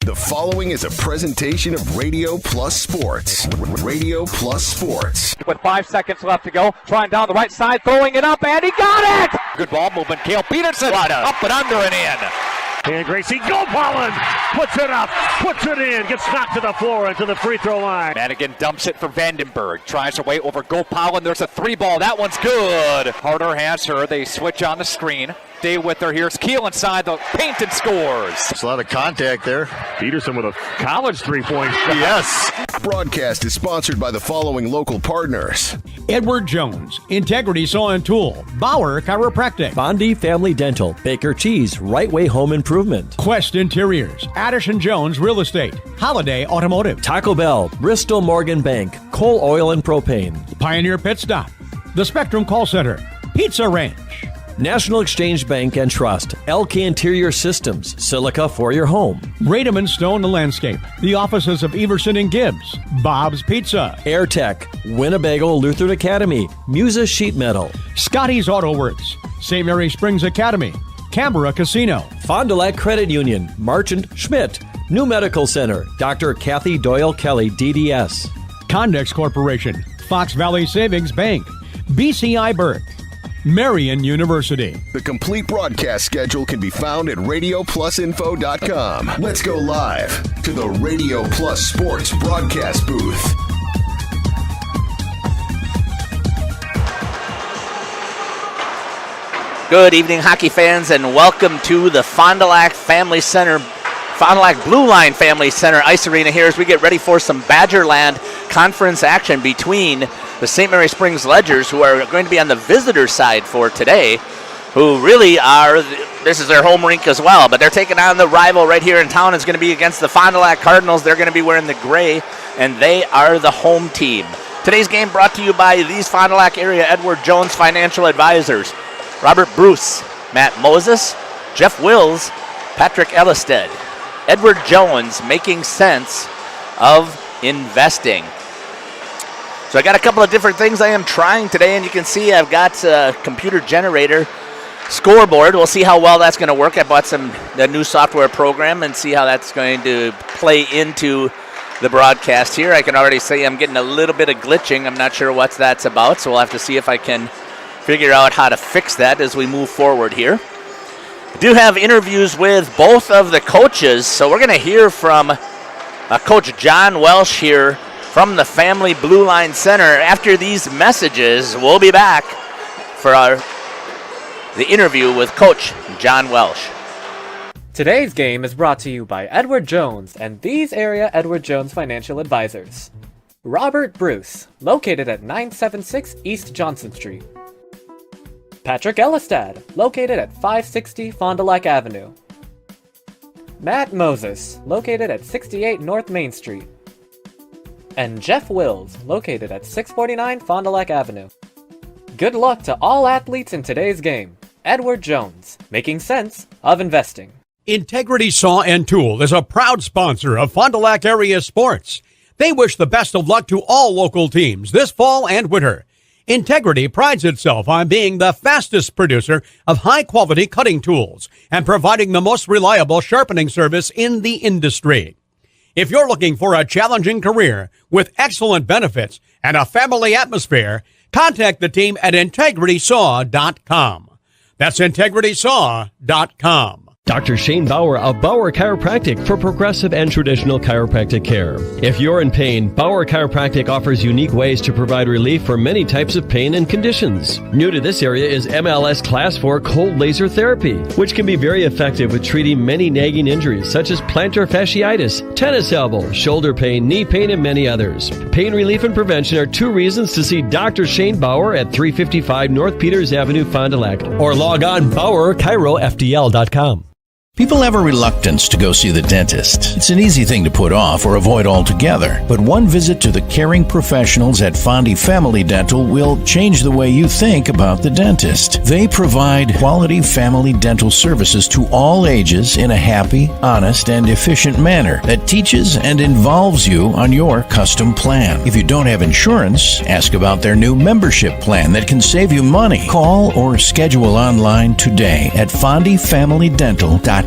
The following is a presentation of Radio Plus Sports. Radio Plus Sports. With 5 seconds left to go, trying down the right side, throwing it up, and he got it! Good ball movement. Cale Peterson up and under and in. And Gracie Gopalin puts it up, puts it in, gets knocked to the floor and to the free throw line. Madigan dumps it for Vandenberg. Tries away over Gopalin. There's a three ball. That one's good. Harder has her. They switch on the screen. Stay with her. Here's Keel inside the paint and scores. There's a lot of contact there. Peterson with a college three-point shot. Yes. Broadcast is sponsored by the following local partners. Edward Jones, Integrity Saw and Tool, Bauer Chiropractic, Fondy Family Dental, Baker Cheese, Right Way Home Improvement, Quest Interiors, Addison Jones Real Estate, Holiday Automotive, Taco Bell, Bristol Morgan Bank, Coal Oil and Propane, Pioneer Pit Stop, The Spectrum Call Center, Pizza Ranch, National Exchange Bank and Trust, LK Interior Systems, Silica for your home, Rademan Stone and Landscape, the offices of Everson and Gibbs, Bob's Pizza, AirTech, Winnebago Lutheran Academy, Musa Sheet Metal, Scotty's Auto Works, St. Mary Springs Academy, Canberra Casino, Fond du Lac Credit Union, Marchant Schmidt, New Medical Center, Dr. Kathy Doyle Kelly, DDS, Condex Corporation, Fox Valley Savings Bank, BCI Burke, Marian University. The complete broadcast schedule can be found at RadioPlusInfo.com. Let's go live to the Radio Plus Sports broadcast booth. Good evening, hockey fans, and welcome to the Fond du Lac Family Center, Fond du Lac Blue Line Family Center Ice Arena here as we get ready for some Badgerland conference action between the St. Mary Springs Ledgers, who are going to be on the visitor side for today, who really are, this is their home rink as well, but they're taking on the rival right here in town. It's going to be against the Fond du Lac Cardinals. They're going to be wearing the gray, and they are the home team. Today's game brought to you by these Fond du Lac area Edward Jones financial advisors: Robert Bruce, Matt Moses, Jeff Wills, Patrick Ellisted. Edward Jones, making sense of investing. So I got a couple of different things I am trying today, and you can see I've got a computer generator scoreboard. We'll see how well that's going to work. I bought the new software program and see how that's going to play into the broadcast here. I can already say I'm getting a little bit of glitching. I'm not sure what that's about, so we'll have to see if I can figure out how to fix that as we move forward here. I do have interviews with both of the coaches, so we're going to hear from Coach John Welsh here from the Family Blue Line Center. After these messages, we'll be back for the interview with Coach John Welsh. Today's game is brought to you by Edward Jones and these area Edward Jones financial advisors. Robert Bruce, located at 976 East Johnson Street. Patrick Elistad, located at 560 Fond du Lac Avenue. Matt Moses, located at 68 North Main Street. And Jeff Wills, located at 649 Fond du Lac Avenue. Good luck to all athletes in today's game. Edward Jones, making sense of investing. Integrity Saw and Tool is a proud sponsor of Fond du Lac area sports. They wish the best of luck to all local teams this fall and winter. Integrity prides itself on being the fastest producer of high-quality cutting tools and providing the most reliable sharpening service in the industry. If you're looking for a challenging career with excellent benefits and a family atmosphere, contact the team at IntegritySaw.com. That's IntegritySaw.com. Dr. Shane Bauer of Bauer Chiropractic for progressive and traditional chiropractic care. If you're in pain, Bauer Chiropractic offers unique ways to provide relief for many types of pain and conditions. New to this area is MLS Class 4 cold laser therapy, which can be very effective with treating many nagging injuries such as plantar fasciitis, tennis elbow, shoulder pain, knee pain, and many others. Pain relief and prevention are two reasons to see Dr. Shane Bauer at 355 North Peters Avenue, Fond du Lac, or log on BauerChiroFDL.com. People have a reluctance to go see the dentist. It's an easy thing to put off or avoid altogether. But one visit to the caring professionals at Fondy Family Dental will change the way you think about the dentist. They provide quality family dental services to all ages in a happy, honest, and efficient manner that teaches and involves you on your custom plan. If you don't have insurance, ask about their new membership plan that can save you money. Call or schedule online today at fondyfamilydental.com.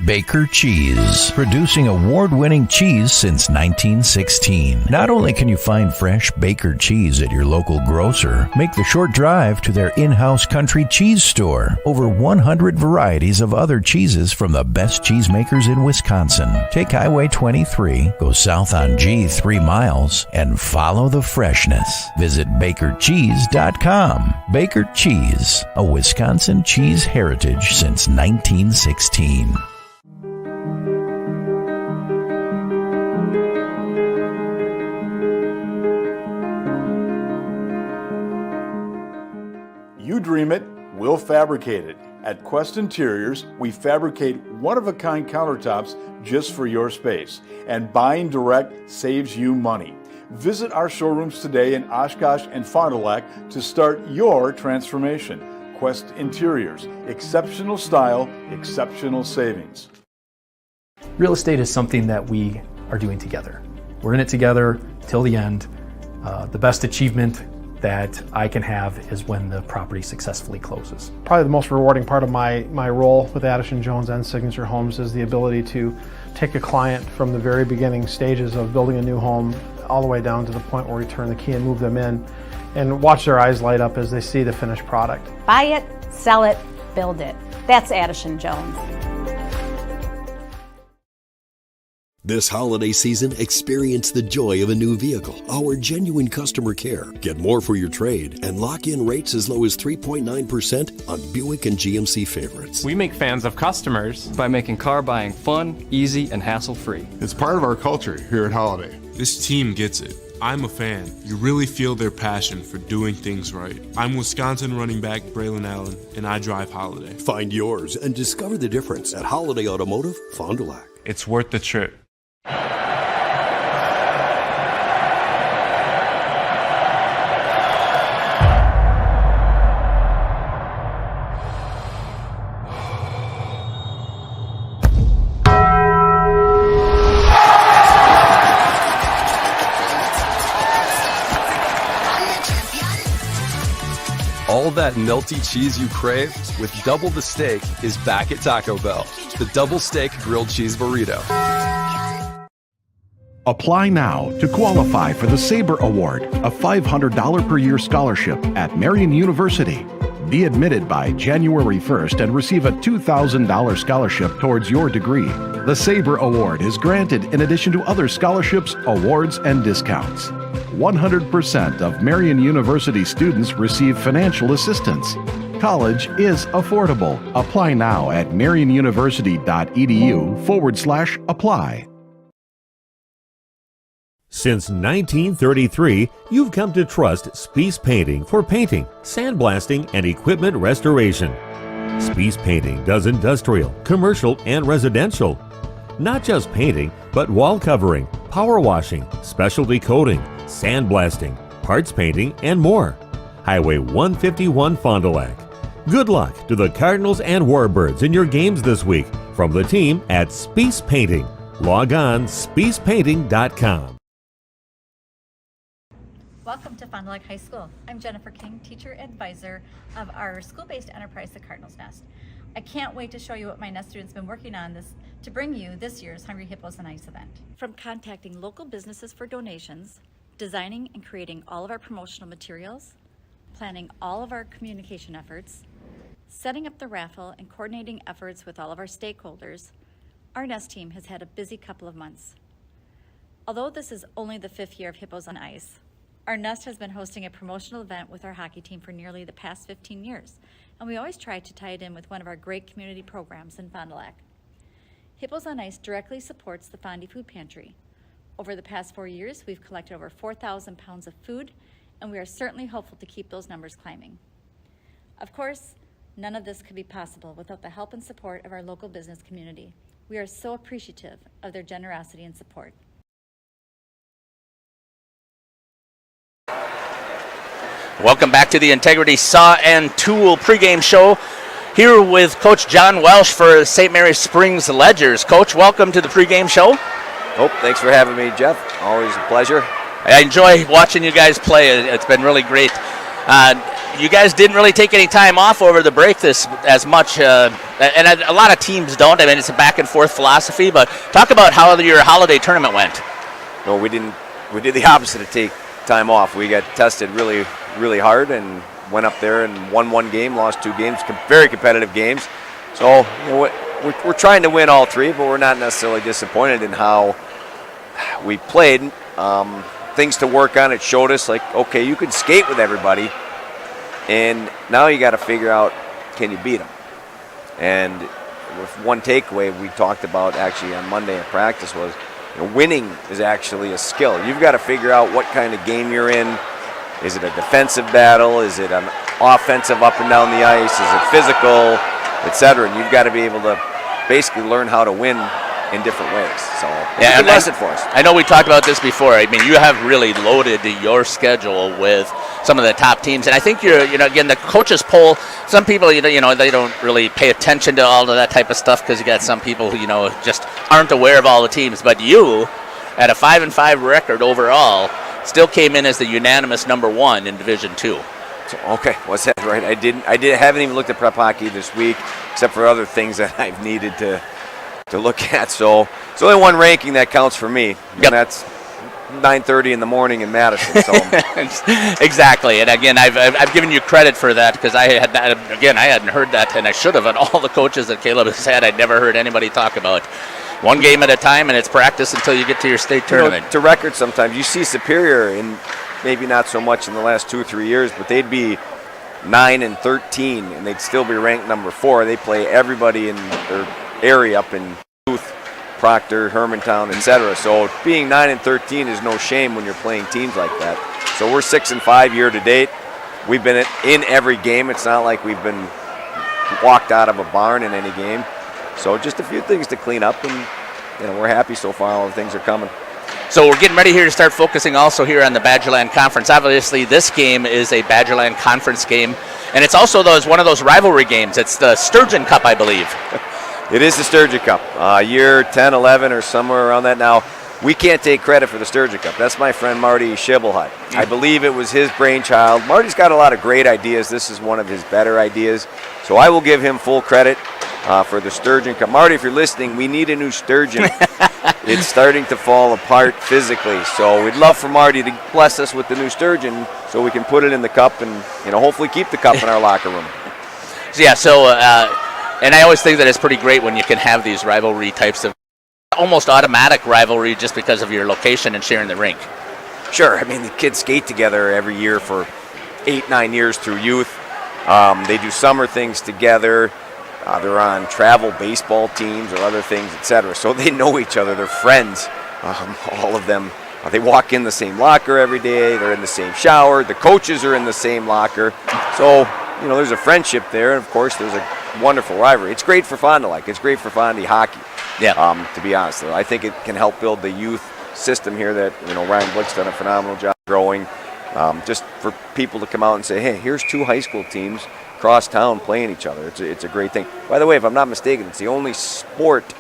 Baker Cheese, producing award-winning cheese since 1916. Not only can you find fresh Baker cheese at your local grocer, make the short drive to their in-house country cheese store. Over 100 varieties of other cheeses from the best cheesemakers in Wisconsin. Take Highway 23, go south on G 3 miles, and follow the freshness. Visit bakercheese.com. Baker Cheese, a Wisconsin cheese heritage since 1916. You dream it, we'll fabricate it. At Quest Interiors, we fabricate one-of-a-kind countertops just for your space. And buying direct saves you money. Visit our showrooms today in Oshkosh and Fond du Lac to start your transformation. Quest Interiors, exceptional style, exceptional savings. Real estate is something that we are doing together. We're in it together till the end. The best achievement that I can have is when the property successfully closes. Probably the most rewarding part of my role with Addison Jones and Signature Homes is the ability to take a client from the very beginning stages of building a new home all the way down to the point where we turn the key and move them in and watch their eyes light up as they see the finished product. Buy it, sell it, build it. That's Addison Jones. This holiday season, experience the joy of a new vehicle. Our genuine customer care. Get more for your trade and lock in rates as low as 3.9% on Buick and GMC favorites. We make fans of customers by making car buying fun, easy, and hassle-free. It's part of our culture here at Holiday. This team gets it. I'm a fan. You really feel their passion for doing things right. I'm Wisconsin running back Braylon Allen, and I drive Holiday. Find yours and discover the difference at Holiday Automotive, Fond du Lac. It's worth the trip. All that melty cheese you crave with double the steak is back at Taco Bell. The double steak grilled cheese burrito. Apply now to qualify for the Sabre Award, a $500 per year scholarship at Marian University. Be admitted by January 1st and receive a $2,000 scholarship towards your degree. The Sabre Award is granted in addition to other scholarships, awards, and discounts. 100% of Marian University students receive financial assistance. College is affordable. Apply now at marianuniversity.edu/apply. Since 1933, you've come to trust Spies Painting for painting, sandblasting, and equipment restoration. Spies Painting does industrial, commercial, and residential. Not just painting, but wall covering, power washing, specialty coating, sandblasting, parts painting, and more. Highway 151 Fond du Lac. Good luck to the Cardinals and Warbirds in your games this week from the team at Spies Painting. Log on spiespainting.com. Welcome to Fond du Lac High School. I'm Jennifer King, teacher advisor of our school-based enterprise, the Cardinals Nest. I can't wait to show you what my Nest students have been working on to bring you this year's Hungry Hippos and Ice event. From contacting local businesses for donations, designing and creating all of our promotional materials, planning all of our communication efforts, setting up the raffle and coordinating efforts with all of our stakeholders, our Nest team has had a busy couple of months. Although this is only the 5th year of Hippos on Ice, our Nest has been hosting a promotional event with our hockey team for nearly the past 15 years, and we always try to tie it in with one of our great community programs in Fond du Lac. Hippos on Ice directly supports the Fondy Food Pantry. Over the past 4 years, we've collected over 4,000 pounds of food, and we are certainly hopeful to keep those numbers climbing. Of course, none of this could be possible without the help and support of our local business community. We are so appreciative of their generosity and support. Welcome back to the Integrity Saw and Tool pregame show. Here with Coach John Welsh for St. Mary Springs Ledgers. Coach, welcome to the pregame show. Oh, thanks for having me, Jeff. Always a pleasure. I enjoy watching you guys play. It's been really great. you guys didn't really take any time off over the break this as much, and a lot of teams don't. I mean, it's a back and forth philosophy. But talk about how your holiday tournament went. No, we didn't. We did the opposite of take time off. We got tested really, really hard and went up there and won one game, lost two games, very competitive games. So we're trying to win all three, but we're not necessarily disappointed in how we played. Things to work on. It showed us, like, okay, you can skate with everybody, and now you got to figure out, can you beat them? And with one takeaway we talked about actually on Monday in practice was, winning is actually a skill. You've got to figure out what kind of game you're in. Is it a defensive battle? Is it an offensive up and down the ice? Is it physical, etc.? And you've got to be able to basically learn how to win in different ways. So it's a lesson for us. I know we talked about this before. I mean, you have really loaded your schedule with some of the top teams, and I think again, the coaches poll. Some people, they don't really pay attention to all of that type of stuff because you got some people who, just aren't aware of all the teams. But you, at a 5-5 record overall, still came in as the unanimous number one in Division II. Okay, what's that right? I haven't even looked at prep hockey this week, except for other things that I've needed to look at. So it's only one ranking that counts for me, and that's 9:30 in the morning in Madison. So. Exactly, and again, I've given you credit for that because I hadn't heard that, and I should have. And all the coaches that Caleb has had, I'd never heard anybody talk about. One game at a time, and it's practice until you get to your state tournament. To record, sometimes you see Superior, in maybe not so much in the last 2 or 3 years, but they'd be 9-13, and they'd still be ranked number 4. They play everybody in their area up in Booth, Proctor, Hermantown, etc. So being 9-13 is no shame when you're playing teams like that. So we're 6-5 year to date. We've been in every game. It's not like we've been walked out of a barn in any game. So just a few things to clean up, and we're happy so far. All the things are coming. So we're getting ready here to start focusing also here on the Badgerland Conference. Obviously, this game is a Badgerland Conference game, and it's also one of those rivalry games. It's the Sturgeon Cup, I believe. It is the Sturgeon Cup, year 10, 11, or somewhere around that. Now, we can't take credit for the Sturgeon Cup. That's my friend Marty Schibelhut. I believe it was his brainchild. Marty's got a lot of great ideas. This is one of his better ideas. So I will give him full credit for the Sturgeon Cup. Marty, if you're listening, we need a new Sturgeon. It's starting to fall apart physically. So we'd love for Marty to bless us with the new Sturgeon so we can put it in the cup and hopefully keep the cup in our locker room. And I always think that it's pretty great when you can have these rivalry types of almost automatic rivalry just because of your location and sharing the rink. Sure. I mean, the kids skate together every year for 8-9 years through youth. They do summer things together. They're on travel baseball teams or other things, etc. So they know each other. They're friends, all of them. They walk in the same locker every day. They're in the same shower. The coaches are in the same locker. So, there's a friendship there. And, of course, there's a wonderful rivalry. It's great for Fond du Lac. It's great for Fondy hockey. Yeah. To be honest, I think it can help build the youth system here that Ryan Blick's done a phenomenal job growing. Just for people to come out and say, hey, here's 2 high school teams across town playing each other. It's a great thing. By the way, if I'm not mistaken, it's the only sport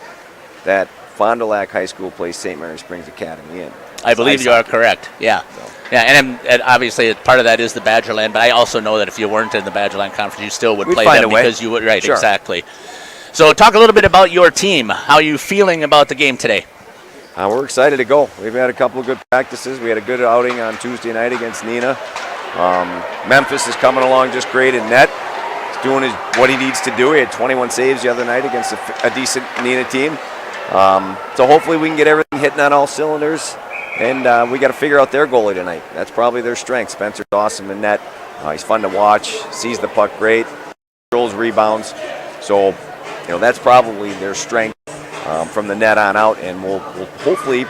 that Fond du Lac High School plays St. Mary Springs Academy in. I believe you are correct. Yeah. So. Yeah, and obviously part of that is the Badgerland, but I also know that if you weren't in the Badgerland Conference, you still would play them because you would. Right, sure. Exactly. So talk a little bit about your team. How are you feeling about the game today? We're excited to go. We've had a couple of good practices. We had a good outing on Tuesday night against Neenah. Memphis is coming along just great in net. He's doing what he needs to do. He had 21 saves the other night against a decent Neenah team. So hopefully we can get everything hitting on all cylinders. And we got to figure out their goalie tonight. That's probably their strength. Spencer's awesome in net. He's fun to watch. Sees the puck great. Controls rebounds. So, that's probably their strength from the net on out. And we'll hopefully,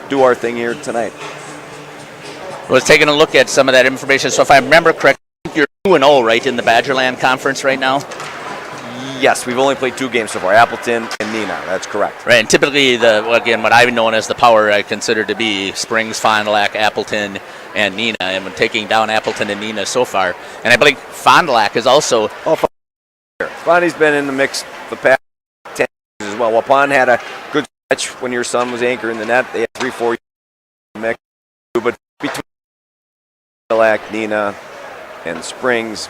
do our thing here tonight. I was taking a look at some of that information. So if I remember correctly, you're 2-0, right, in the Badgerland Conference right now? Yes, we've only played 2 games so far, Appleton and Neenah. That's correct. Right, and typically, what I've known as the power I consider to be Springs, Fond du Lac, Appleton, and Neenah, and we're taking down Appleton and Neenah so far. And I believe Fond du Lac is also... Fondy's been in the mix the past 10 years as well. Waupun had a good stretch when your son was anchoring the net. They had 3-4 years in the mix. But between Fond du Lac, Neenah, and Springs,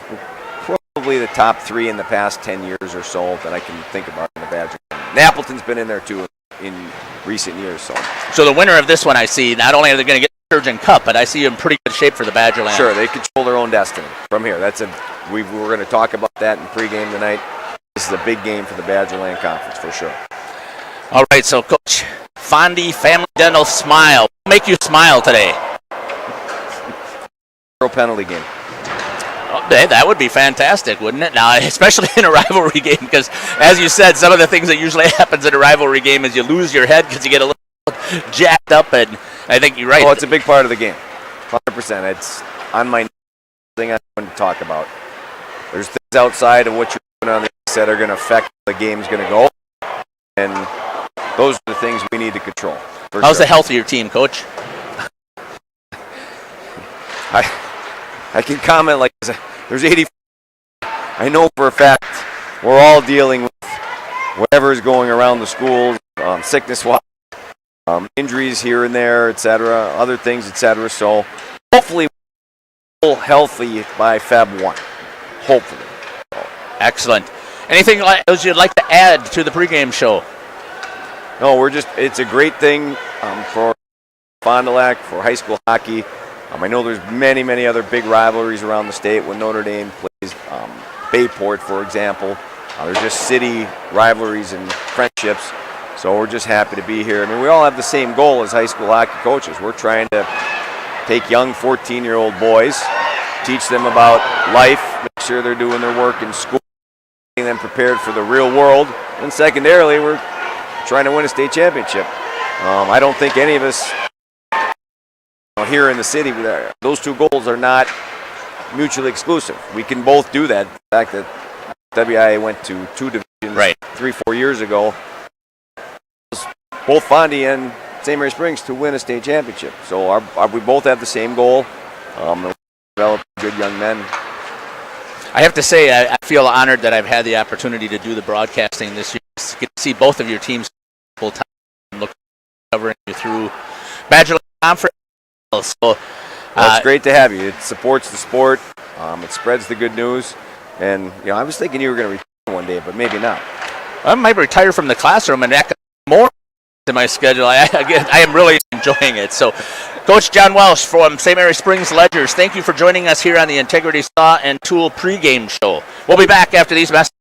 probably the top 3 in the past 10 years or so that I can think about in the Badger. And Appleton's been in there too in recent years. So the winner of this one, I see, not only are they going to get the Sturgeon Cup, but I see you in pretty good shape for the Badgerland. Sure, they control their own destiny from here. We're going to talk about that in pregame tonight. This is a big game for the Badgerland Conference for sure. All right, so Coach, Fondy Family Dental Smile. What make you smile today? Penalty game. Oh, that would be fantastic, wouldn't it? Now, especially in a rivalry game, because as you said, some of the things that usually happens in a rivalry game is you lose your head because you get a little jacked up, and I think you're right. Oh, it's a big part of the game, 100%. It's on my thing I want to talk about. There's things outside of what you're doing on the ice that are going to affect how the game's going to go, and those are the things we need to control. How's the health of your team, Coach? I can comment like there's 80. I know for a fact we're all dealing with whatever is going around the schools, sickness-wise, injuries here and there, etc., other things, etc. So hopefully we're healthy by Feb 1. Hopefully. Excellent. Anything else you'd like to add to the pregame show? No, it's a great thing for Fond du Lac, for high school hockey. I know there's many, many other big rivalries around the state when Notre Dame plays Bayport, for example. There's just city rivalries and friendships. So we're just happy to be here. I mean, we all have the same goal as high school hockey coaches. We're trying to take young 14-year-old boys, teach them about life, make sure they're doing their work in school, getting them prepared for the real world. And secondarily, we're trying to win a state championship. I don't think any of us here in the city, those two goals are not mutually exclusive. We can both do that. The fact that WIA went to 2 divisions 3-4 years ago, both Fondy and St. Mary Springs to win a state championship. So we both have the same goal. Develop good young men. I have to say, I feel honored that I've had the opportunity to do the broadcasting this year. Get to see both of your teams full time and look covering you through Badgerland Conference. So, it's great to have you. It supports the sport. It spreads the good news. And I was thinking you were going to retire one day, but maybe not. I might retire from the classroom and add more to my schedule. I am really enjoying it. So, Coach John Welsh from St. Mary Springs Ledgers, thank you for joining us here on the Integrity Saw and Tool pregame show. We'll be back after these messages.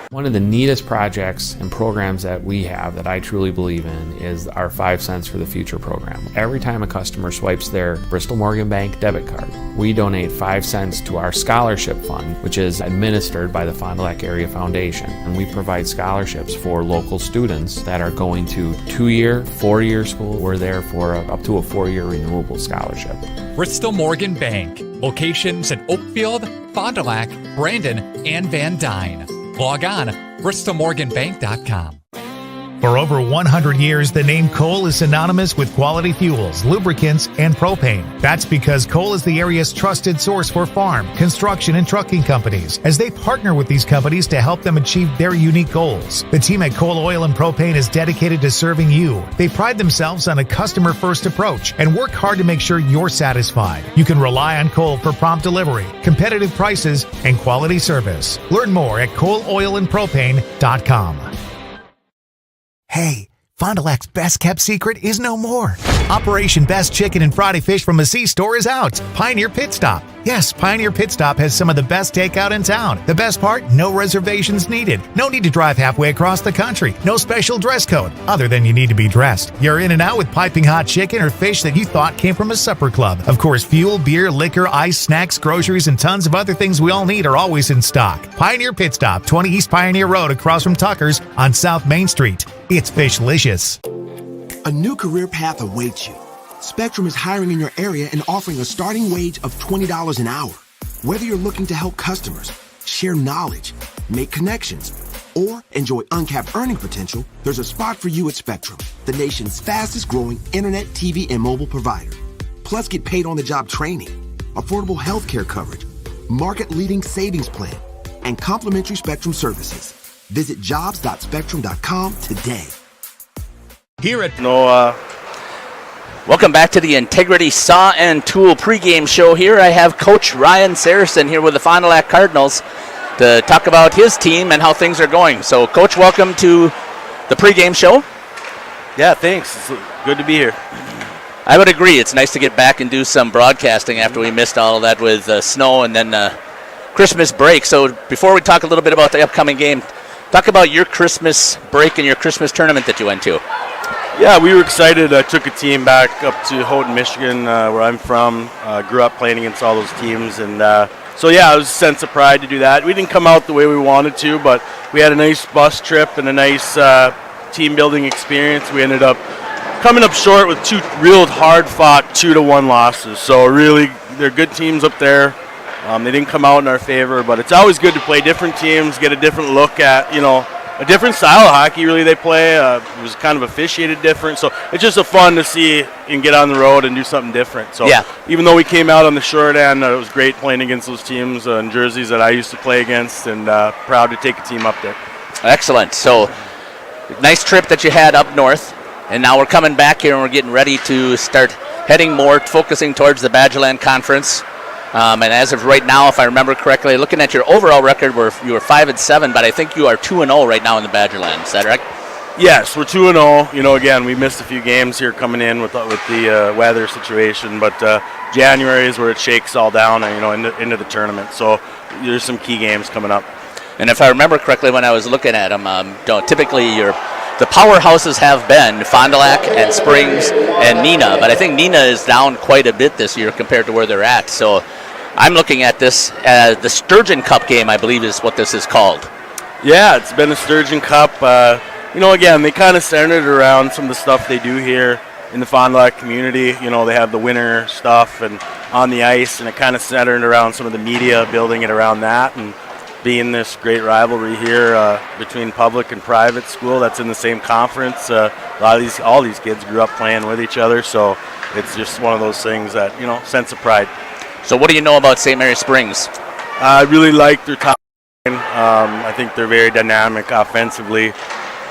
One of the neatest projects and programs that we have that I truly believe in is our 5 cents for the future program. Every time a customer swipes their Bristol Morgan Bank debit card, we donate 5 cents to our scholarship fund, which is administered by the Fond du Lac Area Foundation. And we provide scholarships for local students that are going to 2-year, 4-year school. We're there for up to a 4-year renewable scholarship. Bristol Morgan Bank. Locations in Oakfield, Fond du Lac, Brandon, and Van Dyne. Log on, bristolmorganbank.com. For over 100 years, the name Cole is synonymous with quality fuels, lubricants, and propane. That's because Cole is the area's trusted source for farm, construction, and trucking companies, as they partner with these companies to help them achieve their unique goals. The team at Cole Oil and Propane is dedicated to serving you. They pride themselves on a customer-first approach and work hard to make sure you're satisfied. You can rely on Cole for prompt delivery, competitive prices, and quality service. Learn more at ColeOilAndPropane.com. Hey, Fond du Lac's best-kept secret is no more. Operation Best Chicken and Friday Fish from a C-Store is out. Pioneer Pit Stop. Yes, Pioneer Pit Stop has some of the best takeout in town. The best part? No reservations needed. No need to drive halfway across the country. No special dress code, other than you need to be dressed. You're in and out with piping hot chicken or fish that you thought came from a supper club. Of course, fuel, beer, liquor, ice, snacks, groceries, and tons of other things we all need are always in stock. Pioneer Pit Stop, 20 East Pioneer Road across from Tucker's on South Main Street. It's Fishlicious. A new career path awaits you. Spectrum is hiring in your area and offering a starting wage of $20 an hour. Whether you're looking to help customers, share knowledge, make connections, or enjoy uncapped earning potential, there's a spot for you at Spectrum, the nation's fastest growing internet, TV, and mobile provider. Plus, get paid on the job training, affordable health care coverage, market leading savings plan, and complimentary Spectrum services. Visit jobs.spectrum.com today. Here at Welcome back to the Integrity Saw and Tool pregame show here. I have Coach Ryan Saracen here with the Fond du Lac Cardinals to talk about his team and how things are going. So, Coach, welcome to the pregame show. Yeah, thanks. It's good to be here. I would agree. It's nice to get back and do some broadcasting after we missed all of that with snow and then Christmas break. So before we talk a little bit about the upcoming game, talk about your Christmas break and your Christmas tournament that you went to. Yeah, we were excited. I took a team back up to Houghton, Michigan, where I'm from. Grew up playing against all those teams. And so, yeah, it was a sense of pride to do that. We didn't come out the way we wanted to, but we had a nice bus trip and a nice team-building experience. We ended up coming up short with two real hard-fought 2-1 losses. So, really, they're good teams up there. They didn't come out in our favor, but it's always good to play different teams, get a different look at, a different style of hockey, really, they play. It was kind of officiated different. So it's just a fun to see and get on the road and do something different. So yeah. Even though we came out on the short end, it was great playing against those teams in jerseys that I used to play against, and proud to take a team up there. Excellent. So nice trip that you had up north, and now we're coming back here and we're getting ready to start heading more, focusing towards the Badgerland Conference. And as of right now, if I remember correctly, looking at your overall record, you were 5-7, but I think you are 2-0 right now in the Badgerland. Is that right? Yes, we're 2-0. Again, we missed a few games here coming in with the weather situation, but January is where it shakes all down, into the tournament. So there's some key games coming up. And if I remember correctly, when I was looking at them, typically the powerhouses have been Fond du Lac and Springs and Neenah, but I think Neenah is down quite a bit this year compared to where they're at. So I'm looking at this as the Sturgeon Cup game, I believe is what this is called. Yeah, it's been a Sturgeon Cup. Again, they kind of centered around some of the stuff they do here in the Fond du Lac community. They have the winter stuff and on the ice, and it kind of centered around some of the media, building it around that, and being this great rivalry here between public and private school that's in the same conference. All these kids grew up playing with each other, so it's just one of those things that, sense of pride. So what do you know about St. Mary Springs? I really like their top line. I think they're very dynamic offensively.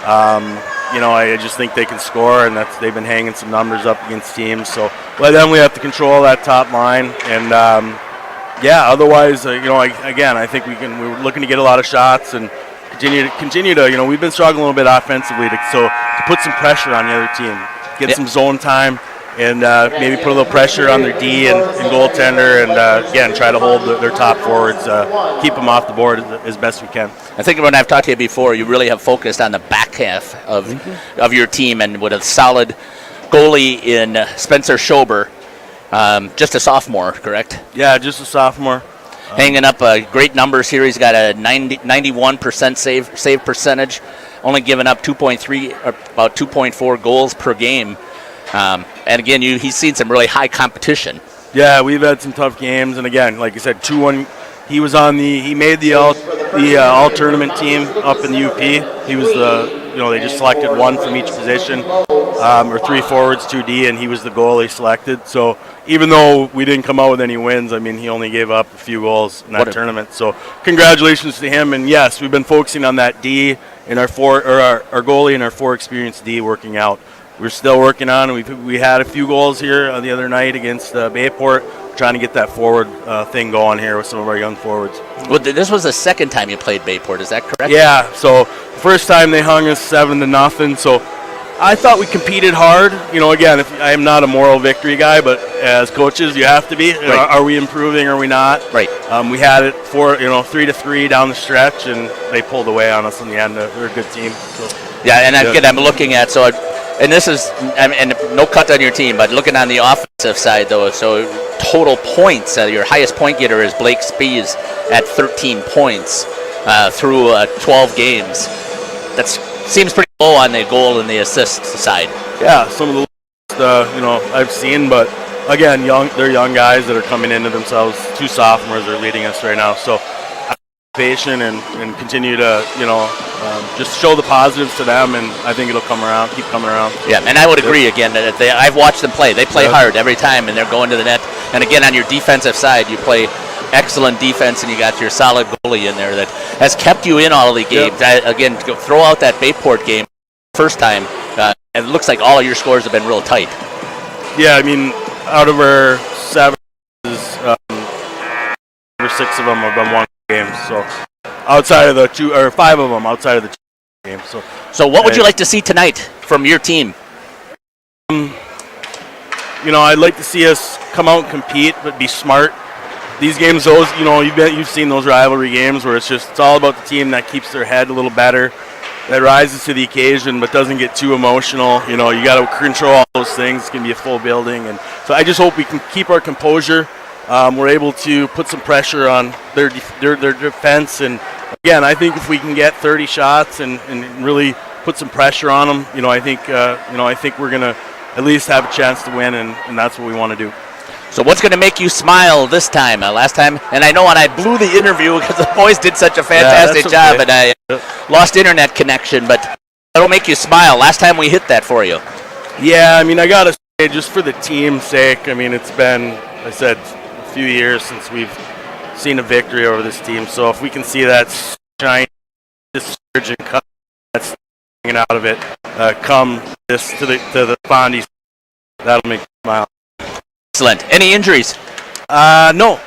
I just think they can score, and they've been hanging some numbers up against teams. So then we have to control that top line, and otherwise, I think we're looking to get a lot of shots and continue to, we've been struggling a little bit offensively to put some pressure on the other team, get some zone time, and maybe put a little pressure on their D and goaltender, and again, try to hold their top forwards, keep them off the board as best we can. I think when I've talked to you before, you really have focused on the back half of your team, and with a solid goalie in Spencer Schober, just a sophomore, correct? Yeah, just a sophomore. Hanging up great numbers here. He's got a 91% save percentage, only giving up 2.3 or about 2.4 goals per game. And again, he's seen some really high competition. Yeah, we've had some tough games, and again, like you said, 2-1. He made the all tournament team up in the UP. He was they just selected one from each position, or 3 forwards, 2 D, and he was the goalie selected. So even though we didn't come out with any wins, he only gave up a few goals in that tournament. So congratulations to him. And yes, we've been focusing on that D and our goalie and our 4 experienced D working out. We're still working on it. We had a few goals here the other night against Bayport, trying to get that forward thing going here with some of our young forwards. Well, this was the second time you played Bayport, is that correct? Yeah, so the first time they hung us 7-0, so I thought we competed hard. Again, I am not a moral victory guy, but as coaches, you have to be. Right. Are we improving? Are we not? Right. We had it 3-3 down the stretch, and they pulled away on us in the end. They're a good team. So. Yeah, and again, I'm looking at and this is, and no cut on your team, but looking on the offensive side, though, so total points, your highest point getter is Blake Spees at 13 points through 12 games. That seems pretty low on the goal and the assist side. Yeah, some of the I've seen, but again, they're young guys that are coming into themselves. 2 sophomores are leading us right now, so patient and continue to just show the positives to them, and I think it'll keep coming around. Yeah, and I would agree again that I've watched them play. They play hard every time, and they're going to the net. And again, on your defensive side, you play excellent defense, and you got your solid goalie in there that has kept you in all of the games. Again, to throw out that Bayport game first time, it looks like all of your scores have been real tight. Yeah, I mean, out of our 7, 6 of them have been one game. So outside of the 2, or 5 of them outside of the 2 games. So what would you like to see tonight from your team? I'd like to see us come out and compete, but be smart. These games, you've seen those rivalry games where it's all about the team that keeps their head a little better, that rises to the occasion, but doesn't get too emotional. You got to control all those things. It's going to be a full building, and so I just hope we can keep our composure. We're able to put some pressure on their defense, and again, I think if we can get 30 shots and really put some pressure on them, I think we're going to at least have a chance to win, and that's what we want to do. So what's going to make you smile this time? Last time, and I know when I blew the interview because the boys did such a fantastic job, and I lost internet connection, but it'll make you smile. Last time we hit that for you. Yeah, I mean, I got to say, just for the team's sake, I mean, it's been, I said, a few years since we've seen a victory over this team. So if we can see that shine, this surge and cut that's hanging out of it, come this to the Fondy, that'll make me smile. Excellent. Any injuries? No.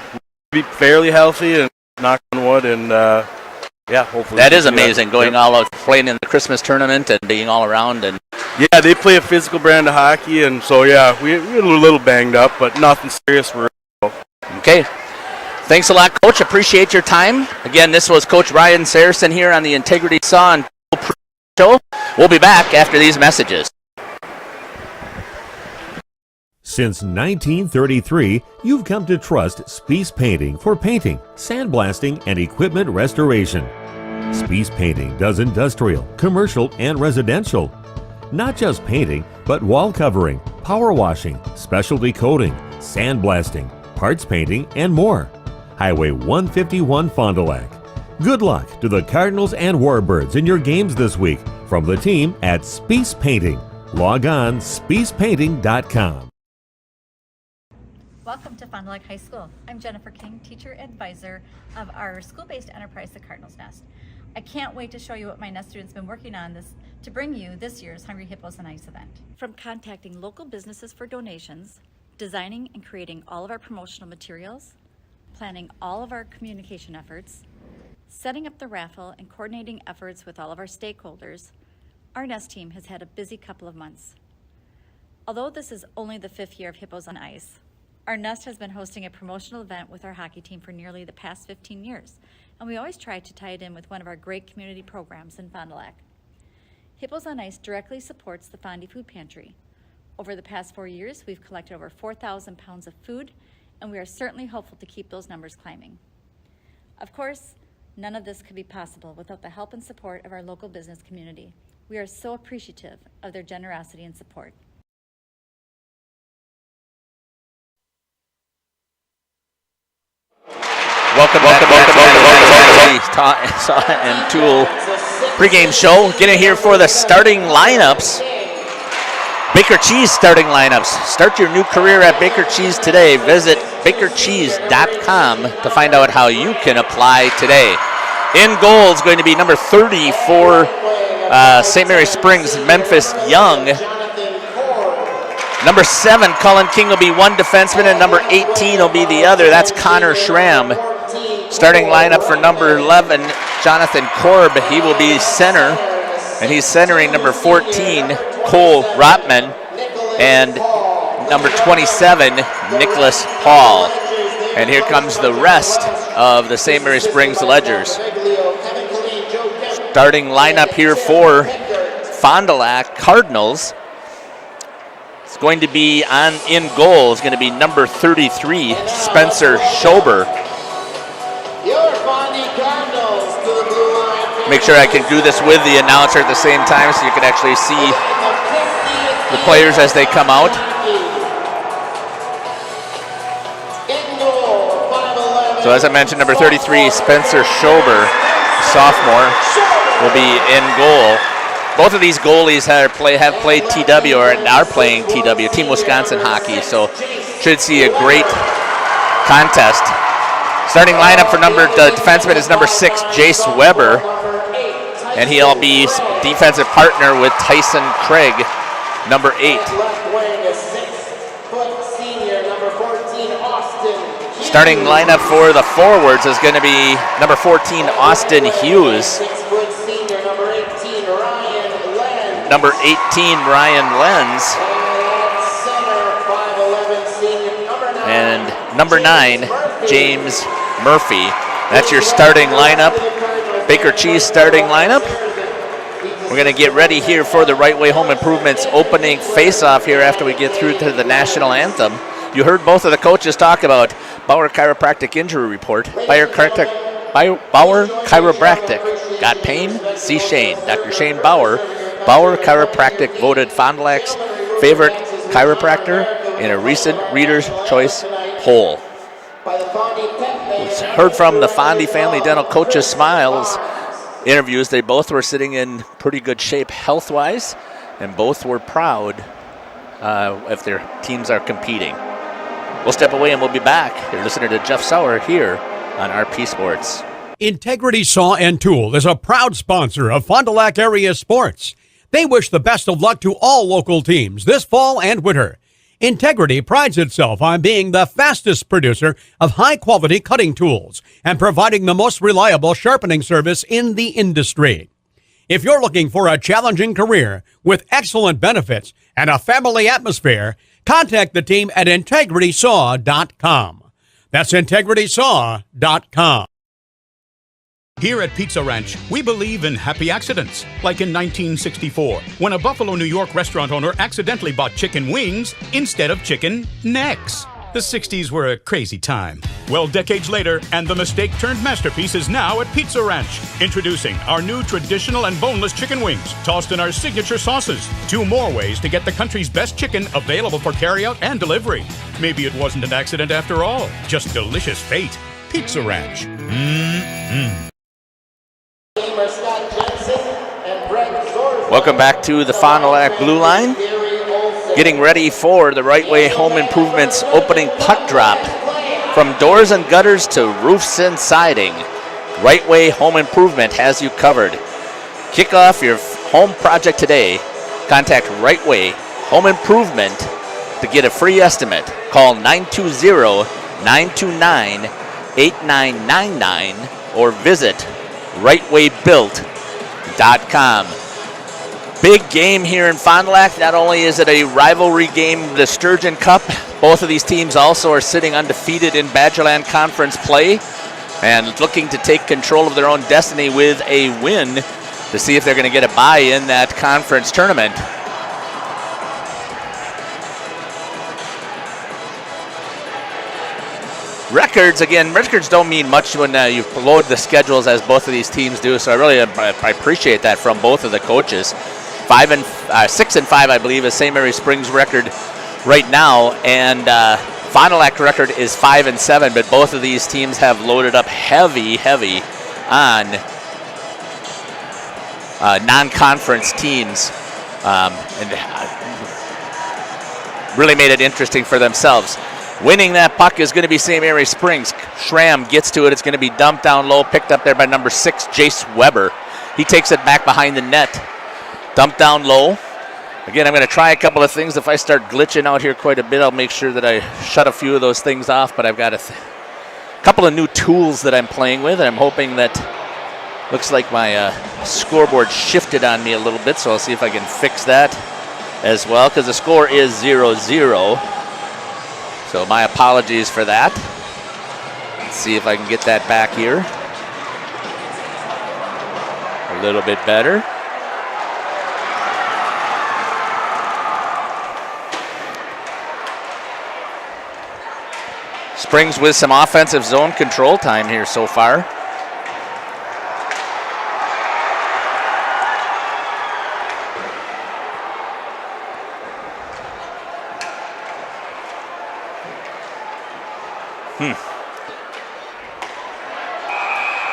Be fairly healthy and knock on wood, and hopefully. That is amazing, going all out, playing in the Christmas tournament and being all around. And yeah, they play a physical brand of hockey, and so yeah, we're a little banged up, but nothing serious. Okay. Thanks a lot, Coach. Appreciate your time. Again, this was Coach Ryan Saracen here on the Integrity Saw and Show. We'll be back after these messages. Since 1933, you've come to trust Spies Painting for painting, sandblasting, and equipment restoration. Spies Painting does industrial, commercial, and residential. Not just painting, but wall covering, power washing, specialty coating, sandblasting, parts painting, and more. Highway 151 Fond du Lac. Good luck to the Cardinals and Warbirds in your games this week from the team at Spies Painting. Log on spiespainting.com. Welcome to Fond du Lac High School. I'm Jennifer King, teacher advisor of our school-based enterprise, the Cardinals Nest. I can't wait to show you what my Nest students have been working on to bring you this year's Hungry Hippos and Ice event. From contacting local businesses for donations, designing and creating all of our promotional materials, planning all of our communication efforts, setting up the raffle and coordinating efforts with all of our stakeholders, our Nest team has had a busy couple of months. Although this is only the 5th year of Hippos on Ice, our Nest has been hosting a promotional event with our hockey team for nearly the past 15 years, and we always try to tie it in with one of our great community programs in Fond du Lac. Hippos on Ice directly supports the Fondy Food Pantry. Over the past 4 years, we've collected over 4,000 pounds of food, and we are certainly hopeful to keep those numbers climbing. Of course, none of this could be possible without the help and support of our local business community. We are so appreciative of their generosity and support. Welcome back to the Saw and Tool pregame show. Getting here for the starting lineups. Baker Cheese starting lineups. Start your new career at Baker Cheese today. Visit bakercheese.com to find out how you can apply today. In goal is going to be number 30 for St. Mary Springs, Memphis Young. Number 7, Cullen King, will be one defenseman, and number 18 will be the other. That's Connor Schramm. Starting lineup for number 11, Jonathan Korb. He will be center, and he's centering number 14, Cole Rotman, and number 27, Nicholas Paul. And here comes the rest of the St. Mary Springs Ledgers. Starting lineup here for Fond du Lac Cardinals. It's going to be in goal is going to be number 33, Spencer Schober. Make sure I can do this with the announcer at the same time so you can actually see the players as they come out. So as I mentioned, number 33, Spencer Schober, sophomore, will be in goal. Both of these goalies have played TW or are playing TW, Team Wisconsin Hockey, so should see a great contest. Starting lineup for the defenseman is number 6, Jace Weber, and he'll be defensive partner with Tyson Craig, number 8. Starting lineup for the forwards is going to be number 14, Austin Hughes. Number 18, Ryan Lenz. And number 9, James Murphy. That's your starting lineup. Baker Cheese starting lineup. We're going to get ready here for the Right Way Home Improvements opening face-off here after we get through to the national anthem. You heard both of the coaches talk about Bauer Chiropractic Injury Report. Bauer Chiropractic. Got pain? See Shane. Dr. Shane Bauer. Bauer Chiropractic voted Fond du Lac's favorite chiropractor in a recent Reader's Choice poll. Heard from the Fondy Family Dental Coaches Smiles interviews. They both were sitting in pretty good shape health-wise, and both were proud if their teams are competing. We'll step away and we'll be back. You're listening to Jeff Sauer here on RP Sports. Integrity Saw and Tool is a proud sponsor of Fond du Lac area sports. They wish the best of luck to all local teams this fall and winter. Integrity prides itself on being the fastest producer of high-quality cutting tools and providing the most reliable sharpening service in the industry. If you're looking for a challenging career with excellent benefits and a family atmosphere, contact the team at integritysaw.com. That's integritysaw.com. Here at Pizza Ranch, we believe in happy accidents, like in 1964, when a Buffalo, New York restaurant owner accidentally bought chicken wings instead of chicken necks. The 60s were a crazy time. Well, decades later, and the mistake turned masterpiece is now at Pizza Ranch. Introducing our new traditional and boneless chicken wings, tossed in our signature sauces. 2 more ways to get the country's best chicken available for carryout and delivery. Maybe it wasn't an accident after all, just delicious fate. Pizza Ranch. Mmm. Welcome back to the Fond du Lac Blue Line. Getting ready for the Right Way Home Improvements opening puck drop. From doors and gutters to roofs and siding, Right Way Home Improvement has you covered. Kick off your home project today. Contact Right Way Home Improvement to get a free estimate. Call 920-929-8999 or visit rightwaybuilt.com. Big game here in Fond du Lac. Not only is it a rivalry game, the Sturgeon Cup, both of these teams also are sitting undefeated in Badgerland Conference play and looking to take control of their own destiny with a win to see if they're going to get a bye in that conference tournament. Records don't mean much when you load the schedules as both of these teams do, so I appreciate that from both of the coaches. 6 and 5, I believe, is St. Mary Springs' record right now, and Fond du Lac record is 5 and 7. But both of these teams have loaded up heavy on non-conference teams, and really made it interesting for themselves. Winning that puck is going to be St. Mary Springs. Schramm gets to it. It's going to be dumped down low, picked up there by number 6, Jace Weber. He takes it back behind the net. Dumped down low. Again, I'm going to try a couple of things. If I start glitching out here quite a bit, I'll make sure that I shut a few of those things off. But I've got a couple of new tools that I'm playing with, and I'm hoping that looks like my scoreboard shifted on me a little bit, so I'll see if I can fix that as well, because the score is 0-0. So my apologies for that. Let's see if I can get that back here. A little bit better. Springs with some offensive zone control time here so far.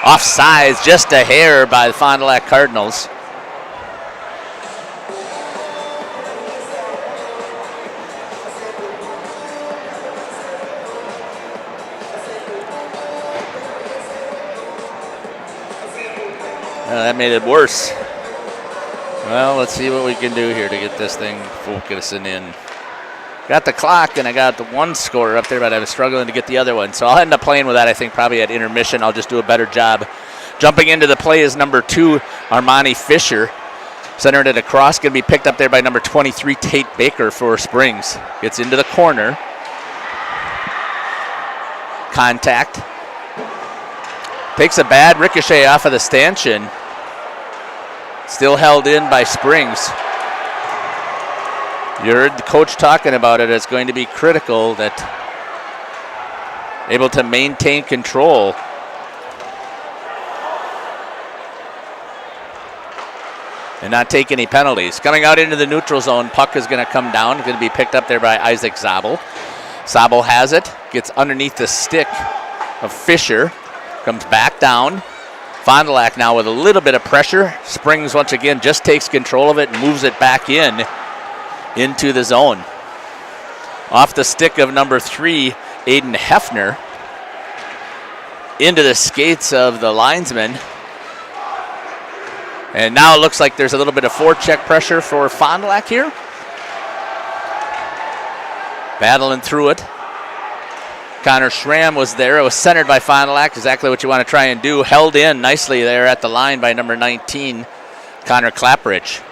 Offsides, just a hair by the Fond du Lac Cardinals. That made it worse. Well, let's see what we can do here to get this thing focusing in. Got the clock, and I got the one score up there, but I was struggling to get the other one. So I'll end up playing with that, I think, probably at intermission. I'll just do a better job. Jumping into the play is number 2, Armani Fisher. Centered it across, going to be picked up there by number 23, Tate Baker for Springs. Gets into the corner. Contact. Takes a bad ricochet off of the stanchion. Still held in by Springs. You heard the coach talking about it. It's going to be critical that able to maintain control. And not take any penalties. Coming out into the neutral zone, puck is going to come down. Going to be picked up there by Isaac Zabel. Zabel has it, gets underneath the stick of Fisher, comes back down. Fond du Lac now with a little bit of pressure. Springs once again just takes control of it and moves it back into the zone. Off the stick of number 3, Aiden Hefner, into the skates of the linesman. And now it looks like there's a little bit of forecheck pressure for Fond du Lac here. Battling through it. Connor Schramm was there. It was centered by Fond du Lac, exactly what you want to try and do. Held in nicely there at the line by number 19, Connor Clapperidge.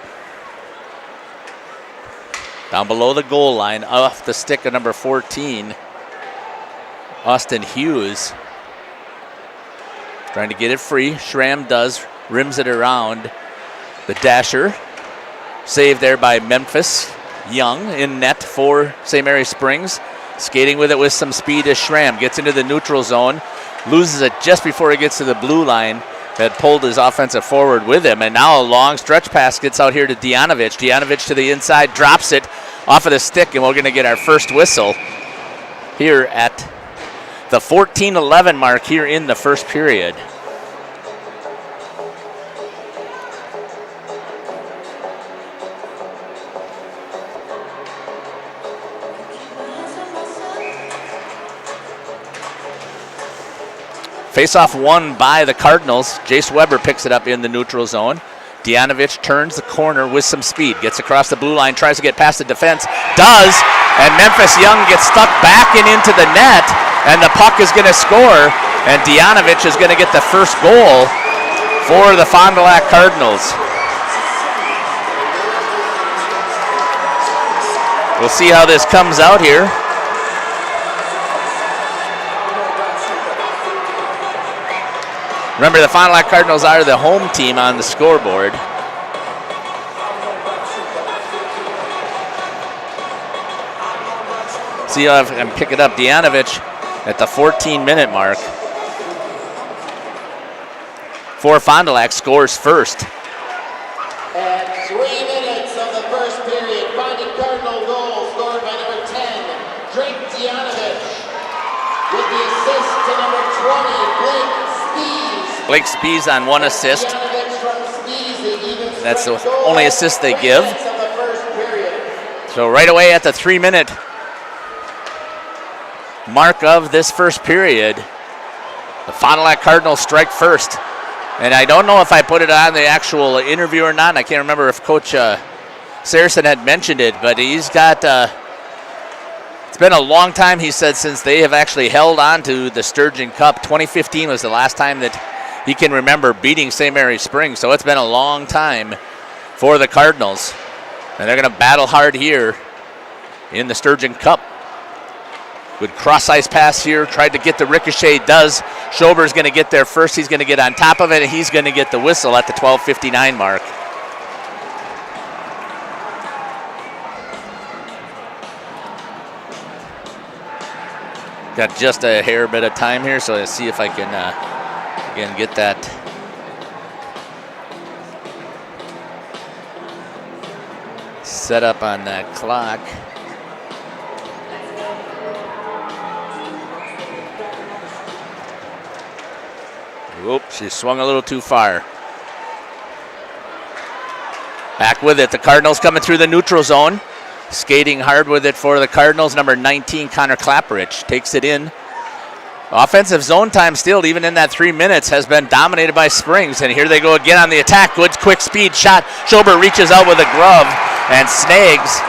Down below the goal line, off the stick of number 14, Austin Hughes. Trying to get it free. Schramm does. Rims it around. The dasher. Saved there by Memphis Young in net for St. Mary Springs. Skating with it with some speed is Schramm. Gets into the neutral zone. Loses it just before he gets to the blue line. Had pulled his offensive forward with him. And now a long stretch pass gets out here to Dianovich. Dianovich to the inside. Drops it off of the stick. And we're going to get our first whistle here at the 14-11 mark here in the first period. Face-off won by the Cardinals. Jace Weber picks it up in the neutral zone. Dianovich turns the corner with some speed. Gets across the blue line, tries to get past the defense. Does, and Memphis Young gets stuck back and into the net, and the puck is going to score, and Dianovich is going to get the first goal for the Fond du Lac Cardinals. We'll see how this comes out here. Remember, the Fond du Lac Cardinals are the home team on the scoreboard. See if I can pick it up. Dianovich at the 14-minute mark for Fond du Lac scores first. At 3 minutes of the first period, Fondy Cardinal goal scored by number 10, Drake Dianovich, with the assist to number 20, Blake Spees on one assist. That's the only assist they give. So right away at the 3-minute mark of this first period, the Fond du Lac Cardinals strike first. And I don't know if I put it on the actual interview or not. I can't remember if Coach Saracen had mentioned it, but he's got, it's been a long time, he said, since they have actually held on to the Sturgeon Cup. 2015 was the last time that he can remember beating St. Mary Springs, so it's been a long time for the Cardinals. And they're going to battle hard here in the Sturgeon Cup. Good cross-ice pass here, tried to get the ricochet, does. Schober's going to get there first. He's going to get on top of it, and he's going to get the whistle at the 12:59 mark. Got just a hair bit of time here, so let's see if I can again get that set up on that clock. Oops, she swung a little too far. Back with it, the Cardinals coming through the neutral zone. Skating hard with it for the Cardinals, number 19, Connor Clapperidge, takes it in. Offensive zone time still, even in that 3 minutes, has been dominated by Springs. And here they go again on the attack. Good quick speed shot. Schober reaches out with a glove and snags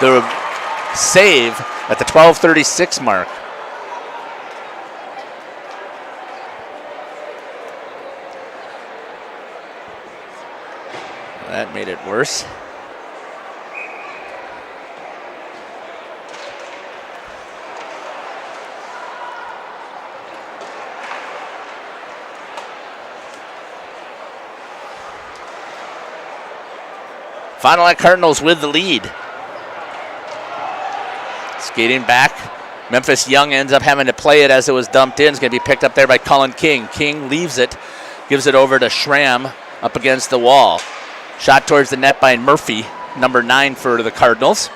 the save at the 12:36 mark. That made it worse. Fond du Lac Cardinals with the lead. Skating back. Memphis Young ends up having to play it as it was dumped in. It's going to be picked up there by Cullen King. King leaves it, gives it over to Schramm up against the wall. Shot towards the net by Murphy, number 9 for the Cardinals.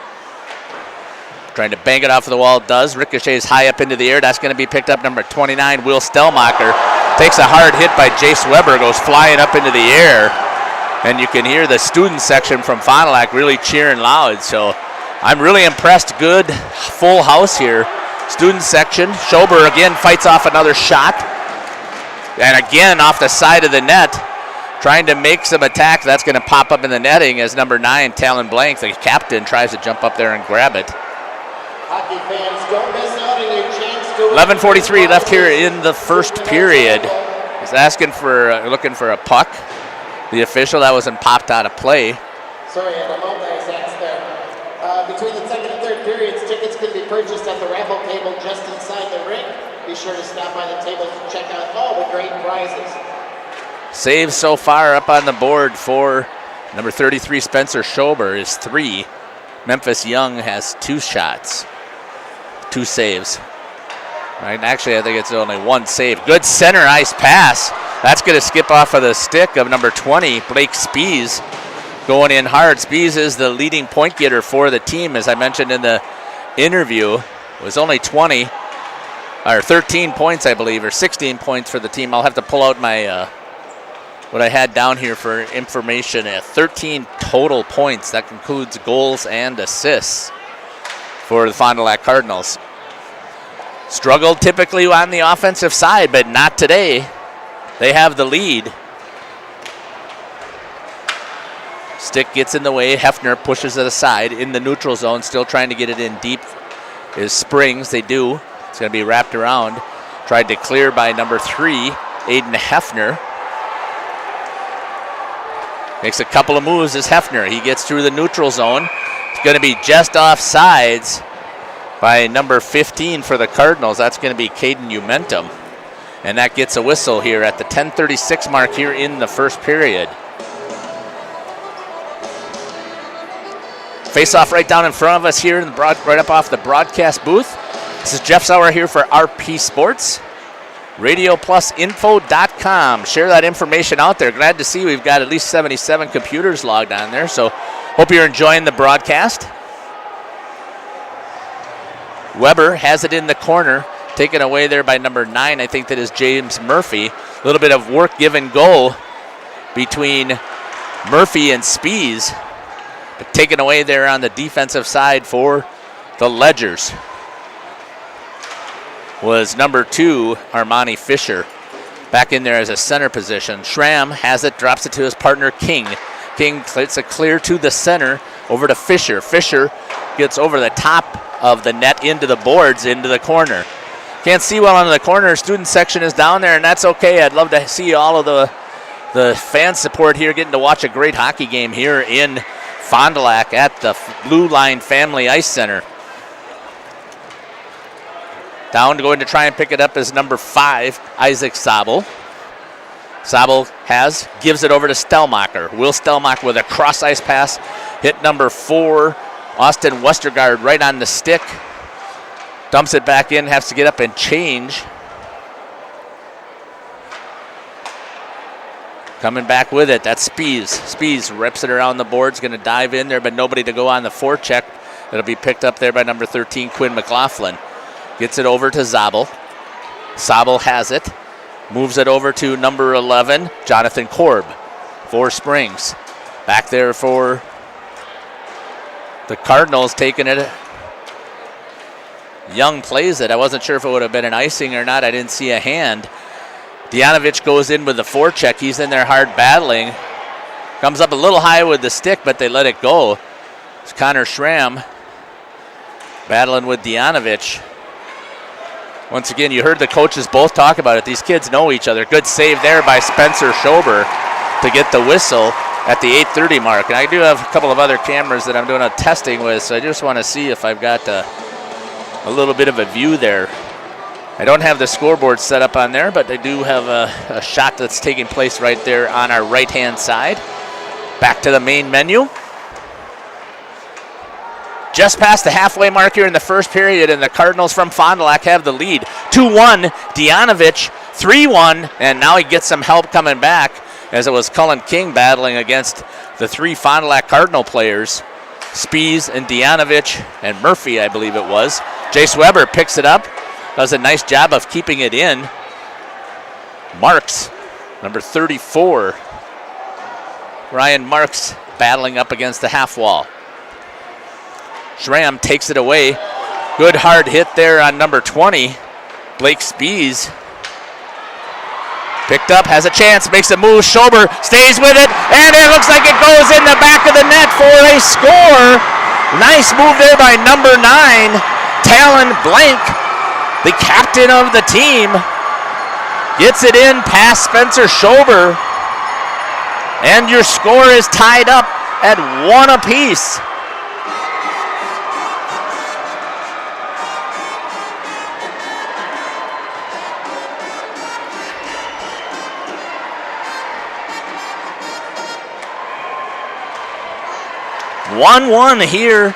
Trying to bang it off of the wall, does. Ricochets high up into the air. That's going to be picked up, number 29, Will Stellmacher. Takes a hard hit by Jace Weber, goes flying up into the air. And you can hear the student section from Fond du Lac really cheering loud. So I'm really impressed. Good full house here. Student section. Schober again fights off another shot. And again off the side of the net. Trying to make some attack. That's going to pop up in the netting as number 9, Talon Blank, the captain, tries to jump up there and grab it. Hockey fans, don't miss out on your chance to 11:43 left here in the first period. He's asking for, looking for a puck. The official, that wasn't popped out of play. Sorry, I had a multi-sax there. Between the second and third periods, tickets can be purchased at the raffle table just inside the rink. Be sure to stop by the table to check out all the great prizes. Saves so far up on the board for number 33, Spencer Schober, is 3. Memphis Young has 2 shots, 2 saves. Right, actually, I think it's only 1 save. Good center ice pass. That's going to skip off of the stick of number 20, Blake Spees, going in hard. Spees is the leading point getter for the team, as I mentioned in the interview. It was only 13 points, I believe, or 16 points for the team. I'll have to pull out my what I had down here for information. 13 total points. That includes goals and assists for the Fond du Lac Cardinals. Struggled typically on the offensive side, but not today. They have the lead. Stick gets in the way. Hefner pushes it aside in the neutral zone, still trying to get it in deep. Is Springs, they do. It's going to be wrapped around. Tried to clear by number 3, Aiden Hefner. Makes a couple of moves as Hefner. He gets through the neutral zone. It's going to be just off sides by number 15 for the Cardinals. That's going to be Caden Umentum. And that gets a whistle here at the 10:36 mark here in the first period. Face-off right down in front of us here, in the right up off the broadcast booth. This is Jeff Sauer here for RP Sports. RadioPlusInfo.com. Share that information out there. Glad to see we've got at least 77 computers logged on there, so hope you're enjoying the broadcast. Weber has it in the corner, taken away there by number 9. I think that is James Murphy. A little bit of work give and go between Murphy and Spees, but taken away there on the defensive side for the Ledgers was number 2, Armani Fisher. Back in there as a center position. Schramm has it, drops it to his partner King. King gets it clear to the center, over to Fisher. Fisher gets over the top of the net into the boards, into the corner. Can't see well on the corner. Student section is down there, and that's okay. I'd love to see all of the fan support here, getting to watch a great hockey game here in Fond du Lac at the Blue Line Family Ice Center. Down, going to try and pick it up is number 5, Isaac Sabel. Sabel gives it over to Stellmacher. Will Stellmacher with a cross ice pass. Hit number 4, Austin Westergaard, right on the stick. Dumps it back in, has to get up and change. Coming back with it, that's Spees. Spees rips it around the boards, going to dive in there, but nobody to go on the forecheck. It'll be picked up there by number 13, Quinn McLaughlin. Gets it over to Zabel. Zabel has it. Moves it over to number 11, Jonathan Korb for Springs. Back there for the Cardinals, taking it. Young plays it. I wasn't sure if it would have been an icing or not. I didn't see a hand. Dianovich goes in with the forecheck. He's in there hard battling. Comes up a little high with the stick, but they let it go. It's Connor Schramm battling with Dianovich. Once again, you heard the coaches both talk about it. These kids know each other. Good save there by Spencer Schober to get the whistle at the 8:30 mark. And I do have a couple of other cameras that I'm doing a testing with, so I just want to see if I've got a little bit of a view there. I don't have the scoreboard set up on there, but I do have a shot that's taking place right there on our right-hand side. Back to the main menu. Just past the halfway mark here in the first period, and the Cardinals from Fond du Lac have the lead. 2-1, Dianovich, 3-1, and now he gets some help coming back, as it was Cullen King battling against the three Fond du Lac Cardinal players, Spies and Dianovich and Murphy, I believe it was. Jace Weber picks it up, does a nice job of keeping it in. Marks, number 34, Ryan Marks battling up against the half wall. Schramm takes it away. Good hard hit there on number 20, Blake Spies. Picked up, has a chance, makes a move. Schober stays with it, and it looks like it goes in the back of the net for a score. Nice move there by number 9, Talon Blank, the captain of the team. Gets it in past Spencer Schober, and your score is tied up at 1 apiece. One here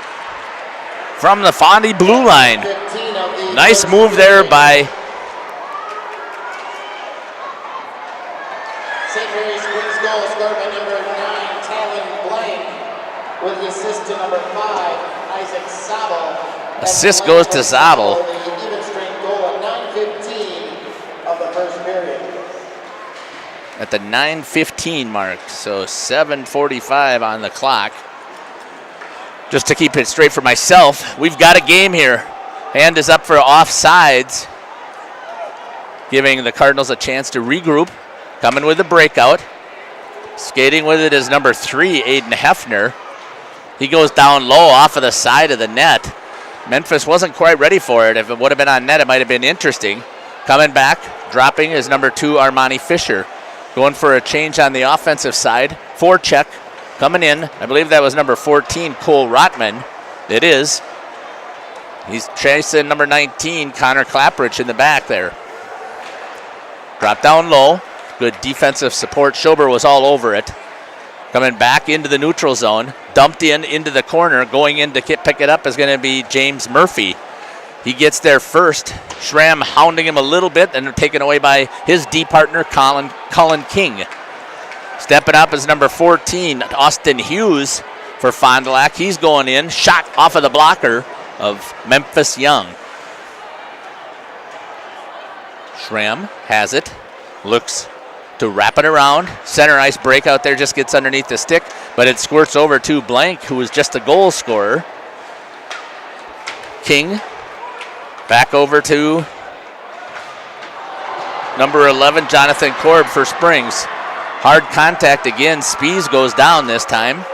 from the Fondy blue line. Nice move there by St. Mary's Springs goal scored by number 9, Talon Blank, with the assist to number 5, Isaac Zabel. assist goes to Zabel. The even strength goal at 9:15 of the first period. At the 9:15 mark, so 7:45 on the clock. Just to keep it straight for myself, we've got a game here. Hand is up for offsides, giving the Cardinals a chance to regroup. Coming with a breakout. Skating with it is number 3, Aiden Hefner. He goes down low off of the side of the net. Memphis wasn't quite ready for it. If it would have been on net, it might have been interesting. Coming back, dropping is number 2, Armani Fisher. Going for a change on the offensive side. Forecheck. Coming in, I believe that was number 14, Cole Rotman. It is. He's chasing number 19, Connor Clapridge in the back there. Drop down low. Good defensive support. Schober was all over it. Coming back into the neutral zone. Dumped into the corner. Going in to pick it up is going to be James Murphy. He gets there first. Schramm hounding him a little bit and taken away by his D partner, Cullen King. Stepping up is number 14, Austin Hughes for Fond du Lac. He's going in. Shot off of the blocker of Memphis Young. Schramm has it. Looks to wrap it around. Center ice breakout there, just gets underneath the stick, but it squirts over to Blank, who is just a goal scorer. King back over to number 11, Jonathan Korb for Springs. Hard contact again. Spies goes down this time.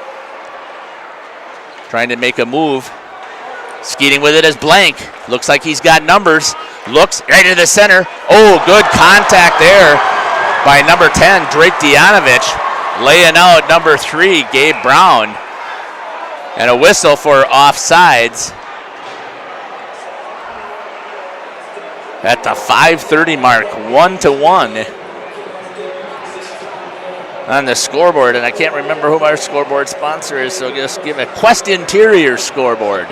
Trying to make a move. Skating with it is Blank. Looks like he's got numbers. Looks right into the center. Oh, good contact there by number 10, Drake Dianovich. Laying out number 3, Gabe Brown. And a whistle for offsides at the 5:30 mark. 1-1. On the scoreboard, and I can't remember who our scoreboard sponsor is, so just give a Quest Interior scoreboard.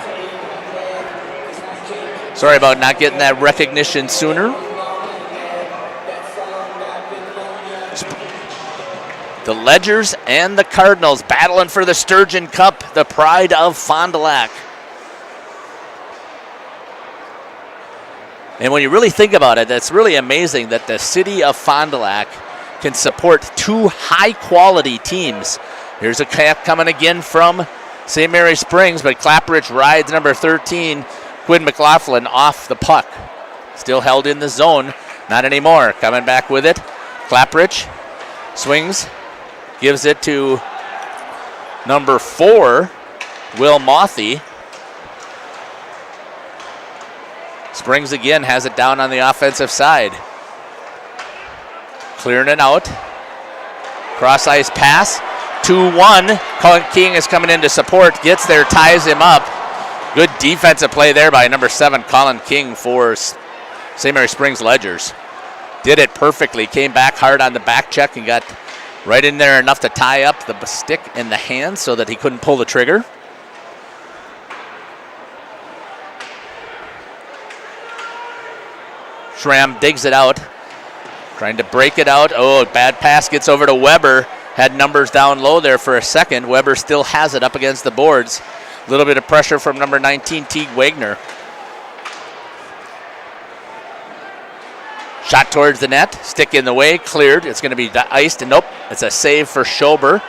Sorry about not getting that recognition sooner. The Ledgers and the Cardinals battling for the Sturgeon Cup, the pride of Fond du Lac. And when you really think about it, it's really amazing that the city of Fond du Lac can support 2 high-quality teams. Here's a cap coming again from St. Mary Springs, but Clapridge rides number 13, Quinn McLaughlin, off the puck. Still held in the zone, not anymore. Coming back with it, Clapridge swings, gives it to number 4, Will Mothy. Springs again has it down on the offensive side. Clearing it out. Cross ice pass. 2-1. Colin King is coming in to support. Gets there, ties him up. Good defensive play there by number 7, Colin King for St. Mary Springs Ledgers. Did it perfectly. Came back hard on the back check and got right in there enough to tie up the stick in the hand so that he couldn't pull the trigger. Schramm digs it out. Trying to break it out. Oh, bad pass gets over to Weber. Had numbers down low there for a second. Weber still has it up against the boards. A little bit of pressure from number 19, Teague Wagner. Shot towards the net. Stick in the way. Cleared. It's going to be iced. And nope. It's a save for Schober.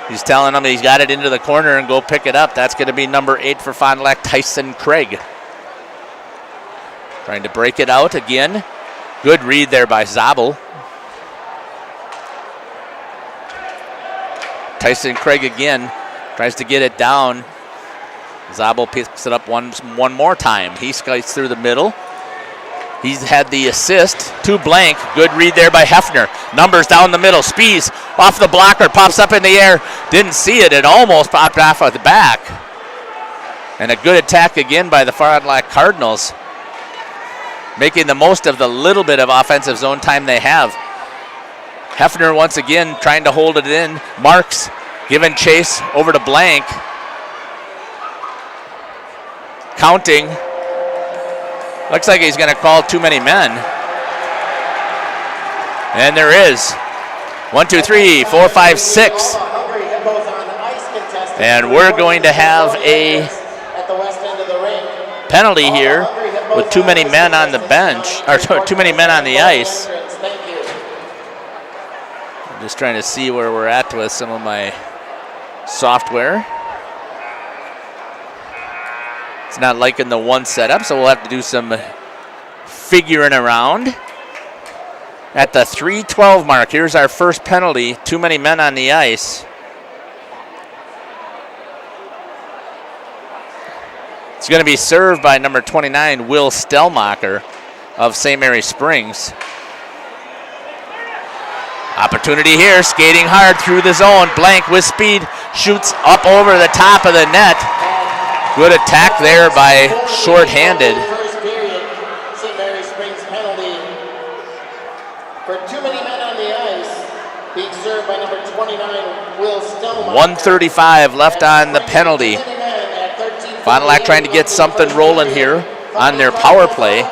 He's telling him he's got it into the corner and go pick it up. That's going to be number 8 for Fond du Lac, Tyson Craig. Trying to break it out again. Good read there by Zabel. Tyson Craig again tries to get it down. Zabel picks it up one more time. He skites through the middle. He's had the assist to Blank. Good read there by Hefner. Numbers down the middle. Spees off the blocker. Pops up in the air. Didn't see it. It almost popped off at the back. And a good attack again by the Fond du Lac Cardinals. Making the most of the little bit of offensive zone time they have. Hefner once again trying to hold it in. Marks giving chase over to Blank. Counting. Looks like he's going to call too many men. And there is. 1, 2, 3, 4, 5, 6. And we're going to have a penalty here with too many men on the bench, or too many men on the ice. I'm just trying to see where we're at with some of my software. It's not liking the one setup, so we'll have to do some figuring around. At the 3:12 mark, here's our first penalty. Too many men on the ice. It's going to be served by number 29, Will Stellmacher of St. Mary Springs. Opportunity here, skating hard through the zone. Blank with speed, shoots up over the top of the net. Good attack there by shorthanded. First period, St. Mary Springs penalty for too many men on the ice, being served by number 29, Will Stellmacher. 1:35 left on the penalty. Fond du Lac trying to get something rolling here on their power play.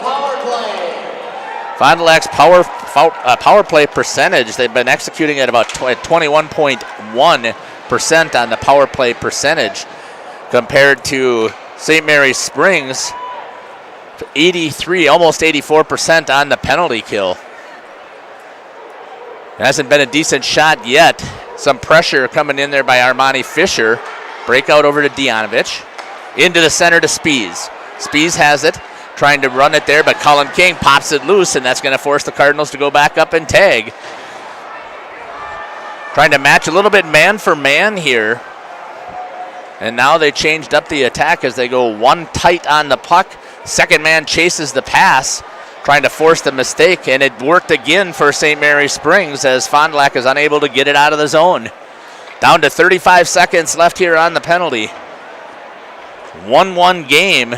Fond du Lac's power play percentage, they've been executing at about 21.1% on the power play percentage, compared to St. Mary Springs, 83, almost 84% on the penalty kill. It hasn't been a decent shot yet. Some pressure coming in there by Armani Fisher. Breakout over to Dianovich. Into the center to Spees. Spees has it, trying to run it there, but Colin King pops it loose, and that's going to force the Cardinals to go back up and tag. Trying to match a little bit man for man here. And now they changed up the attack as they go one tight on the puck. Second man chases the pass, trying to force the mistake, and it worked again for St. Mary Springs as Fond du Lac is unable to get it out of the zone. Down to 35 seconds left here on the penalty. 1-1 game.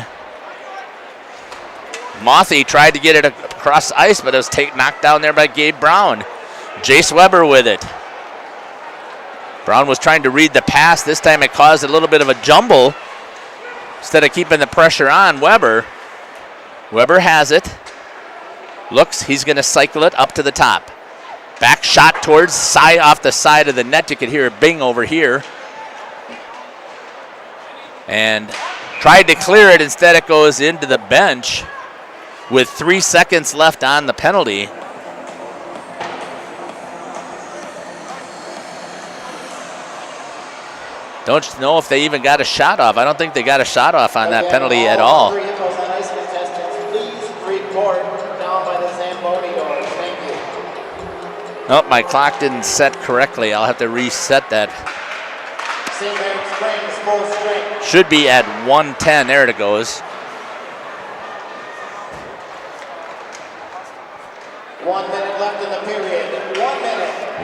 Mothy tried to get it across ice, but it was knocked down there by Gabe Brown. Jace Weber with it. Brown was trying to read the pass. This time it caused a little bit of a jumble. Instead of keeping the pressure on Weber. Weber has it. Looks, he's going to cycle it up to the top. Back shot towards side, off the side of the net. You could hear a bing over here. And tried to clear it. Instead it goes into the bench with 3 seconds left on the penalty. Don't know if they even got a shot off. I don't think they got a shot off on that penalty at all. Nope, my clock didn't set correctly. I'll have to reset that. Should be at 1:10. There it goes.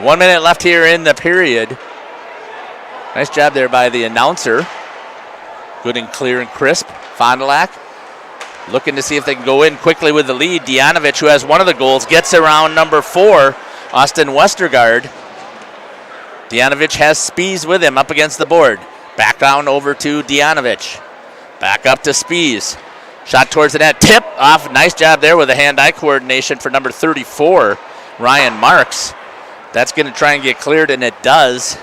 1 minute left here in the period. Nice job there by the announcer. Good and clear and crisp. Fond du Lac looking to see if they can go in quickly with the lead. Dianovich, who has one of the goals, gets around number 4, Austin Westergaard. Dianovich has Spies with him up against the board. Back down over to Dianovich. Back up to Spies. Shot towards the net. Tip off. Nice job there with the hand-eye coordination for number 34, Ryan Marks. That's going to try and get cleared, and it does.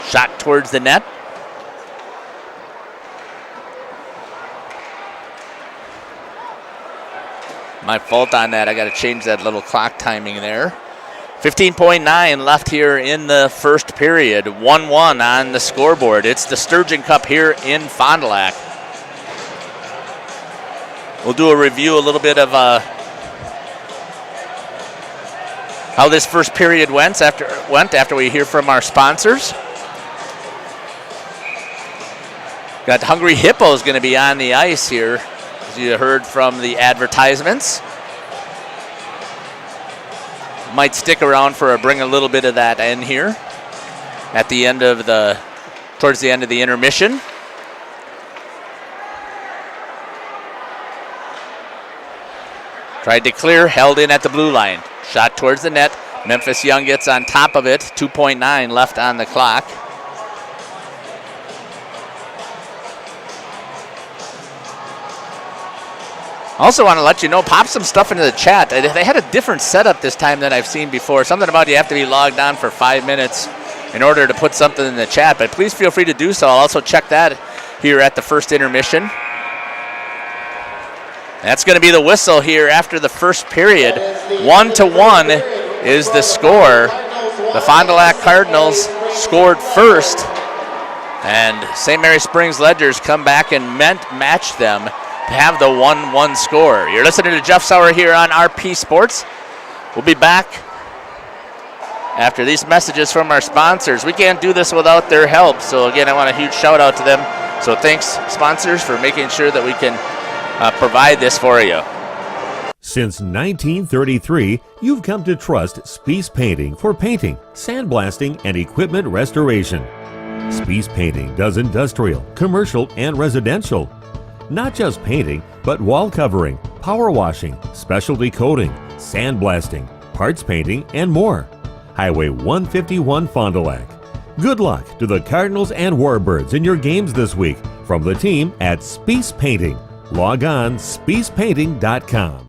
Shot towards the net. My fault on that. I got to change that little clock timing there. 15.9 left here in the first period. 1-1 on the scoreboard. It's the Sturgeon Cup here in Fond du Lac. We'll do a review a little bit of how this first period went after we hear from our sponsors. Got Hungry Hippos going to be on the ice here, as you heard from the advertisements. Might stick around bring a little bit of that in here at the end of towards the end of the intermission. Tried to clear, held in at the blue line. Shot towards the net. Memphis Young gets on top of it. 2.9 left on the clock. Also want to let you know, pop some stuff into the chat. They had a different setup this time than I've seen before. Something about you have to be logged on for 5 minutes in order to put something in the chat, but please feel free to do so. I'll also check that here at the first intermission. That's going to be the whistle here after the first period. 1-1 is the score. The Fond du Lac Cardinals scored first, and St. Mary Springs Ledgers come back and match them to have the 1-1 score. You're listening to Jeff Sauer here on RP Sports. We'll be back after these messages from our sponsors. We can't do this without their help, so again, I want a huge shout out to them. So thanks, sponsors, for making sure that we can provide this for you. Since 1933, you've come to trust Spies Painting for painting, sandblasting, and equipment restoration. Spies Painting does industrial, commercial, and residential. Not just painting, but wall covering, power washing, specialty coating, sandblasting, parts painting, and more. Highway 151 Fond du Lac. Good luck to the Cardinals and Warbirds in your games this week from the team at Spies Painting. Log on spiespainting.com.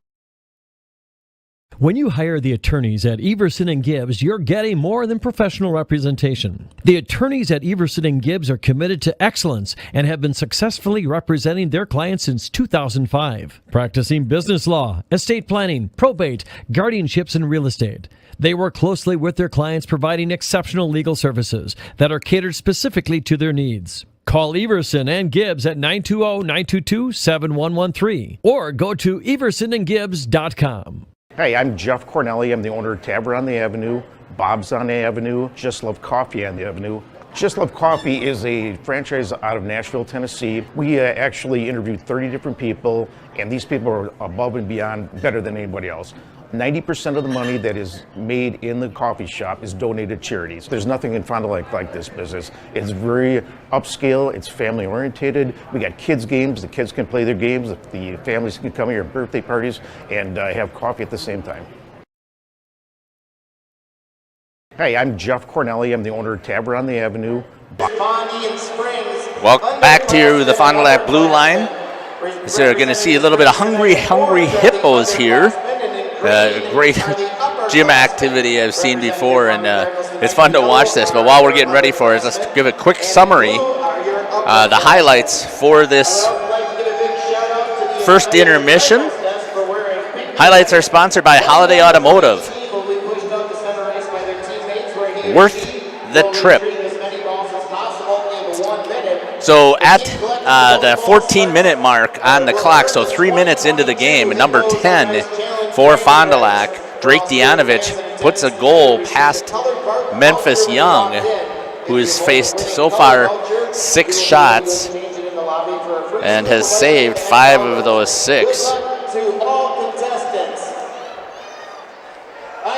When you hire the attorneys at Everson and Gibbs, you're getting more than professional representation. The attorneys at Everson and Gibbs are committed to excellence and have been successfully representing their clients since 2005, practicing business law, estate planning, probate, guardianships, and real estate. They work closely with their clients, providing exceptional legal services that are catered specifically to their needs. Call Everson and Gibbs at 920-922-7113 or go to eversonandgibbs.com. Hey, I'm Jeff Cornelli. I'm the owner of Tavern on the Avenue, Bob's on the Avenue, Just Love Coffee on the Avenue. Just Love Coffee is a franchise out of Nashville, Tennessee. We actually interviewed 30 different people, and these people are above and beyond better than anybody else. 90% of the money that is made in the coffee shop is donated to charities. There's nothing in Fond du Lac like this business. It's very upscale, it's family oriented. We got kids games, the kids can play their games, the families can come here at birthday parties and have coffee at the same time. Hey, I'm Jeff Cornelli. I'm the owner of Tavern on the Avenue. Fondy and Springs. Welcome back to the Fond du Lac Blue Line. So you're going to see a little bit of hungry hippos here. Great gym activity I've seen before, and it's fun to watch this. But while we're getting ready for it, let's give a quick summary. The highlights for this first intermission. Highlights are sponsored by Holiday Automotive. Worth the trip. So at the 14-minute mark on the clock, so 3 minutes into the game, number 10 for Fond du Lac, Drake Dianovich puts a goal past Memphis Young, who has faced so far 6 shots and has saved 5 of those 6.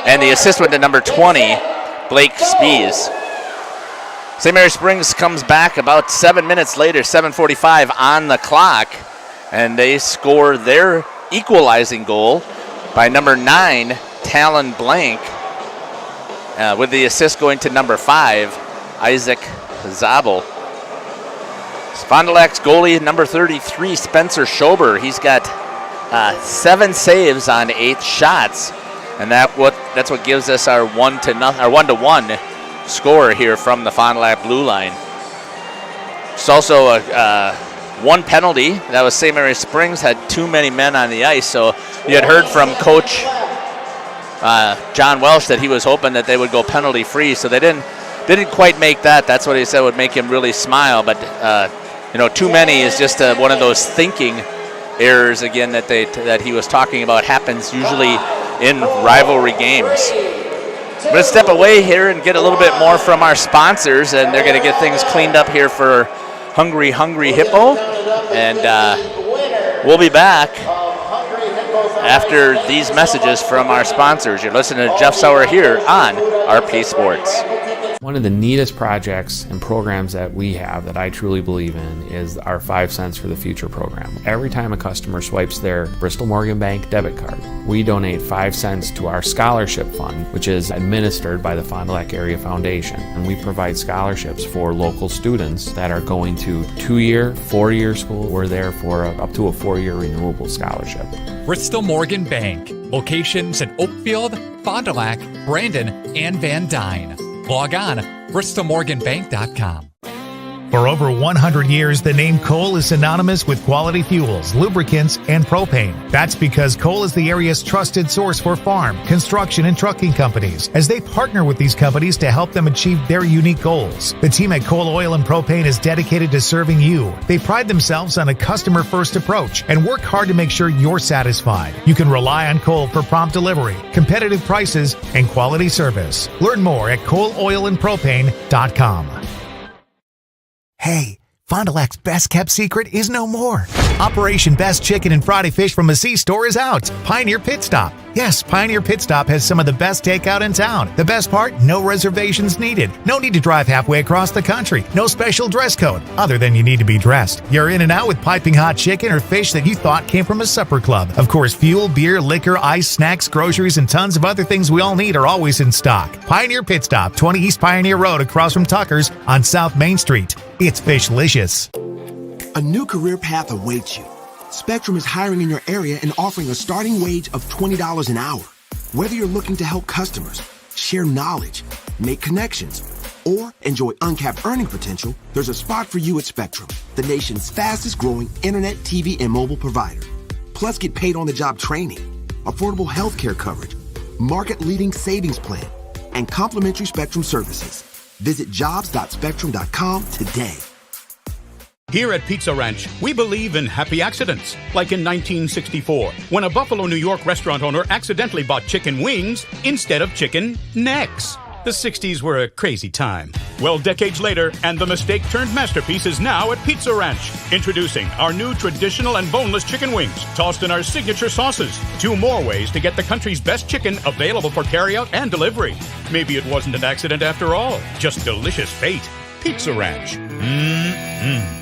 And the assist went to number 20, Blake Spees. St. Mary Springs comes back about 7 minutes later, 7:45 on the clock, and they score their equalizing goal by number 9, Talon Blank, with the assist going to number 5, Isaac Zabel. Fond du Lac's goalie, number 33, Spencer Schober. He's got 7 saves on 8 shots, and that's what gives us our 1-1 score here from the Fond du Lac blue line. It's also one penalty. That was St. Mary Springs had too many men on the ice. So you had heard from Coach John Welsh that he was hoping that they would go penalty free. So they didn't quite make that. That's what he said would make him really smile. But too many is just one of those thinking errors again that he was talking about happens usually in rivalry games. I'm going to step away here and get a little bit more from our sponsors, and they're going to get things cleaned up here for Hungry Hippo. And we'll be back after these messages from our sponsors. You're listening to Jeff Sauer here on RP Sports. One of the neatest projects and programs that we have that I truly believe in is our 5 cents for the future program. Every time a customer swipes their Bristol Morgan Bank debit card, we donate 5 cents to our scholarship fund, which is administered by the Fond du Lac Area Foundation. And we provide scholarships for local students that are going to 2-year, 4-year school. We're there for up to a 4-year renewable scholarship. Bristol Morgan Bank. Locations in Oakfield, Fond du Lac, Brandon, and Van Dyne. Log on, bristolmorganbank.com. For over 100 years, the name Cole is synonymous with quality fuels, lubricants, and propane. That's because Cole is the area's trusted source for farm, construction, and trucking companies, as they partner with these companies to help them achieve their unique goals. The team at Cole Oil and Propane is dedicated to serving you. They pride themselves on a customer-first approach and work hard to make sure you're satisfied. You can rely on Cole for prompt delivery, competitive prices, and quality service. Learn more at ColeOilAndPropane.com. Hey, Fond du Lac's best-kept secret is no more. Operation Best Chicken and Friday Fish from a C-store is out. Pioneer Pit Stop. Yes, Pioneer Pit Stop has some of the best takeout in town. The best part, no reservations needed. No need to drive halfway across the country. No special dress code, other than you need to be dressed. You're in and out with piping hot chicken or fish that you thought came from a supper club. Of course, fuel, beer, liquor, ice, snacks, groceries, and tons of other things we all need are always in stock. Pioneer Pit Stop, 20 East Pioneer Road across from Tucker's on South Main Street. It's Fishlicious. A new career path awaits you. Spectrum is hiring in your area and offering a starting wage of $20 an hour. Whether you're looking to help customers, share knowledge, make connections, or enjoy uncapped earning potential, there's a spot for you at Spectrum, the nation's fastest growing internet, TV, and mobile provider. Plus, get paid on the job training, affordable health care coverage, market leading savings plan, and complimentary Spectrum services. Visit jobs.spectrum.com today. Here at Pizza Ranch, we believe in happy accidents. Like in 1964, when a Buffalo, New York restaurant owner accidentally bought chicken wings instead of chicken necks. The 60s were a crazy time. Well, decades later, and the mistake turned masterpiece is now at Pizza Ranch. Introducing our new traditional and boneless chicken wings, tossed in our signature sauces. 2 more ways to get the country's best chicken available for carryout and delivery. Maybe it wasn't an accident after all, just delicious fate. Pizza Ranch. Mmm.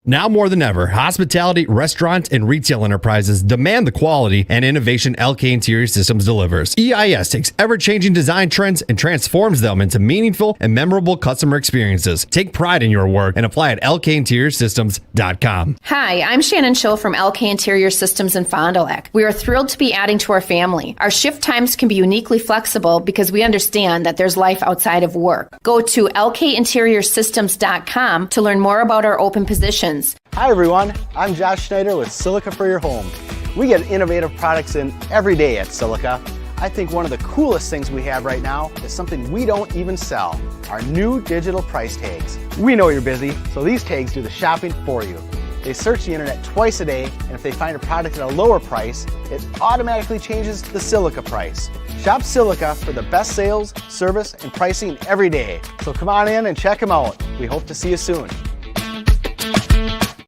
Now more than ever, hospitality, restaurant, and retail enterprises demand the quality and innovation LK Interior Systems delivers. EIS takes ever-changing design trends and transforms them into meaningful and memorable customer experiences. Take pride in your work and apply at lkinteriorsystems.com. Hi, I'm Shannon Schill from LK Interior Systems in Fond du Lac. We are thrilled to be adding to our family. Our shift times can be uniquely flexible because we understand that there's life outside of work. Go to lkinteriorsystems.com to learn more about our open positions. Hi everyone, I'm Josh Schneider with Silica for Your Home. We get innovative products in every day at Silica. I think one of the coolest things we have right now is something we don't even sell, our new digital price tags. We know you're busy, so these tags do the shopping for you. They search the internet twice a day, and if they find a product at a lower price, it automatically changes the Silica price. Shop Silica for the best sales, service, and pricing every day. So come on in and check them out. We hope to see you soon.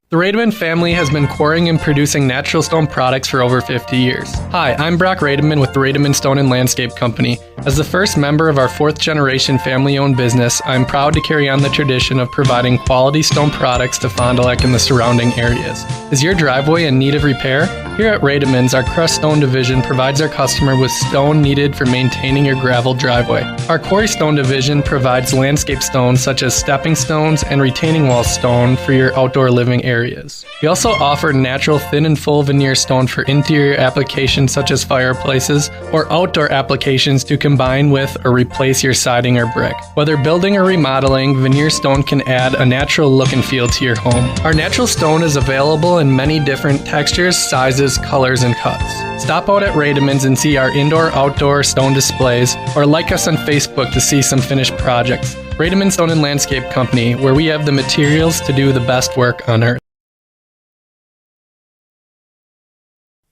The Rademan family has been quarrying and producing natural stone products for over 50 years. Hi, I'm Brock Rademan with the Rademan Stone and Landscape Company. As the first member of our 4th generation family-owned business, I'm proud to carry on the tradition of providing quality stone products to Fond du Lac and the surrounding areas. Is your driveway in need of repair? Here at Rademan's, our crushed stone division provides our customer with stone needed for maintaining your gravel driveway. Our quarry stone division provides landscape stones such as stepping stones and retaining wall stone for your outdoor living areas. We also offer natural thin and full veneer stone for interior applications such as fireplaces or outdoor applications to combine with or replace your siding or brick. Whether building or remodeling, veneer stone can add a natural look and feel to your home. Our natural stone is available in many different textures, sizes, colors, and cuts. Stop out at Rademan's and see our indoor-outdoor stone displays, or like us on Facebook to see some finished projects. Rademan Stone and Landscape Company, where we have the materials to do the best work on earth.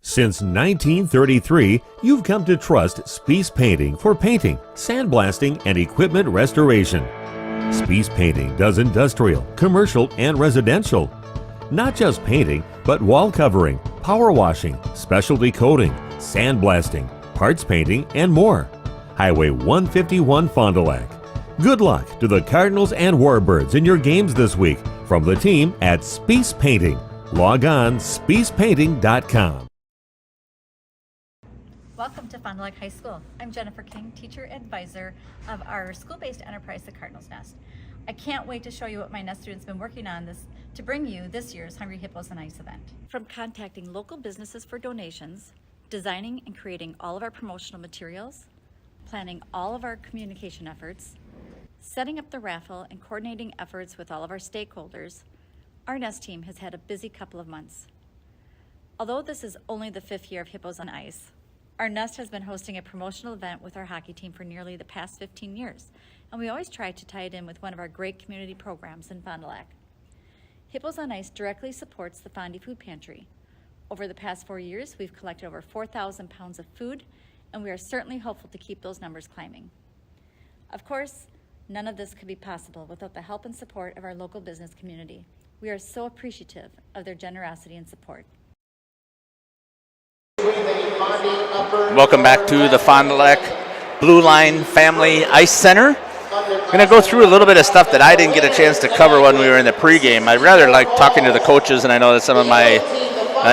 Since 1933, you've come to trust Spies Painting for painting, sandblasting, and equipment restoration. Spies Painting does industrial, commercial, and residential. Not just painting, but wall covering, power washing, specialty coating, sandblasting, parts painting, and more. Highway 151 Fond du Lac. Good luck to the Cardinals and Warbirds in your games this week from the team at Spies Painting. Log on spiespainting.com. Welcome to Fond du Lac High School. I'm Jennifer King, teacher advisor of our school-based enterprise, the Cardinals Nest. I can't wait to show you what my Nest students have been working on to bring you this year's Hungry Hippos and Ice event. From contacting local businesses for donations, designing and creating all of our promotional materials, planning all of our communication efforts, setting up the raffle and coordinating efforts with all of our stakeholders, our Nest team has had a busy couple of months. Although this is only the 5th year of Hippos on Ice, our Nest has been hosting a promotional event with our hockey team for nearly the past 15 years, and we always try to tie it in with one of our great community programs in Fond du Lac. Hippos on Ice directly supports the Fondy Food Pantry. Over the past 4 years, we've collected over 4,000 pounds of food, and we are certainly hopeful to keep those numbers climbing. Of course, none of this could be possible without the help and support of our local business community. We are so appreciative of their generosity and support. Welcome back to the Fond du Lac Blue Line Family Ice Center. I'm going to go through a little bit of stuff that I didn't get a chance to cover when we were in the pregame. I rather like talking to the coaches, and I know that some of my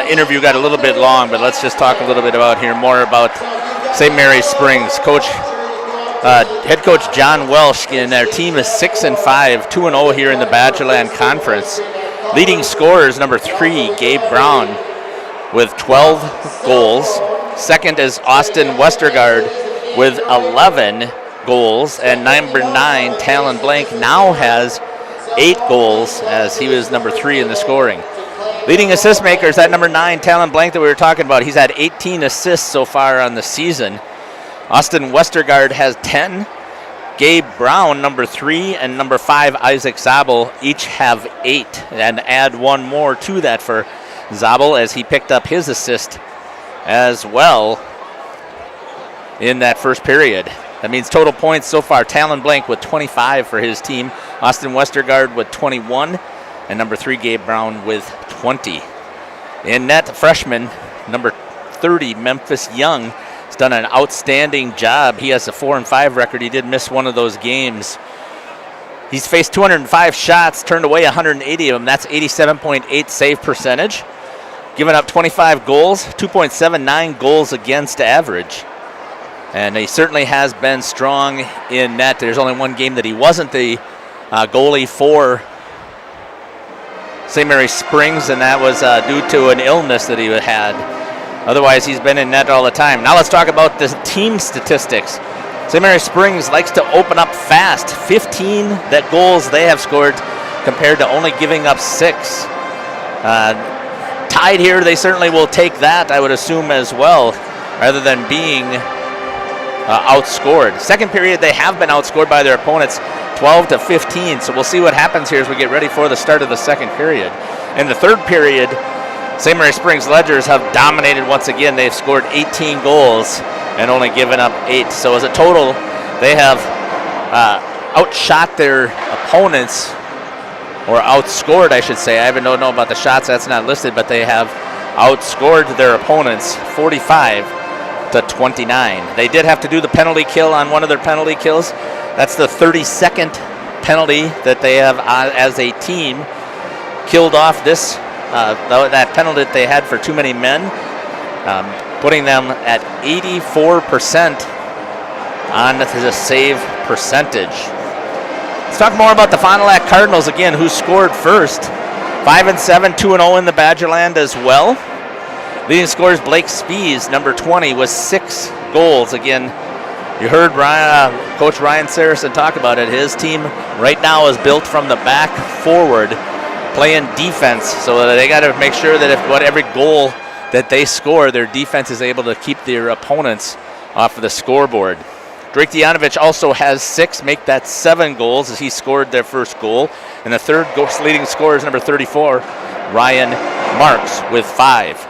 interview got a little bit long, but let's just talk a little bit more about St. Mary's Springs. Head coach John Welsh, and their team is 6-5, 2-0 here in the Badgerland Conference. Leading scorers, number 3, Gabe Brown, with 12 goals. Second is Austin Westergaard with 11 goals, and number 9, Talon Blank, now has 8 goals as he was number 3 in the scoring. Leading assist makers, that number 9, Talon Blank that we were talking about, he's had 18 assists so far on the season. Austin Westergaard has 10. Gabe Brown, number 3, and number 5, Isaac Zabel, each have 8. And add one more to that for Zabel as he picked up his assist as well in that first period. That means total points so far, Talon Blank with 25 for his team, Austin Westergaard with 21, and number 3, Gabe Brown with 20. In net, freshman, number 30, Memphis Young, has done an outstanding job. He has a 4-5 record. He did miss one of those games. He's faced 205 shots, turned away 180 of them. That's 87.8 save percentage. Given up 25 goals, 2.79 goals against average. And he certainly has been strong in net. There's only one game that he wasn't the goalie for St. Mary's Springs, and that was due to an illness that he had. Otherwise, he's been in net all the time. Now let's talk about the team statistics. St. Mary's Springs likes to open up fast. 15 that goals they have scored compared to only giving up 6. Tied here, they certainly will take that, I would assume, as well, rather than being outscored. Second period, they have been outscored by their opponents 12-15, so we'll see what happens here as we get ready for the start of the second period. In the third period, St. Mary Springs Ledgers have dominated once again. They've scored 18 goals and only given up 8. So as a total, they have outshot their opponents, or outscored, I should say. I don't know about the shots, that's not listed, but they have outscored their opponents 45-29. They did have to do the penalty kill on one of their penalty kills. That's the 32nd penalty that they have as a team killed off this that penalty that they had for too many men, putting them at 84% on the save percentage. Let's talk more about the Fond du Lac Cardinals again, who scored first. 5-7, 2-0 in the Badgerland as well. Leading scorers Blake Spees, number 20, with 6 goals. Again, you heard Coach Ryan Saracen talk about it. His team right now is built from the back forward, playing defense. So they got to make sure that every goal that they score, their defense is able to keep their opponents off of the scoreboard. Drake Dianovich also has 6, make that 7 goals as he scored their first goal. And the third leading scorer is number 34, Ryan Marks, with 5.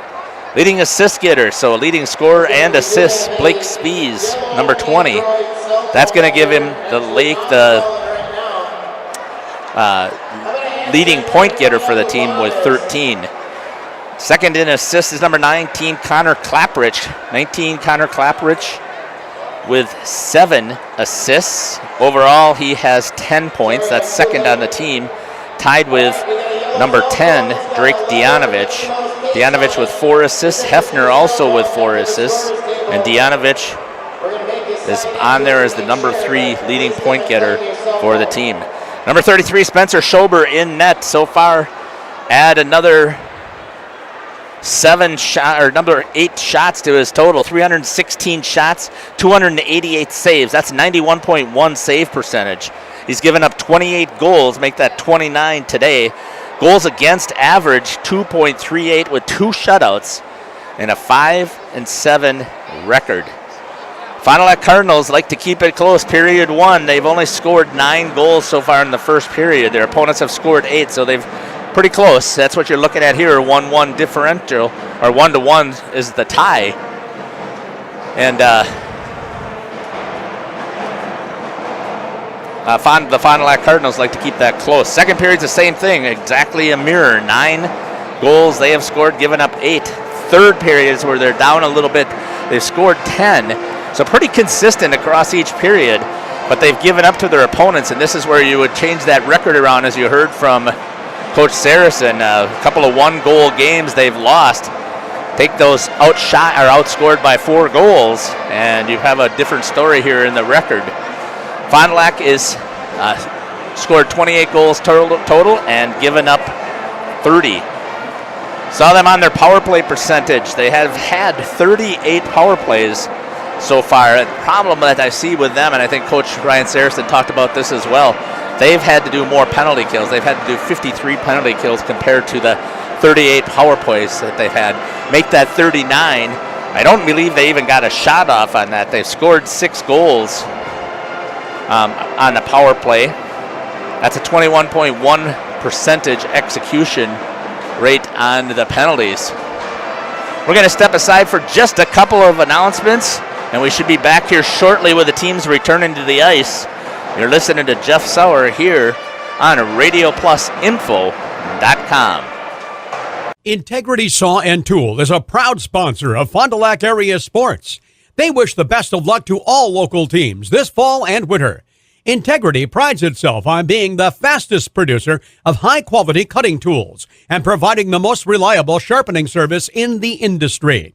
Leading assist getter, so leading scorer and assists, Blake Spees, number 20. That's going to give him the leading point getter for the team with 13. Second in assists is number 19, Connor Clapprich. 19, Connor Clapprich with 7 assists. Overall, he has 10 points. That's second on the team, tied with number 10, Drake Dianovich. Dianovich with 4 assists. Hefner also with 4 assists. And Dianovich is on there as the number 3 leading point getter for the team. Number 33, Spencer Schober in net so far. Add another 8 shots to his total. 316 shots, 288 saves. That's 91.1 save percentage. He's given up 28 goals, make that 29 today. Goals against average 2.38 with 2 shutouts and a 5-7 record. Fond du Lac Cardinals like to keep it close. Period 1, they've only scored 9 goals so far in the first period. Their opponents have scored 8, so they've pretty close. That's what you're looking at here, 1-1 differential, or 1-1 is the tie. And the Fond du Lac Cardinals like to keep that close. Second period's the same thing, exactly a mirror. 9 goals they have scored, given up 8. Third period is where they're down a little bit. They've scored 10, so pretty consistent across each period, but they've given up to their opponents, and this is where you would change that record around, as you heard from Coach Saracen. A couple of 1-goal games they've lost. Take those outshot or outscored by 4 goals, and you have a different story here in the record. Fond du Lac is scored 28 goals total and given up 30. Saw them on their power play percentage. They have had 38 power plays so far. The problem that I see with them, and I think Coach Ryan Saracen talked about this as well, they've had to do more penalty kills. They've had to do 53 penalty kills compared to the 38 power plays that they've had. Make that 39. I don't believe they even got a shot off on that. They've scored 6 goals on the power play. That's a 21.1% execution rate on the penalties. We're going to step aside for just a couple of announcements, and we should be back here shortly with the teams returning to the ice. You're listening to Jeff Sauer here on RadioPlusInfo.com. Integrity Saw and Tool is a proud sponsor of Fond du Lac area sports. They wish the best of luck to all local teams this fall and winter. Integrity prides itself on being the fastest producer of high-quality cutting tools and providing the most reliable sharpening service in the industry.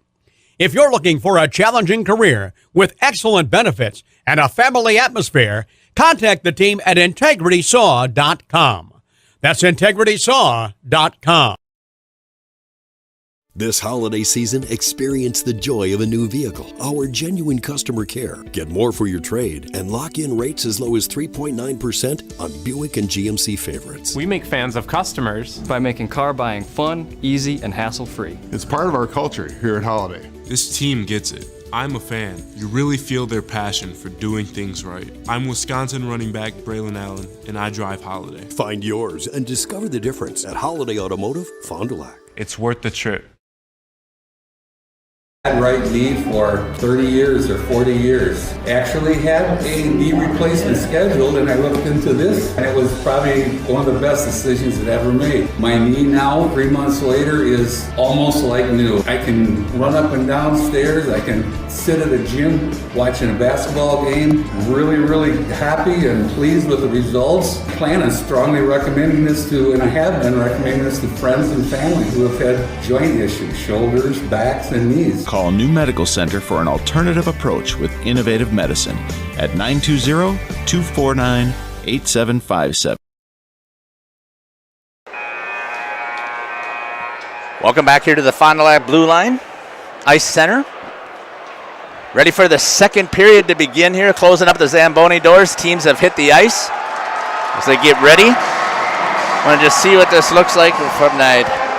If you're looking for a challenging career with excellent benefits and a family atmosphere, contact the team at IntegritySaw.com. That's IntegritySaw.com. This holiday season, experience the joy of a new vehicle. Our genuine customer care. Get more for your trade and lock in rates as low as 3.9% on Buick and GMC favorites. We make fans of customers by making car buying fun, easy, and hassle-free. It's part of our culture here at Holiday. This team gets it. I'm a fan. You really feel their passion for doing things right. I'm Wisconsin running back Braylon Allen, and I drive Holiday. Find yours and discover the difference at Holiday Automotive, Fond du Lac. It's worth the trip. I had right knee for 30 years or 40 years. Actually had a knee replacement scheduled, and I looked into this, and it was probably one of the best decisions I've ever made. My knee now, 3 months later, is almost like new. I can run up and down stairs. I can sit at a gym watching a basketball game. Really, really happy and pleased with the results. I plan on strongly recommending this to, and I have been recommending this to friends and family who have had joint issues, shoulders, backs, and knees. Call New Medical Center for an alternative approach with innovative medicine at 920-249-8757. Welcome back here to the Fond du Lac Blue Line Ice Center. Ready for the second period to begin here, closing up the Zamboni doors. Teams have hit the ice as they get ready. Want to just see what this looks like from that.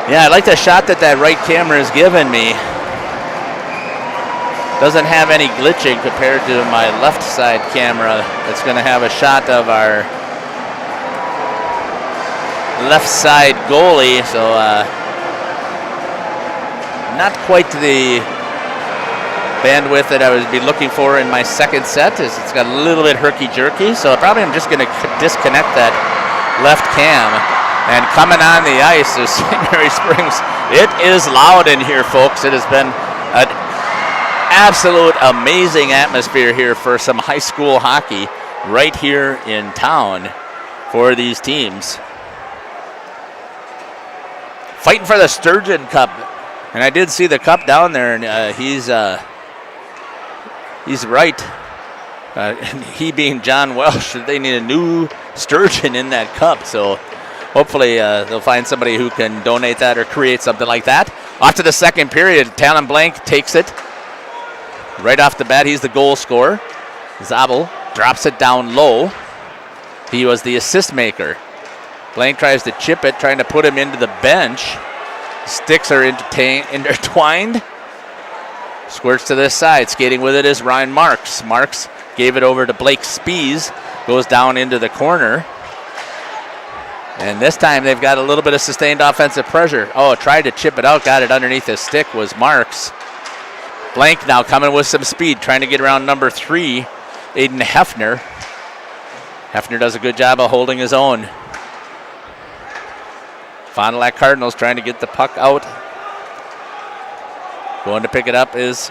Yeah, I like the shot that right camera is giving me. Doesn't have any glitching compared to my left side camera. It's going to have a shot of our left side goalie, so not quite the bandwidth that I would be looking for in my second set. It's got a little bit herky-jerky, so probably I'm just going to disconnect that left cam. And coming on the ice is St. Mary Springs. It is loud in here, folks. It has been an absolute amazing atmosphere here for some high school hockey right here in town for these teams. Fighting for the Sturgeon Cup. And I did see the cup down there, and he's right. And he being John Welsh, they need a new sturgeon in that cup. So hopefully they'll find somebody who can donate that or create something like that. Off to the second period, Talon Blank takes it. Right off the bat, he's the goal scorer. Zabel drops it down low. He was the assist maker. Blank tries to chip it, trying to put him into the bench. Sticks are intertwined. Squirts to this side. Skating with it is Ryan Marks. Marks gave it over to Blake Spees. Goes down into the corner. And this time they've got a little bit of sustained offensive pressure. Oh, tried to chip it out, got it underneath his stick was Marks. Blank now coming with some speed, trying to get around number 3, Aiden Hefner. Hefner does a good job of holding his own. Fond du Lac Cardinals trying to get the puck out. Going to pick it up is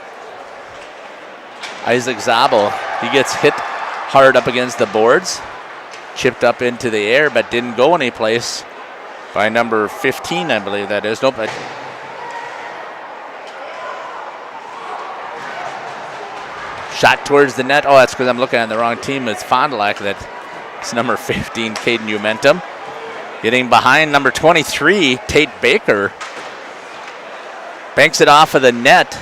Isaac Zabel. He gets hit hard up against the boards. Chipped up into the air, but didn't go anyplace by number 15, I believe that is. Nope. Shot towards the net. Oh, that's because I'm looking at the wrong team. It's Fond du Lac. That's number 15, Caden Umentum. Getting behind number 23, Tate Baker. Banks it off of the net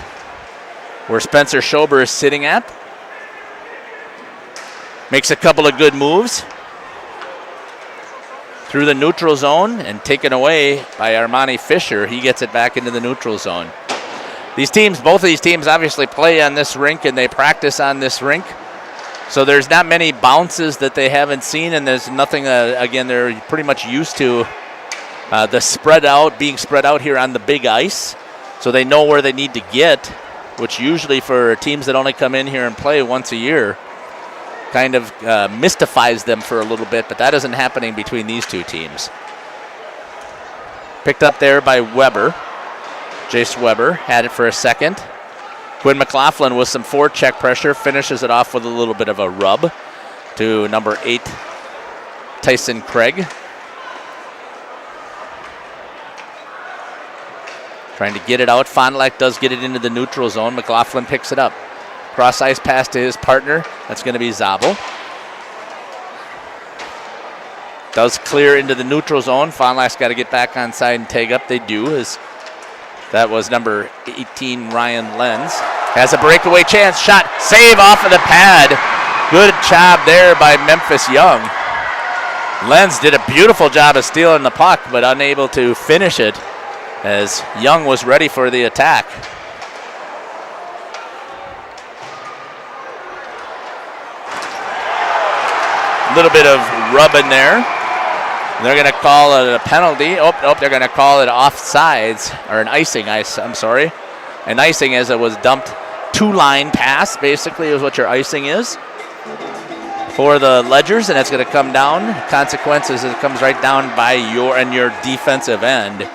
where Spencer Schober is sitting at. Makes a couple of good moves through the neutral zone and taken away by Armani Fisher. He gets it back into the neutral zone. These teams, both of these teams obviously play on this rink and they practice on this rink. So there's not many bounces that they haven't seen, and there's nothing, again, they're pretty much used to the being spread out here on the big ice. So they know where they need to get, which usually for teams that only come in here and play once a year, kind of mystifies them for a little bit, but that isn't happening between these two teams. Picked up there by Weber. Jace Weber had it for a second. Quinn McLaughlin with some forecheck pressure finishes it off with a little bit of a rub to number 8, Tyson Craig. Trying to get it out. Fond du Lac does get it into the neutral zone. McLaughlin picks it up. Cross ice pass to his partner. That's going to be Zabel. Does clear into the neutral zone. Fond du Lac's got to get back on side and tag up. They do. That was number 18, Ryan Lenz. Has a breakaway chance. Shot. Save off of the pad. Good job there by Memphis Young. Lenz did a beautiful job of stealing the puck, but unable to finish it as Young was ready for the attack. little bit of rubbing there. They're going to call it a penalty. They're going to call it offsides, or an icing, I'm sorry. An icing as it was dumped two-line pass, basically, is what your icing is for the Ledgers, and it's going to come down. Consequences, it comes right down by your defensive end.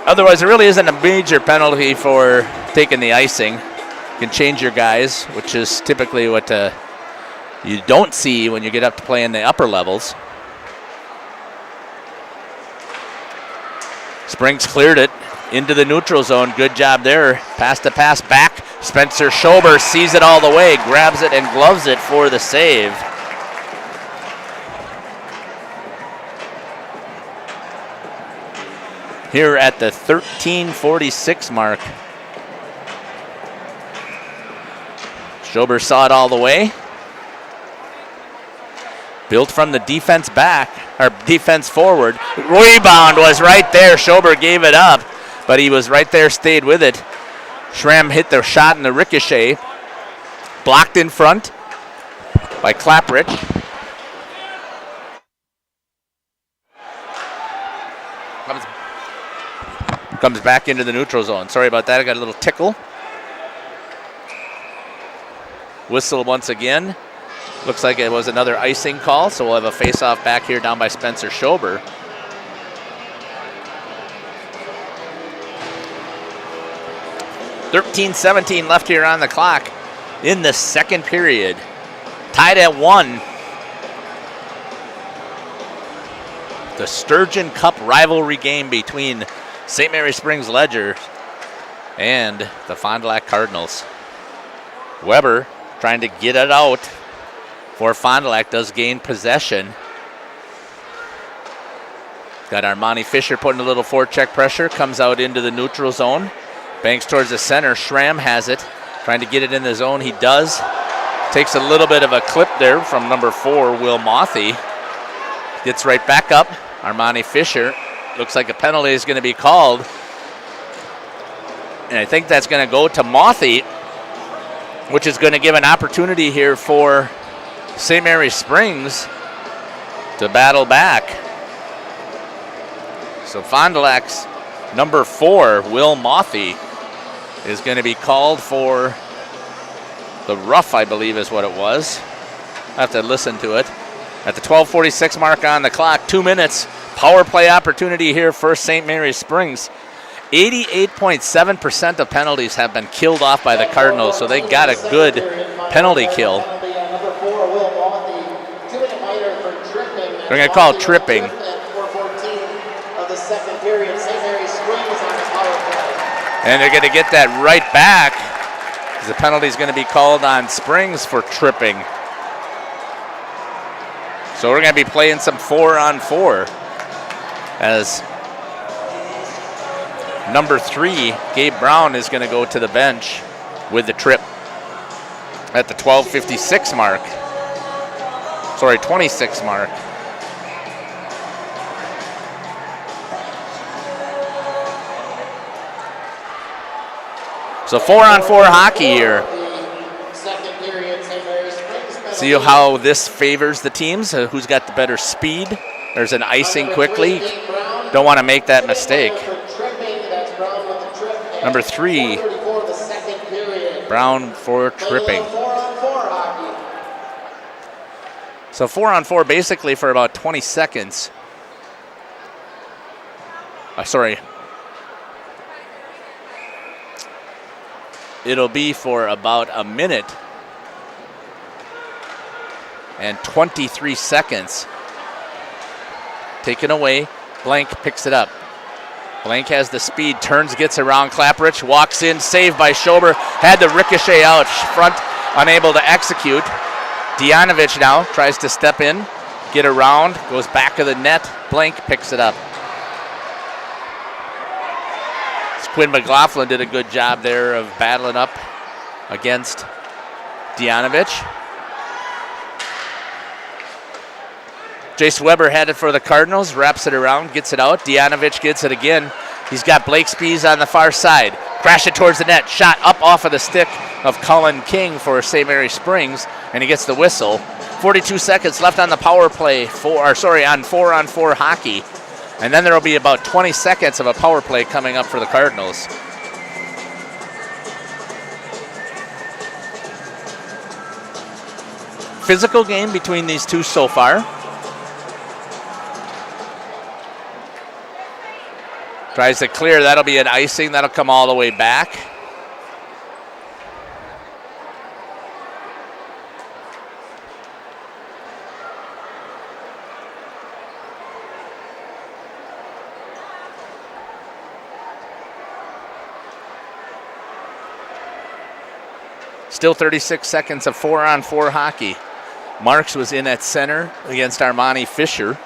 Otherwise, there really isn't a major penalty for taking the icing. You can change your guys, which is typically what you don't see when you get up to play in the upper levels. Springs cleared it into the neutral zone. Good job there. Pass to pass back. Spencer Schober sees it all the way, grabs it and gloves it for the save. Here at the 13:46 mark. Schober saw it all the way. Built from the defense back, or defense forward. Rebound was right there. Schober gave it up, but he was right there, stayed with it. Schramm hit the shot in the ricochet. Blocked in front by Clapprich. Comes back into the neutral zone. Sorry about that, I got a little tickle. Whistle once again. Looks like it was another icing call, so we'll have a face-off back here down by Spencer Schober. .17 left here on the clock in the second period. Tied at 1. The Sturgeon Cup rivalry game between St. Mary Springs Ledger and the Fond du Lac Cardinals. Weber trying to get it out for Fond du Lac, does gain possession. Got Armani Fisher putting a little forecheck pressure, comes out into the neutral zone. Banks towards the center. Schramm has it, trying to get it in the zone. He does. Takes a little bit of a clip there from number 4, Will Mothy. Gets right back up. Armani Fisher. Looks like a penalty is going to be called. And I think that's going to go to Mothy, which is going to give an opportunity here for St. Mary Springs to battle back. So Fond du Lac's number 4, Will Mothy, is going to be called for the rough, I believe is what it was. I have to listen to it. At the 12:46 mark on the clock, 2 minutes. Power play opportunity here for St. Mary Springs. 88.7% of penalties have been killed off by the Cardinals, so they got a good penalty kill. They're going to call it tripping. And they're going to get that right back, because the penalty is going to be called on Springs for tripping. So we're going to be playing some 4-on-4 as number 3, Gabe Brown, is going to go to the bench with the trip at the 12:56 mark. Sorry, 26 mark. So 4-on-4 hockey here. See how this favors the teams? Who's got the better speed? There's an icing quickly. Don't want to make that mistake. Number 3, Brown for tripping. So 4-on-4 basically for about 20 seconds. Sorry. It'll be for about a minute and 23 seconds. Taken away. Blank picks it up. Blank has the speed, turns, gets around Clapprich, walks in, saved by Schober. Had the ricochet out front, unable to execute. Dianovich now tries to step in, get around, goes back of the net. Blank picks it up. Quinn McLaughlin did a good job there of battling up against Dianovich. Jace Weber had it for the Cardinals, wraps it around, gets it out. Dianovich gets it again. He's got Blake Spees on the far side. Crash it towards the net. Shot up off of the stick of Cullen King for St. Mary Springs, and he gets the whistle. 42 seconds left on the power play on 4-on-4 hockey. And then there will be about 20 seconds of a power play coming up for the Cardinals. Physical game between these two so far. Tries to clear, that'll be an icing, that'll come all the way back. Still 36 seconds of 4-on-4 hockey. Marks was in at center against Armani Fisher.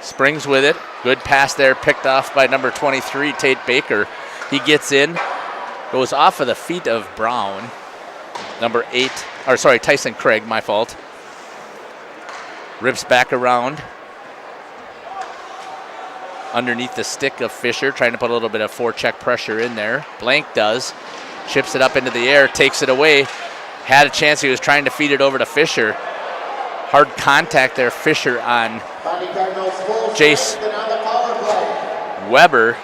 Springs with it. Good pass there, picked off by number 23, Tate Baker. He gets in, goes off of the feet of Brown. Tyson Craig, my fault. Rips back around. Underneath the stick of Fisher, trying to put a little bit of forecheck pressure in there. Blank does. Chips it up into the air, takes it away. Had a chance, he was trying to feed it over to Fisher. Hard contact there, Fisher on Jace Weber.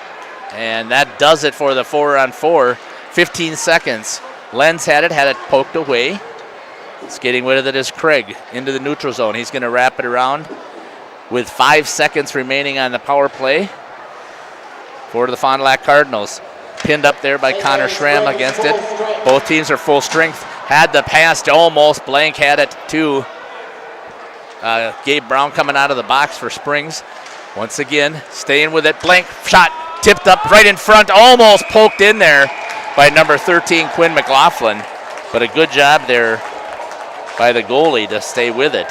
And that does it for the 4-on-4. 15 seconds. Lenz had it poked away. Skating with it is Craig into the neutral zone. He's going to wrap it around with 5 seconds remaining on the power play for the Fond du Lac Cardinals. Pinned up there by Connor Schramm against it. Both teams are full strength. Had the pass, almost. Blank had it too. Gabe Brown coming out of the box for Springs. Once again, staying with it. Blank shot tipped up right in front, almost poked in there by number 13, Quinn McLaughlin. But a good job there by the goalie to stay with it.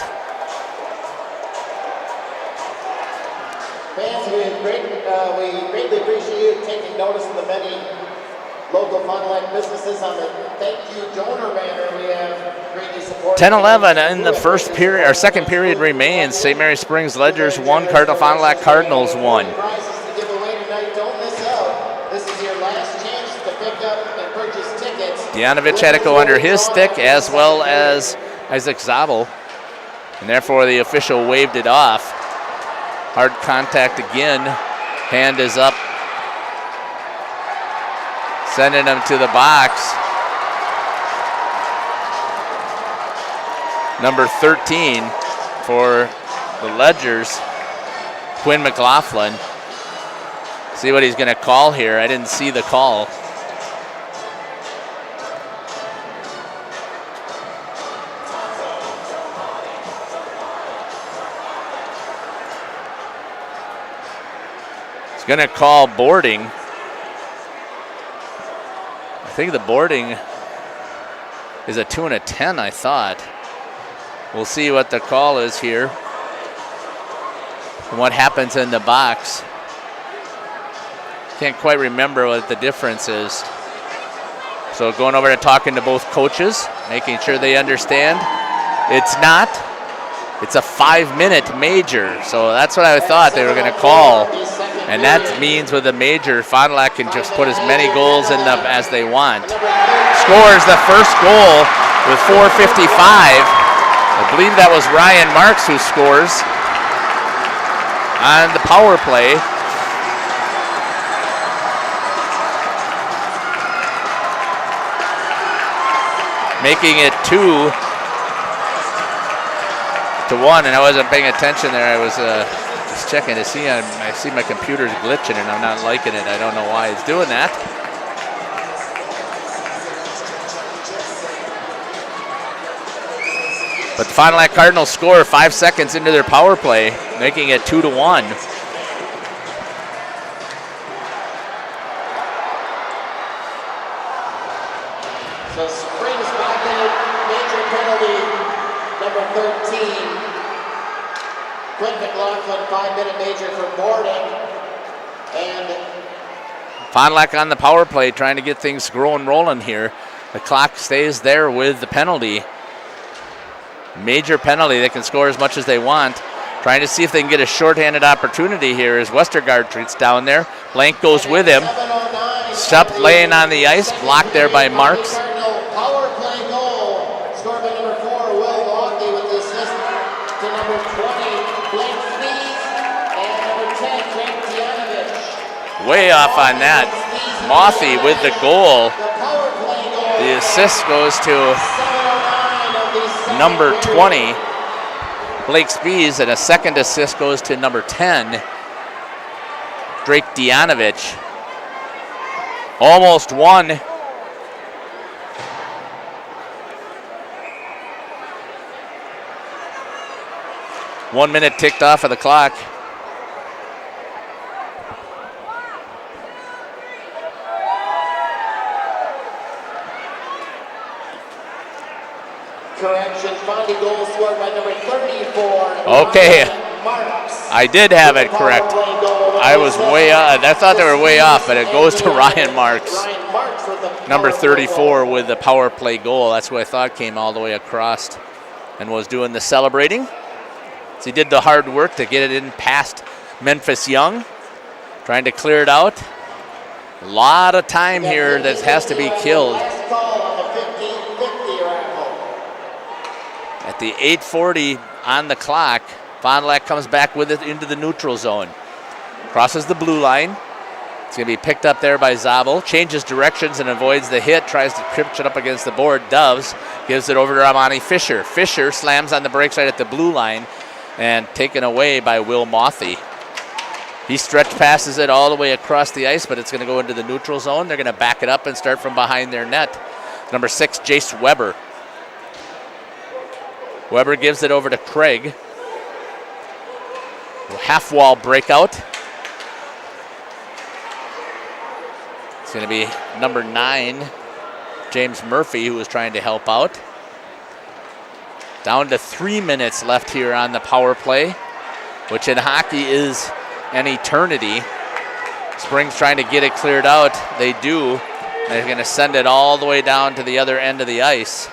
Fans, we greatly appreciate you taking notice of the many local Fond du Lac businesses on the Thank You Donor banner. We have greatly supported. 10-11 in the first period, or second period remains. St. Mary Springs Ledgers 1, Cardinal Fond du Lac Cardinals 1. Prizes to give away tonight. Don't miss out. This is your last chance to pick up and purchase tickets. Dianovich had to go under his stick as well as Isaac Zabel, and therefore the official waved it off. Hard contact again. Hand is up. Sending him to the box. Number 13 for the Ledgers, Quinn McLaughlin. See what he's going to call here. I didn't see the call. He's going to call boarding. I think the boarding is a 2 and a 10, I thought. We'll see what the call is here and what happens in the box. Can't quite remember what the difference is. So going over to talking to both coaches, making sure they understand. It's not. It's a 5-minute major. So that's what I thought they were going to call. And that means with a major, Fond du Lac can just put as many goals in them as they want. Scores the first goal with 4:55. I believe that was Ryan Marks who scores on the power play. Making it 2-1, and I wasn't paying attention there. I was just checking to see. I see my computer's glitching, and I'm not liking it. I don't know why it's doing that. But the Fond du Lac Cardinals score 5 seconds into their power play, making it 2-1. So Springs back in it, major penalty, number 13. Quinn McLaughlin, 5-minute major for boarding. And Fond du Lac on the power play, trying to get things rolling here. The clock stays there with the penalty. Major penalty. They can score as much as they want. Trying to see if they can get a shorthanded opportunity here as Westergaard treats down there. Blank goes with him. 7:09 Shup laying on the ice, blocked there by Marks. Power play goal, scored by number 4, Will Fondy, with the assist to number 20, Blake Spees, and number 10, Drake Dianovich. Way off on that. Mothy with the goal. The assist goes to number 20, Blake Spees, and a second assist goes to number 10, Drake Dianovich. Almost won. One minute ticked off of the clock. Correction, Fondy goal scored by number 34. Okay. Marks. I did have it correct. I was way off. I thought they were way off, but it goes to Ryan Marks. Number 34 with the power play goal. That's who I thought came all the way across and was doing the celebrating. So he did the hard work to get it in past Memphis Young, trying to clear it out. A lot of time here that has to be killed. At the 8:40 on the clock, Fond du Lac comes back with it into the neutral zone. Crosses the blue line. It's going to be picked up there by Zabel. Changes directions and avoids the hit. Tries to pitch it up against the board. Doves. Gives it over to Armani Fisher. Fisher slams on the brakes right at the blue line and taken away by Will Mothy. He stretch passes it all the way across the ice, but it's going to go into the neutral zone. They're going to back it up and start from behind their net. Number 6, Jace Weber. Weber gives it over to Craig. Half wall breakout. It's going to be number 9, James Murphy, who was trying to help out. Down to 3 minutes left here on the power play, which in hockey is an eternity. Spring's trying to get it cleared out. They do. They're going to send it all the way down to the other end of the ice.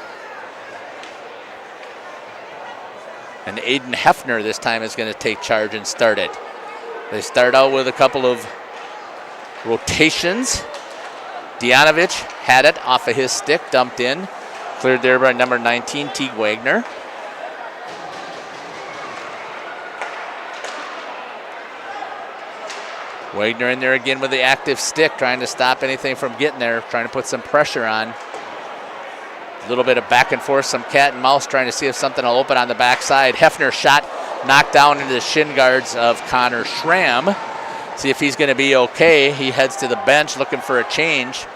And Aiden Hefner this time is going to take charge and start it. They start out with a couple of rotations. Dianovich had it off of his stick, dumped in. Cleared there by number 19, Teague Wagner. Wagner in there again with the active stick, trying to stop anything from getting there, trying to put some pressure on. A little bit of back and forth, some cat and mouse, trying to see if something will open on the backside. Hefner shot knocked down into the shin guards of Connor Schramm. See if he's going to be okay. He heads to the bench looking for a change.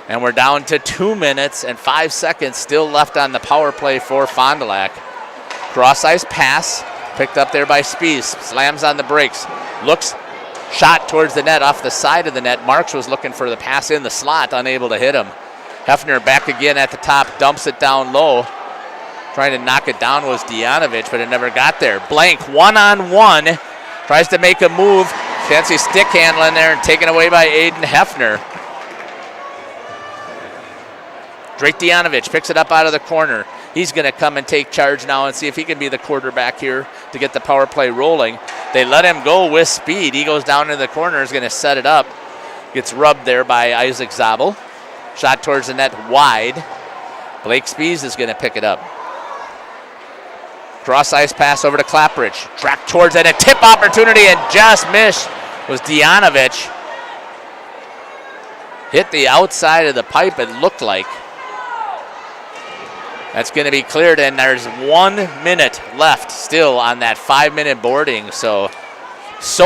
And we're down to 2 minutes and 5 seconds still left on the power play for Fond du Lac. Cross ice pass picked up there by Spees. Slams on the brakes. Looks, shot towards the net off the side of the net. Marks was looking for the pass in the slot, unable to hit him. Hefner back again at the top, dumps it down low. Trying to knock it down was Dianovich, but it never got there. Blank, one-on-one. Tries to make a move. Fancy stick handling there and taken away by Aiden Hefner. Drake Dianovich picks it up out of the corner. He's going to come and take charge now and see if he can be the quarterback here to get the power play rolling. They let him go with speed. He goes down into the corner, is going to set it up. Gets rubbed there by Isaac Zabel. Shot towards the net wide. Blake Spees is going to pick it up. Cross ice pass over to Clapridge. Track towards it, a tip opportunity and just missed was Dianovich. Hit the outside of the pipe, it looked like. That's going to be cleared, and there's 1 minute left still on that 5-minute boarding. So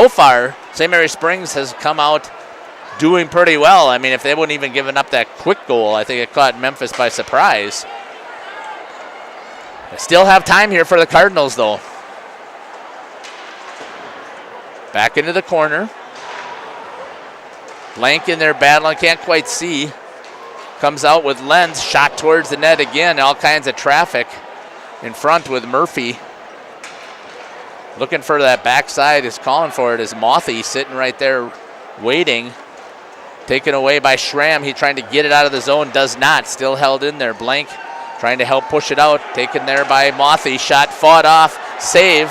far, St. Mary Springs has come out doing pretty well. I mean, if they wouldn't even given up that quick goal, I think it caught Memphis by surprise. They still have time here for the Cardinals, though. Back into the corner. Blank in there battling, can't quite see. Comes out with Lenz, shot towards the net again. All kinds of traffic in front with Murphy. Looking for that backside, is calling for it, is Mothy sitting right there waiting. Taken away by Schramm. He's trying to get it out of the zone, does not. Still held in there. Blank trying to help push it out. Taken there by Mothy. Shot fought off. Save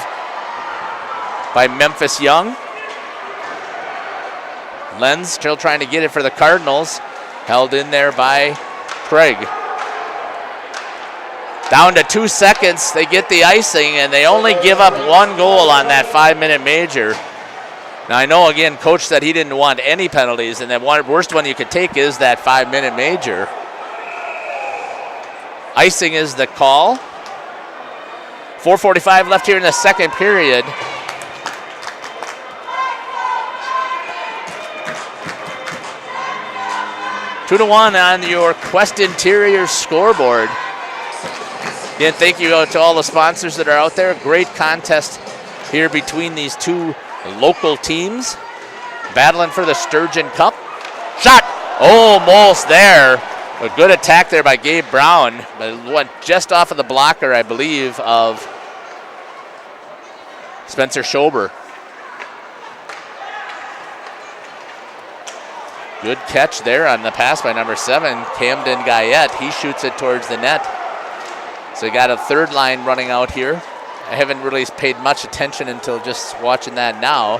by Memphis Young. Lenz still trying to get it for the Cardinals. Held in there by Craig. Down to 2 seconds. They get the icing, and they only give up 1 goal on that 5-minute major. Now, I know, again, Coach said he didn't want any penalties, and the worst one you could take is that 5-minute major. Icing is the call. 4:45 left here in the second period. Two to 1 on your Quest Interior scoreboard. Again, thank you to all the sponsors that are out there. Great contest here between these two local teams battling for the Sturgeon Cup. Shot almost there. A good attack there by Gabe Brown, but it went just off of the blocker, I believe, of Spencer Schober. Good catch there on the pass by number 7, Camden Guyette. He shoots it towards the net. So you got a third line running out here. I haven't really paid much attention until just watching that now.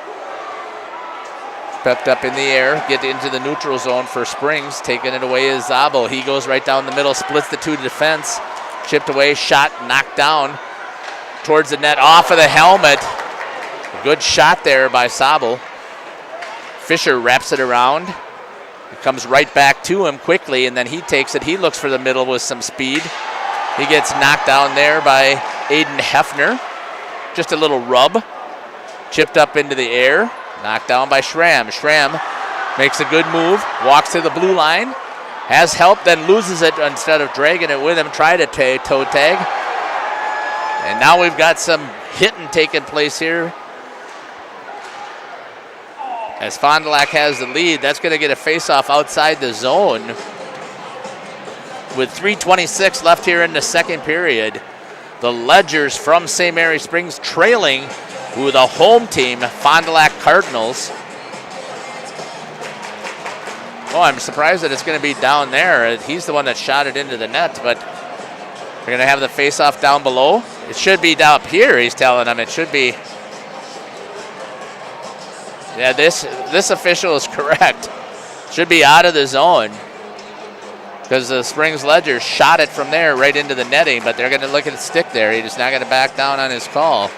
Pepped up in the air, get into the neutral zone for Springs. Taking it away is Zabel. He goes right down the middle, splits the two defense. Chipped away, shot, knocked down towards the net, off of the helmet. Good shot there by Zabel. Fisher wraps it around. It comes right back to him quickly, and then he takes it. He looks for the middle with some speed. He gets knocked down there by Aiden Hefner. Just a little rub. Chipped up into the air. Knocked down by Schramm. Schramm makes a good move. Walks to the blue line. Has help, then loses it instead of dragging it with him. Tried a toe tag. And now we've got some hitting taking place here. As Fond du Lac has the lead, that's going to get a face-off outside the zone. With 3:26 left here in the second period, the Ledgers from St. Mary Springs trailing who the home team, Fond du Lac Cardinals. Oh, I'm surprised that it's going to be down there. He's the one that shot it into the net, but we're going to have the face-off down below. It should be down up here, he's telling them. It should be. Yeah, this official is correct. Should be out of the zone because the Springs Ledger shot it from there right into the netting, but they're going to look at it stick there. He's just not going to back down on his call.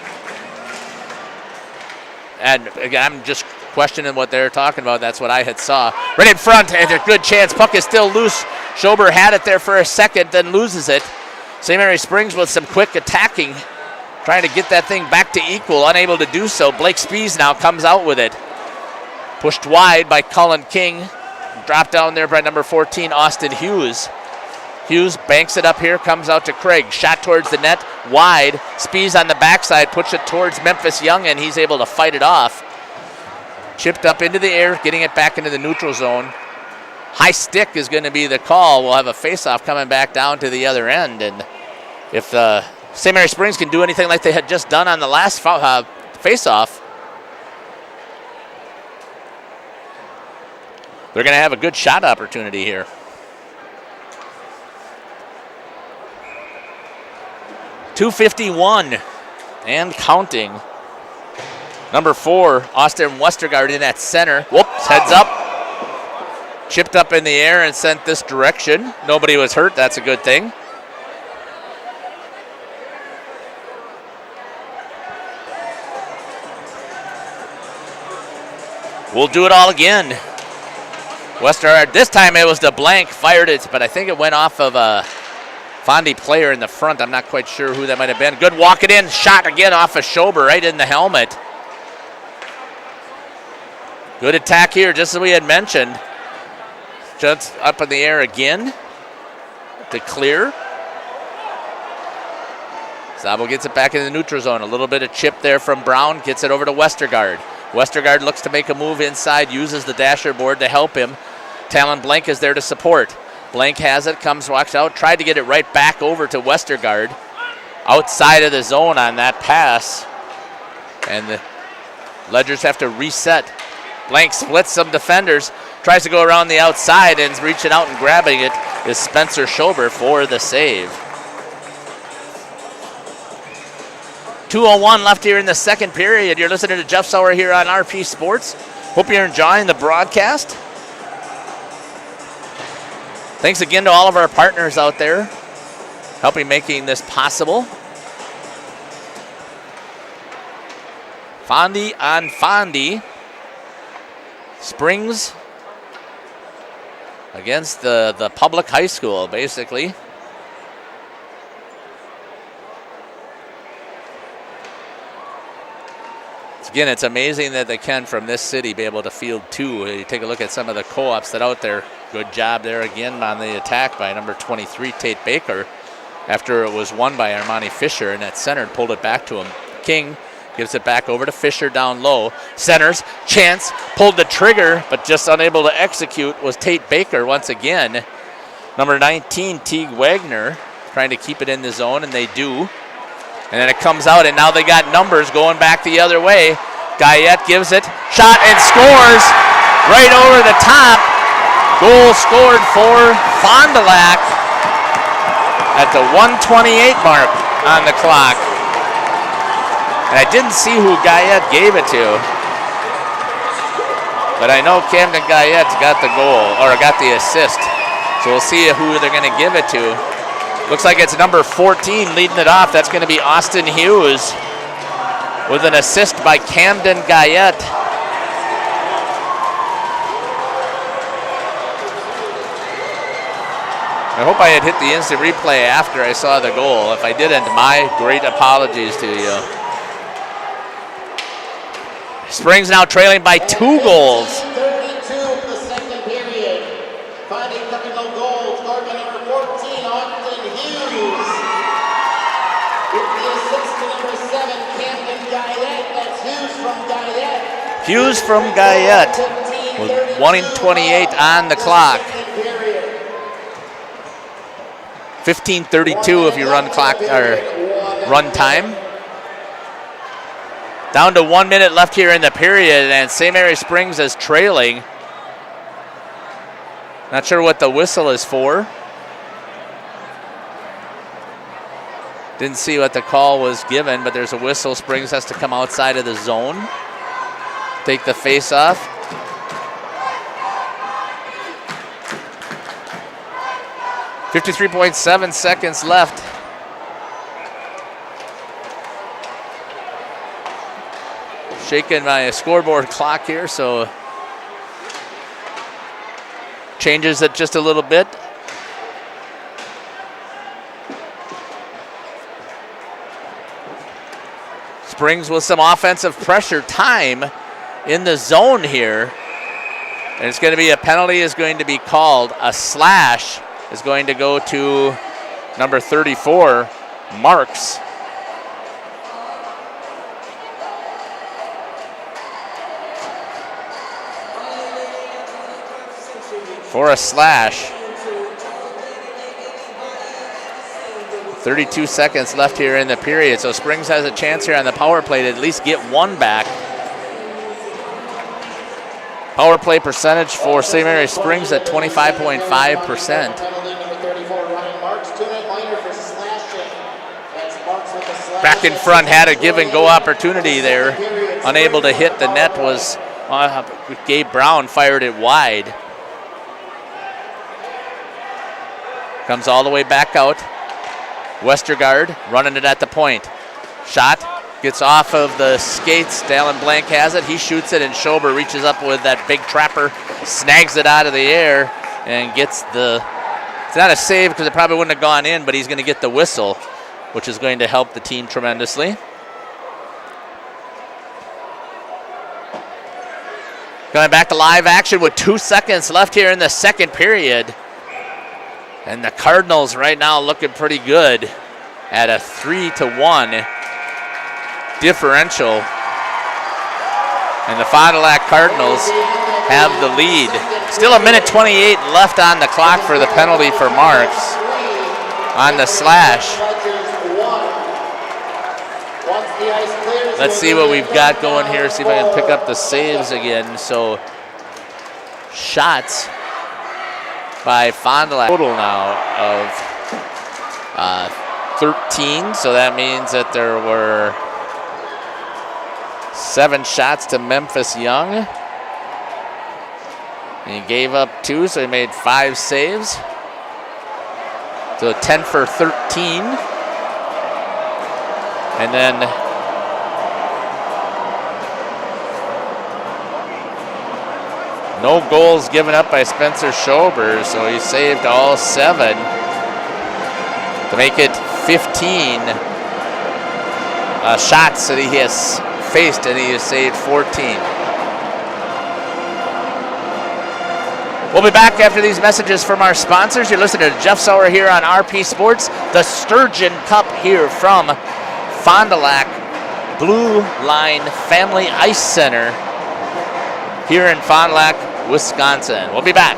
And again, I'm just questioning what they're talking about. That's what I had saw. Right in front, and a good chance. Puck is still loose. Schober had it there for a second, then loses it. St. Mary Springs with some quick attacking, trying to get that thing back to equal, unable to do so. Blake Spies now comes out with it. Pushed wide by Cullen King. Dropped down there by number 14, Austin Hughes. Hughes banks it up here, comes out to Craig. Shot towards the net, wide. Spies on the backside, puts it towards Memphis Young, and he's able to fight it off. Chipped up into the air, getting it back into the neutral zone. High stick is going to be the call. We'll have a face-off coming back down to the other end. And if St. Mary Springs can do anything like they had just done on the last face-off, they're going to have a good shot opportunity here. .251 and counting. Number 4, Austin Westergaard in at center. Whoops, heads up. Chipped up in the air and sent this direction. Nobody was hurt, that's a good thing. We'll do it all again. Westergaard, this time it was DeBlanc, fired it, but I think it went off of a Fondy player in the front. I'm not quite sure who that might have been. Good walk it in, shot again off of Schober right in the helmet. Good attack here, just as we had mentioned. Just up in the air again to clear. Zabel gets it back in the neutral zone. A little bit of chip there from Brown, gets it over to Westergaard. Westergaard looks to make a move inside, uses the dasher board to help him. Talon Blank is there to support. Blank has it, comes, walks out, tried to get it right back over to Westergaard. Outside of the zone on that pass. And the Ledgers have to reset. Blank splits some defenders, tries to go around the outside, and reaching out and grabbing it is Spencer Schober for the save. 2:01 left here in the second period. You're listening to Jeff Sauer here on RP Sports. Hope you're enjoying the broadcast. Thanks again to all of our partners out there helping making this possible. Fondy on Fondy. Springs against the public high school, basically. Again, it's amazing that they can, from this city, be able to field two. You take a look at some of the co-ops that are out there. Good job there again on the attack by number 23, Tate Baker, after it was won by Armani Fisher, and at center pulled it back to him. King gives it back over to Fisher down low. Centers, chance, pulled the trigger, but just unable to execute was Tate Baker once again. Number 19, Teague Wagner, trying to keep it in the zone, and they do. And then it comes out, and now they got numbers going back the other way. Guyette gives it, shot, and scores right over the top. Goal scored for Fond du Lac at the 1:28 mark on the clock. And I didn't see who Guyette gave it to, but I know Camden Guyette got the goal, or got the assist. So we'll see who they're going to give it to. Looks like it's number 14 leading it off. That's going to be Austin Hughes with an assist by Camden Guyette. I hope I had hit the instant replay after I saw the goal. If I didn't, my great apologies to you. Springs now trailing by 2 goals. 32 for the second period. Finding technical goal scored by number 14, Austin Hughes. With the assist to number 7, Camden Guyette. That's Hughes from Guyette. Hughes from Guyette with 1:28 on the clock. 15:32 if you run clock or run time. Down to 1 minute left here in the period, and St. Mary Springs is trailing. Not sure what the whistle is for. Didn't see what the call was given, but there's a whistle. Springs has to come outside of the zone. Take the face off. .7 seconds left. Shaking my scoreboard clock here, so changes it just a little bit. Springs with some offensive pressure time in the zone here. And it's going to be a penalty is going to be called. A slash is going to go to number 34, Marks. For a slash. 32 seconds left here in the period, so Springs has a chance here on the power play to at least get one back. Power play percentage for St. Mary Springs at 25.5%. Back in front had a give and go opportunity there. Unable to hit the net was Gabe Brown, fired it wide. Comes all the way back out. Westergaard running it at the point. Shot gets off of the skates. Dallin Blank has it. He shoots it, and Schober reaches up with that big trapper, snags it out of the air, and gets the. It's not a save because it probably wouldn't have gone in, but he's going to get the whistle, which is going to help the team tremendously. Going back to live action with 2 seconds left here in the second period. And the Cardinals right now looking pretty good at a 3-1 differential. And the Fond du Lac Cardinals have the lead. Still a minute 28 left on the clock for the penalty for Marks on the slash. Let's see what we've got going here. See if I can pick up the saves again. So shots by Fond du Lac. Total now of 13. So that means that there were 7 shots to Memphis Young. He gave up 2, so he made 5 saves. So 10 for 13. And then no goals given up by Spencer Schober, so he saved all 7 to make it 15 shots that he has faced, and he has saved 14. We'll be back after these messages from our sponsors. You're listening to Jeff Sauer here on RP Sports, the Sturgeon Cup here from Fond du Lac Blue Line Family Ice Center here in Fond du Lac, Wisconsin. We'll be back.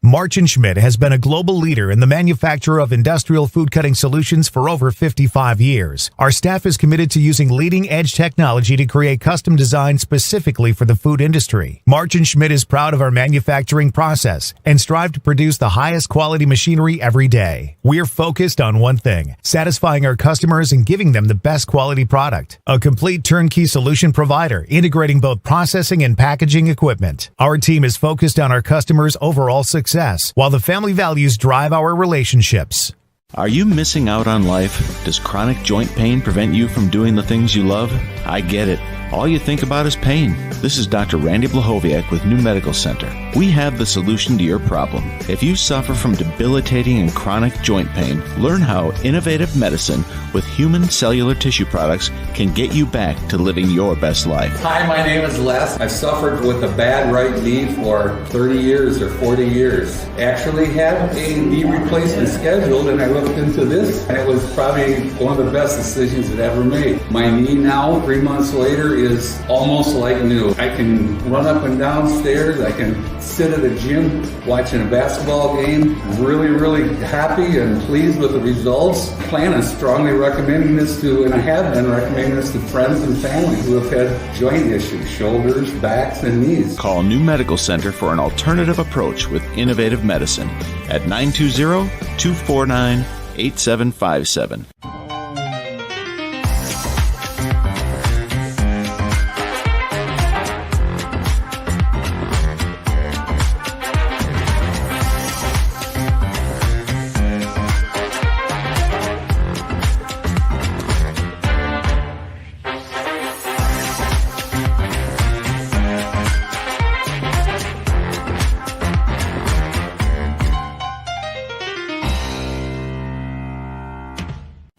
March & Schmidt has been a global leader in the manufacture of industrial food cutting solutions for over 55 years. Our staff is committed to using leading-edge technology to create custom designs specifically for the food industry. March & Schmidt is proud of our manufacturing process and strive to produce the highest quality machinery every day. We're focused on one thing, satisfying our customers and giving them the best quality product. A complete turnkey solution provider, integrating both processing and packaging equipment. Our team is focused on our customers' overall success, while the family values drive our relationships. Are you missing out on life? Does chronic joint pain prevent you from doing the things you love? I get it. All you think about is pain. This is Dr. Randy Blahoviak with New Medical Center. We have the solution to your problem. If you suffer from debilitating and chronic joint pain, learn how innovative medicine with human cellular tissue products can get you back to living your best life. Hi, my name is Les. I've suffered with a bad right knee for 30 years or 40 years. Actually had a knee replacement scheduled, and I looked into this, and it was probably one of the best decisions I've ever made. My knee now, 3 months later, is almost like new. I can run up and down stairs. I can sit at a gym watching a basketball game. Really, really happy and pleased with the results. Plan on strongly recommending this to, and I have been recommending this to friends and family who have had joint issues, shoulders, backs, and knees. Call New Medical Center for an alternative approach with innovative medicine at 920-249-8757.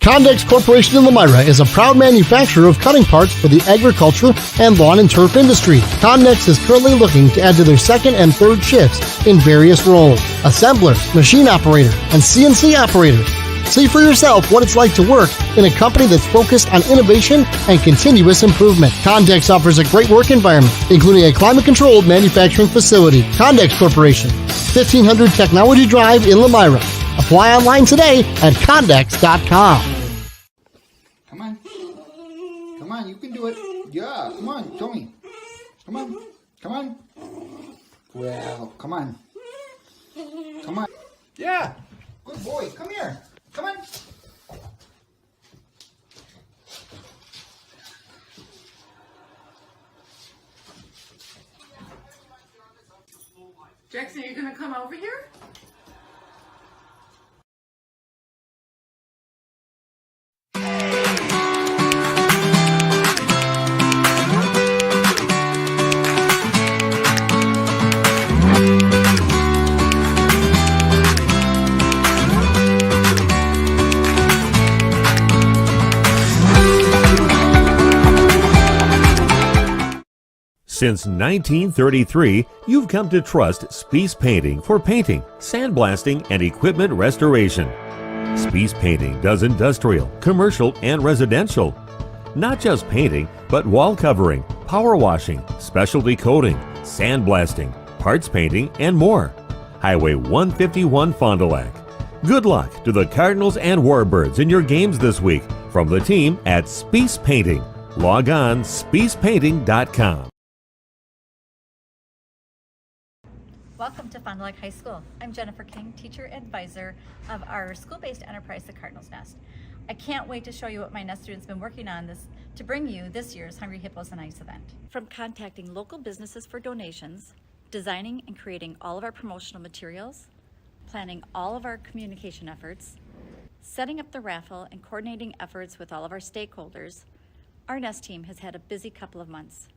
Condex Corporation in Lomira is a proud manufacturer of cutting parts for the agriculture and lawn and turf industry. Condex is currently looking to add to their second and third shifts in various roles: assembler, machine operator, and CNC operator. See for yourself what it's like to work in a company that's focused on innovation and continuous improvement. Condex offers a great work environment, including a climate-controlled manufacturing facility. Condex Corporation, 1500 Technology Drive in Lomira. Apply online today at Condex.com. Come on. Come on, you can do it. Yeah, come on, show me. Come on. Come on. Well, come on. Come on. Yeah. Good boy. Come here. Come on. Jackson, are you going to come over here? Since 1933, you've come to trust Spies Painting for painting, sandblasting, and equipment restoration. Spies Painting does industrial, commercial, and residential. Not just painting, but wall covering, power washing, specialty coating, sandblasting, parts painting, and more. Highway 151 Fond du Lac. Good luck to the Cardinals and Warbirds in your games this week from the team at Spies Painting. Log on spiespainting.com. Welcome to Fond du Lac High School. I'm Jennifer King, teacher advisor of our school-based enterprise, the Cardinals Nest. I can't wait to show you what my Nest students have been working on to bring you this year's Hungry Hippos and Ice event. From contacting local businesses for donations, designing and creating all of our promotional materials, planning all of our communication efforts, setting up the raffle, and coordinating efforts with all of our stakeholders, our Nest team has had a busy couple of months.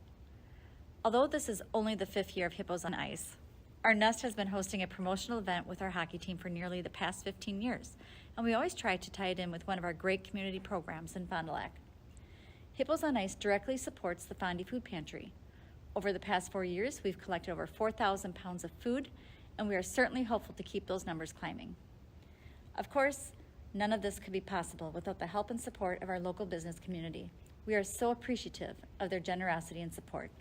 Although this is only the 5th year of Hippos on Ice, our Nest has been hosting a promotional event with our hockey team for nearly the past 15 years, and we always try to tie it in with one of our great community programs in Fond du Lac. Hippos on Ice directly supports the Fondy Food Pantry. Over the past 4 years, we've collected over 4,000 pounds of food, and we are certainly hopeful to keep those numbers climbing. Of course, none of this could be possible without the help and support of our local business community. We are so appreciative of their generosity and support.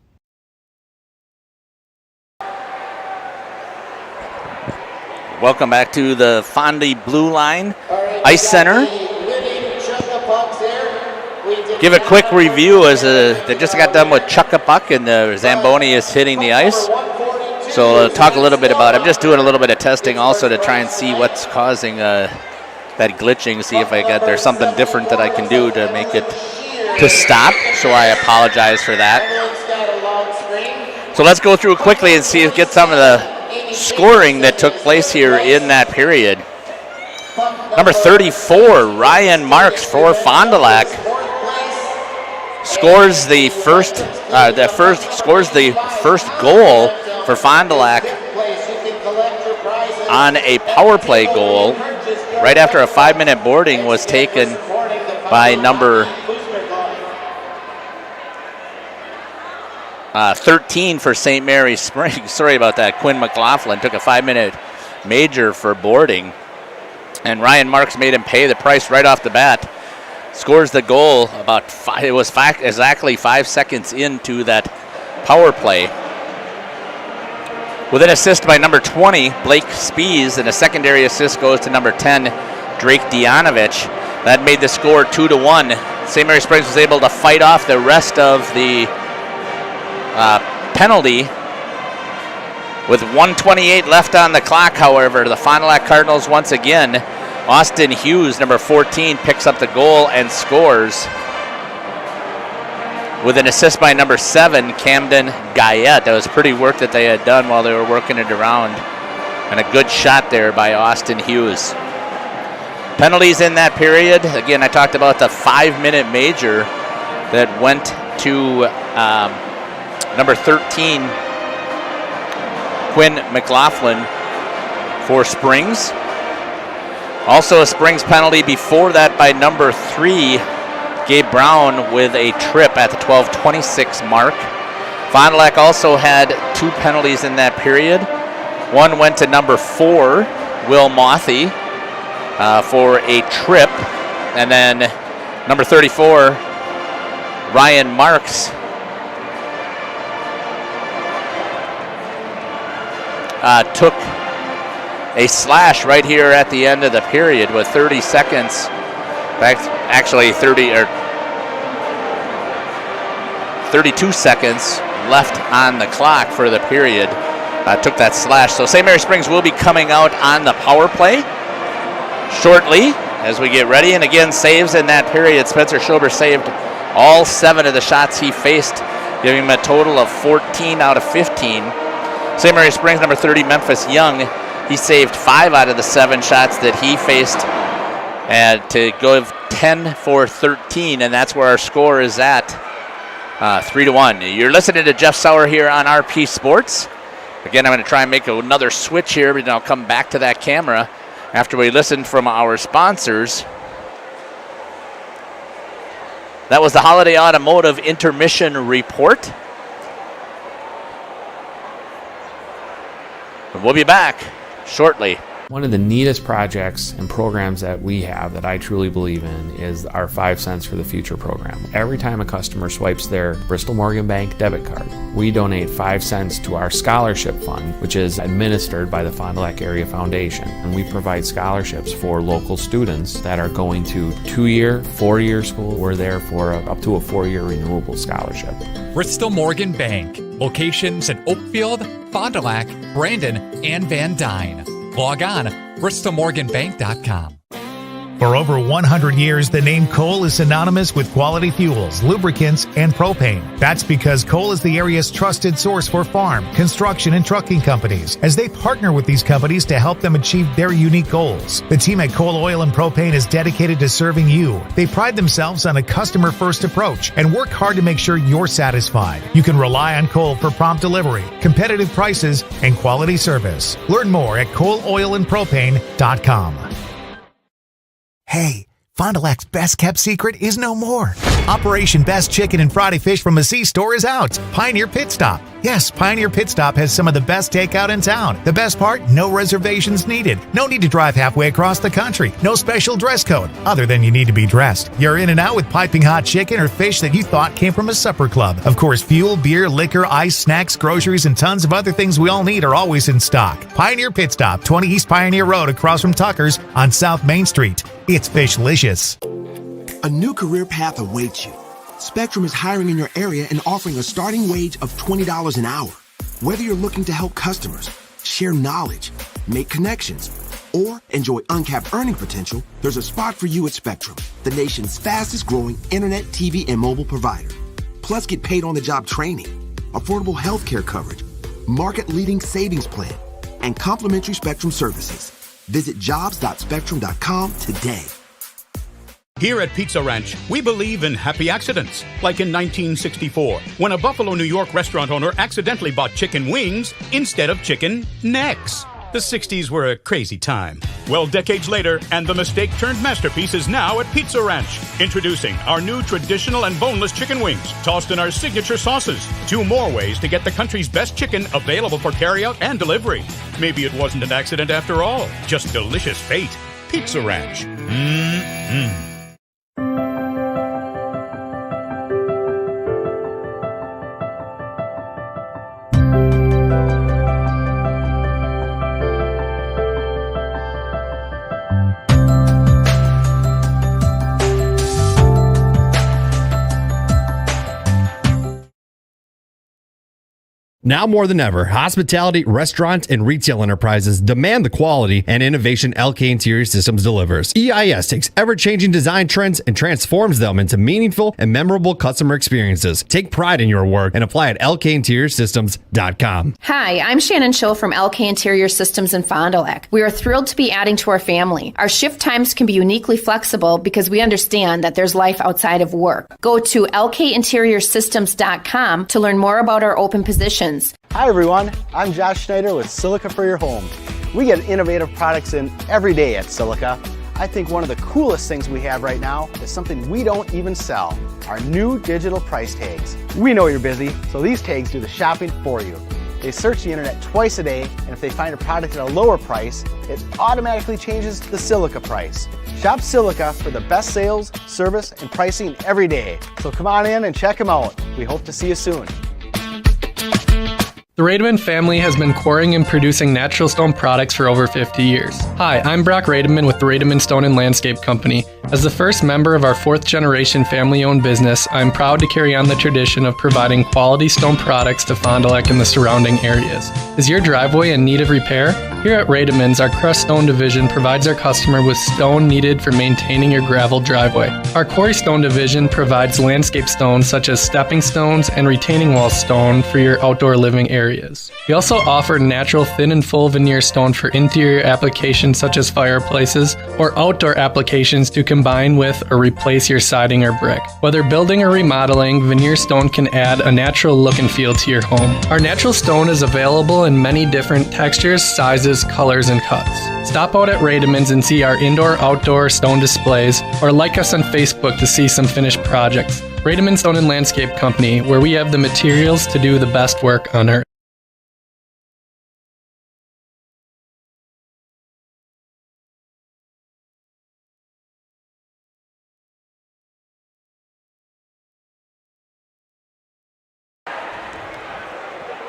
Welcome back to the Fondy Blue Line Ice Center. Give a quick review as they just got done with Chuck-a-Puck and the Zamboni is hitting the ice. So talk a little bit about it. I'm just doing a little bit of testing also to try and see what's causing that glitching, see if there's something different that I can do to make it to stop. So I apologize for that. So let's go through quickly and see if get some of the scoring that took place here in that period. Number 34, Ryan Marks for Fond du Lac, scores the first goal for Fond du Lac on a power play goal right after a 5-minute boarding was taken by number 13 for St. Mary's Springs. Sorry about that. Quinn McLaughlin took a 5-minute major for boarding, and Ryan Marks made him pay the price right off the bat. Scores the goal exactly 5 seconds into that power play. With an assist by number 20, Blake Spees, and a secondary assist goes to number 10, Drake Dianovich. That made the score 2-1. St. Mary Springs was able to fight off the rest of the penalty. With 1:28 left on the clock, however, the Fond du Lac Cardinals once again, Austin Hughes, number 14, picks up the goal and scores. With an assist by number 7, Camden Guyette. That was pretty work that they had done while they were working it around. And a good shot there by Austin Hughes. Penalties in that period. Again, I talked about the 5-minute major that went to number 13, Quinn McLaughlin for Springs. Also a Springs penalty before that by number 3, Gabe Brown, with a trip at the 12:26 mark. Fond du Lac also had 2 penalties in that period. One went to number 4, Will Mothy, for a trip. And then number 34, Ryan Marks, took a slash right here at the end of the period with 30 seconds. Actually 32 seconds left on the clock for the period. Took that slash. So St. Mary Springs will be coming out on the power play shortly as we get ready. And again, saves in that period. Spencer Schober saved all 7 of the shots he faced, giving him a total of 14 out of 15. St. Mary Springs, number 30, Memphis Young, he saved 5 out of the 7 shots that he faced, and to go 10 for 13, and that's where our score is at, 3-1. You're listening to Jeff Sauer here on RP Sports. Again, I'm going to try and make another switch here, but then I'll come back to that camera after we listen from our sponsors. That was the Holiday Automotive Intermission Report. We'll be back shortly. One of the neatest projects and programs that we have that I truly believe in is our 5 Cents for the Future program. Every time a customer swipes their Bristol Morgan Bank debit card, we donate 5 cents to our scholarship fund, which is administered by the Fond du Lac Area Foundation. And we provide scholarships for local students that are going to 2-year, 4-year school. We're there for up to a 4-year renewable scholarship. Bristol Morgan Bank. Locations in Oakfield, Fond du Lac, Brandon, and Van Dyne. Log on, bristolmorganbank.com. For over 100 years, the name Cole is synonymous with quality fuels, lubricants, and propane. That's because Cole is the area's trusted source for farm, construction, and trucking companies, as they partner with these companies to help them achieve their unique goals. The team at Cole Oil and Propane is dedicated to serving you. They pride themselves on a customer-first approach and work hard to make sure you're satisfied. You can rely on Cole for prompt delivery, competitive prices, and quality service. Learn more at ColeOilAndPropane.com. Hey, Fond du Lac's best-kept secret is no more. Operation Best Chicken and Friday Fish from the C-Store is out. Pioneer Pit Stop. Yes, Pioneer Pit Stop has some of the best takeout in town. The best part? No reservations needed. No need to drive halfway across the country. No special dress code, other than you need to be dressed. You're in and out with piping hot chicken or fish that you thought came from a supper club. Of course, fuel, beer, liquor, ice, snacks, groceries, and tons of other things we all need are always in stock. Pioneer Pit Stop, 20 East Pioneer Road across from Tucker's on South Main Street. It's Fishlicious. A new career path awaits you. Spectrum is hiring in your area and offering a starting wage of $20 an hour. Whether you're looking to help customers, share knowledge, make connections, or enjoy uncapped earning potential, there's a spot for you at Spectrum, the nation's fastest growing internet, TV, and mobile provider. Plus, get paid on the job training, affordable health care coverage, market leading savings plan, and complimentary Spectrum services. Visit jobs.spectrum.com today. Here at Pizza Ranch, we believe in happy accidents, like in 1964, when a Buffalo, New York restaurant owner accidentally bought chicken wings instead of chicken necks. The 60s were a crazy time. Well, decades later, and the mistake-turned masterpiece is now at Pizza Ranch. Introducing our new traditional and boneless chicken wings, tossed in our signature sauces. 2 more ways to get the country's best chicken available for carryout and delivery. Maybe it wasn't an accident after all, just delicious fate. Pizza Ranch. Mmm. Now more than ever, hospitality, restaurant, and retail enterprises demand the quality and innovation LK Interior Systems delivers. EIS takes ever-changing design trends and transforms them into meaningful and memorable customer experiences. Take pride in your work and apply at lkinteriorsystems.com. Hi, I'm Shannon Schill from LK Interior Systems in Fond du Lac. We are thrilled to be adding to our family. Our shift times can be uniquely flexible because we understand that there's life outside of work. Go to lkinteriorsystems.com to learn more about our open positions. Hi everyone, I'm Josh Schneider with Silica for Your Home. We get innovative products in every day at Silica. I think one of the coolest things we have right now is something we don't even sell, our new digital price tags. We know you're busy, so these tags do the shopping for you. They search the internet twice a day, and if they find a product at a lower price, it automatically changes the Silica price. Shop Silica for the best sales, service, and pricing every day. So come on in and check them out. We hope to see you soon. The Rademan family has been quarrying and producing natural stone products for over 50 years. Hi, I'm Brock Rademan with the Rademan Stone and Landscape Company. As the first member of our 4th generation family-owned business, I'm proud to carry on the tradition of providing quality stone products to Fond du Lac and the surrounding areas. Is your driveway in need of repair? Here at Rademan's, our crushed stone division provides our customer with stone needed for maintaining your gravel driveway. Our quarry stone division provides landscape stones such as stepping stones and retaining wall stone for your outdoor living areas. We also offer natural thin and full veneer stone for interior applications such as fireplaces or outdoor applications to combine with or replace your siding or brick. Whether building or remodeling, veneer stone can add a natural look and feel to your home. Our natural stone is available in many different textures, sizes, colors, and cuts. Stop out at Rademan's and see our indoor-outdoor stone displays, or like us on Facebook to see some finished projects. Rademan Stone and Landscape Company, where we have the materials to do the best work on earth.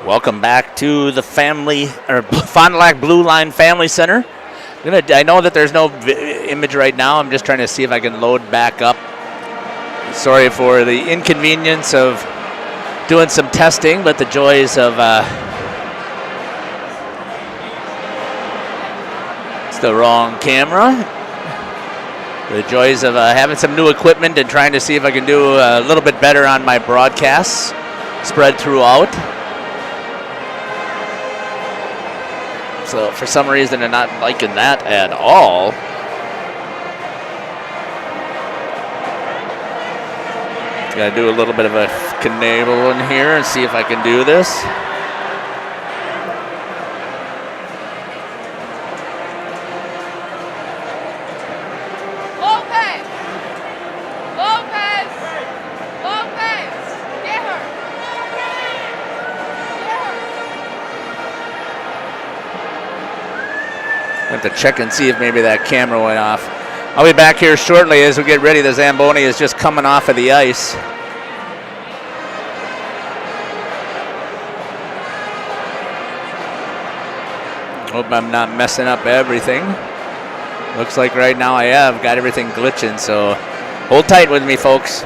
Welcome back to the Fond du Lac Blue Line Family Center. I know that there's no image right now. I'm just trying to see if I can load back up. Sorry for the inconvenience of doing some testing, but the joys of it's the wrong camera. The joys of having some new equipment and trying to see if I can do a little bit better on my broadcasts spread throughout. So for some reason they're not liking that at all. Got to do a little bit of a finagle in here and see if I can do this. Have to check and see if maybe that camera went off. I'll be back here shortly as we get ready. The Zamboni is just coming off of the ice. Hope I'm not messing up everything. Looks like right now I have got everything glitching, so hold tight with me, folks.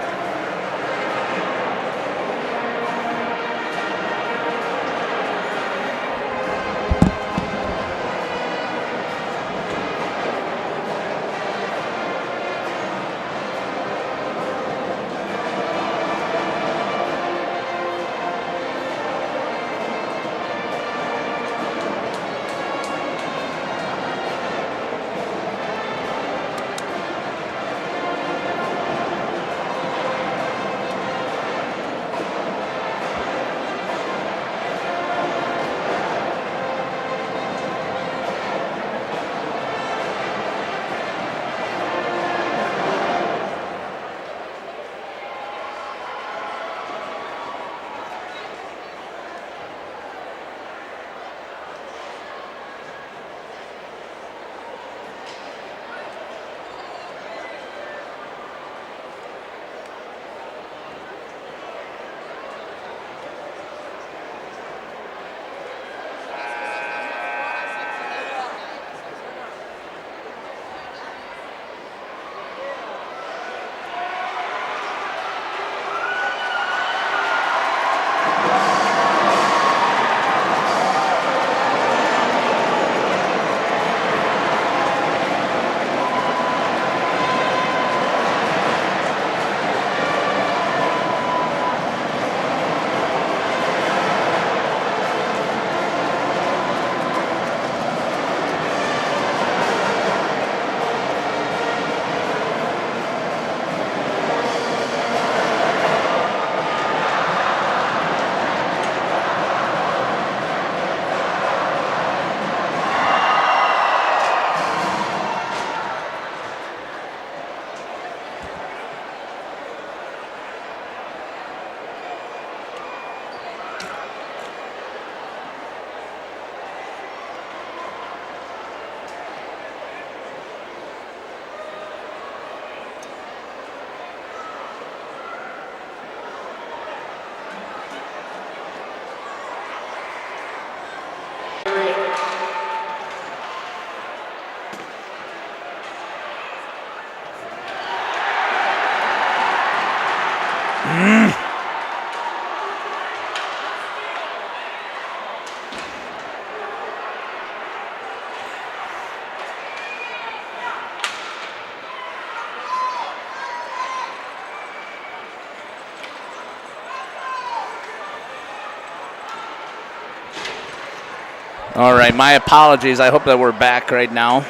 All right, my apologies. I hope that we're back right now.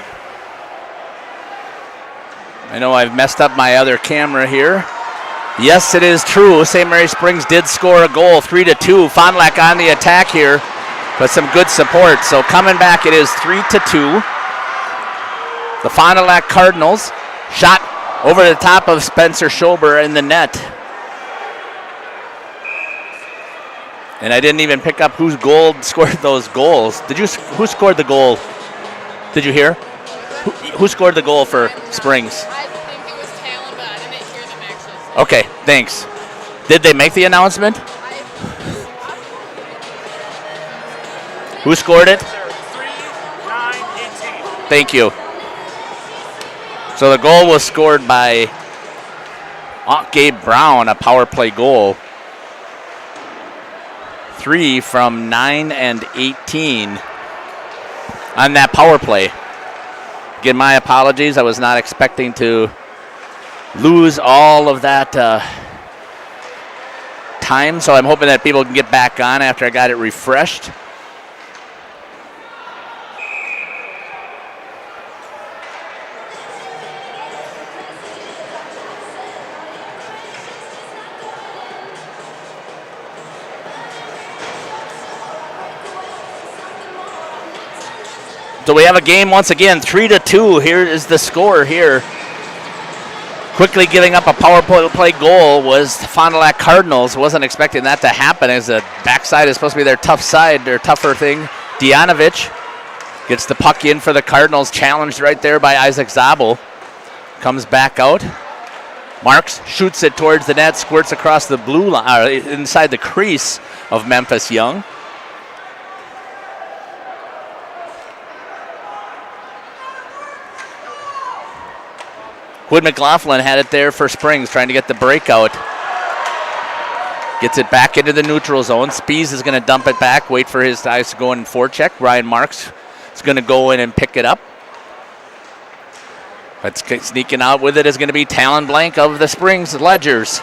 I know I've messed up my other camera here. Yes, it is true. St. Mary Springs did score a goal, 3-2. Fond du Lac on the attack here, but some good support. So coming back, it is 3-2. The Fond du Lac Cardinals shot over the top of Spencer Schober in the net. And I didn't even pick up whose goal scored those goals. Who scored the goal? Did you hear? Who scored the goal for Springs? I think it was Talon, but I didn't hear them actually. Okay, thanks. Did they make the announcement? Who scored it? 3-9-18. Thank you. So the goal was scored by Gabe Brown, a power play goal. 3 from 9 and 18 on that power play. Again, my apologies. I was not expecting to lose all of that time, so I'm hoping that people can get back on after I got it refreshed. So we have a game once again, 3-2. Here is the score here. Quickly giving up a power play goal was the Fond du Lac Cardinals. Wasn't expecting that to happen, as the backside is supposed to be their tough side, their tougher thing. Dianovich gets the puck in for the Cardinals, challenged right there by Isaac Zabel. Comes back out. Marks shoots it towards the net, squirts across the blue line, inside the crease of Memphis Young. Quinn McLaughlin had it there for Springs, trying to get the breakout. Gets it back into the neutral zone. Spees is going to dump it back, wait for his guys to go in forecheck. Ryan Marks is going to go in and pick it up. But sneaking out with it is going to be Talon Blank of the Springs Ledgers.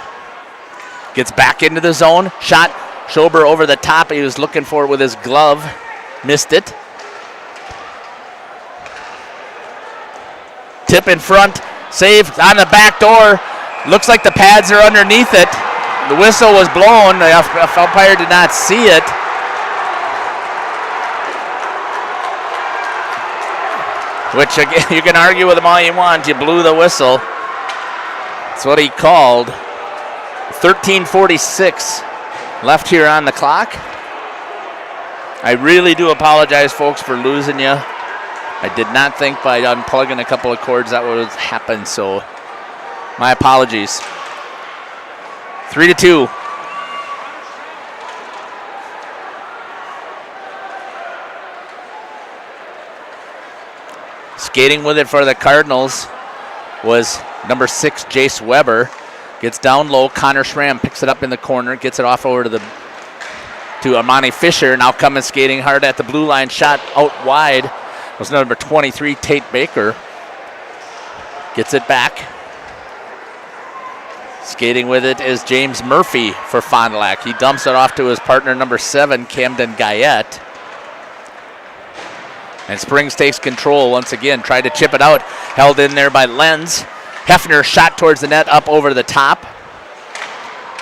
Gets back into the zone. Shot. Schober over the top. He was looking for it with his glove. Missed it. Tip in front. Save on the back door. Looks like the pads are underneath it. The whistle was blown. The umpire did not see it. Which, again, you can argue with him all you want. You blew the whistle. That's what he called. 13:46 left here on the clock. I really do apologize, folks, for losing you. I did not think by unplugging a couple of cords that would happen, so my apologies. 3-2. Skating with it for the Cardinals was number 6, Jace Weber. Gets down low. Connor Schramm picks it up in the corner, gets it off over to Amani Fisher. Now coming skating hard at the blue line. Shot out wide was number 23, Tate Baker. Gets it back. Skating with it is James Murphy for Fond du Lac. He dumps it off to his partner, number 7, Camden Guyette. And Springs takes control once again. Tried to chip it out. Held in there by Lenz. Hefner shot towards the net, up over the top.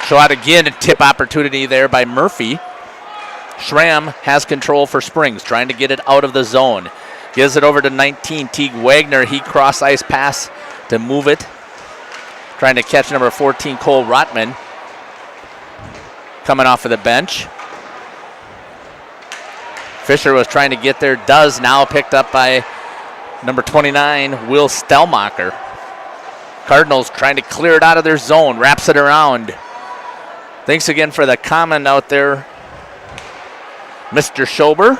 Shot again, a tip opportunity there by Murphy. Schramm has control for Springs, trying to get it out of the zone. Gives it over to 19, Teague Wagner. He cross-ice pass to move it. Trying to catch number 14, Cole Rotman. Coming off of the bench. Fisher was trying to get there. Does now, picked up by number 29, Will Stelmacher. Cardinals trying to clear it out of their zone. Wraps it around. Thanks again for the comment out there, Mr. Schober.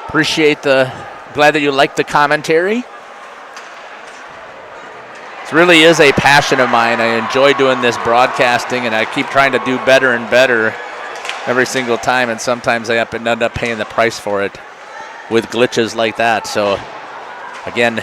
Appreciate glad that you liked the commentary. This really is a passion of mine. I enjoy doing this broadcasting, and I keep trying to do better and better every single time, and sometimes I end up paying the price for it with glitches like that. So, again,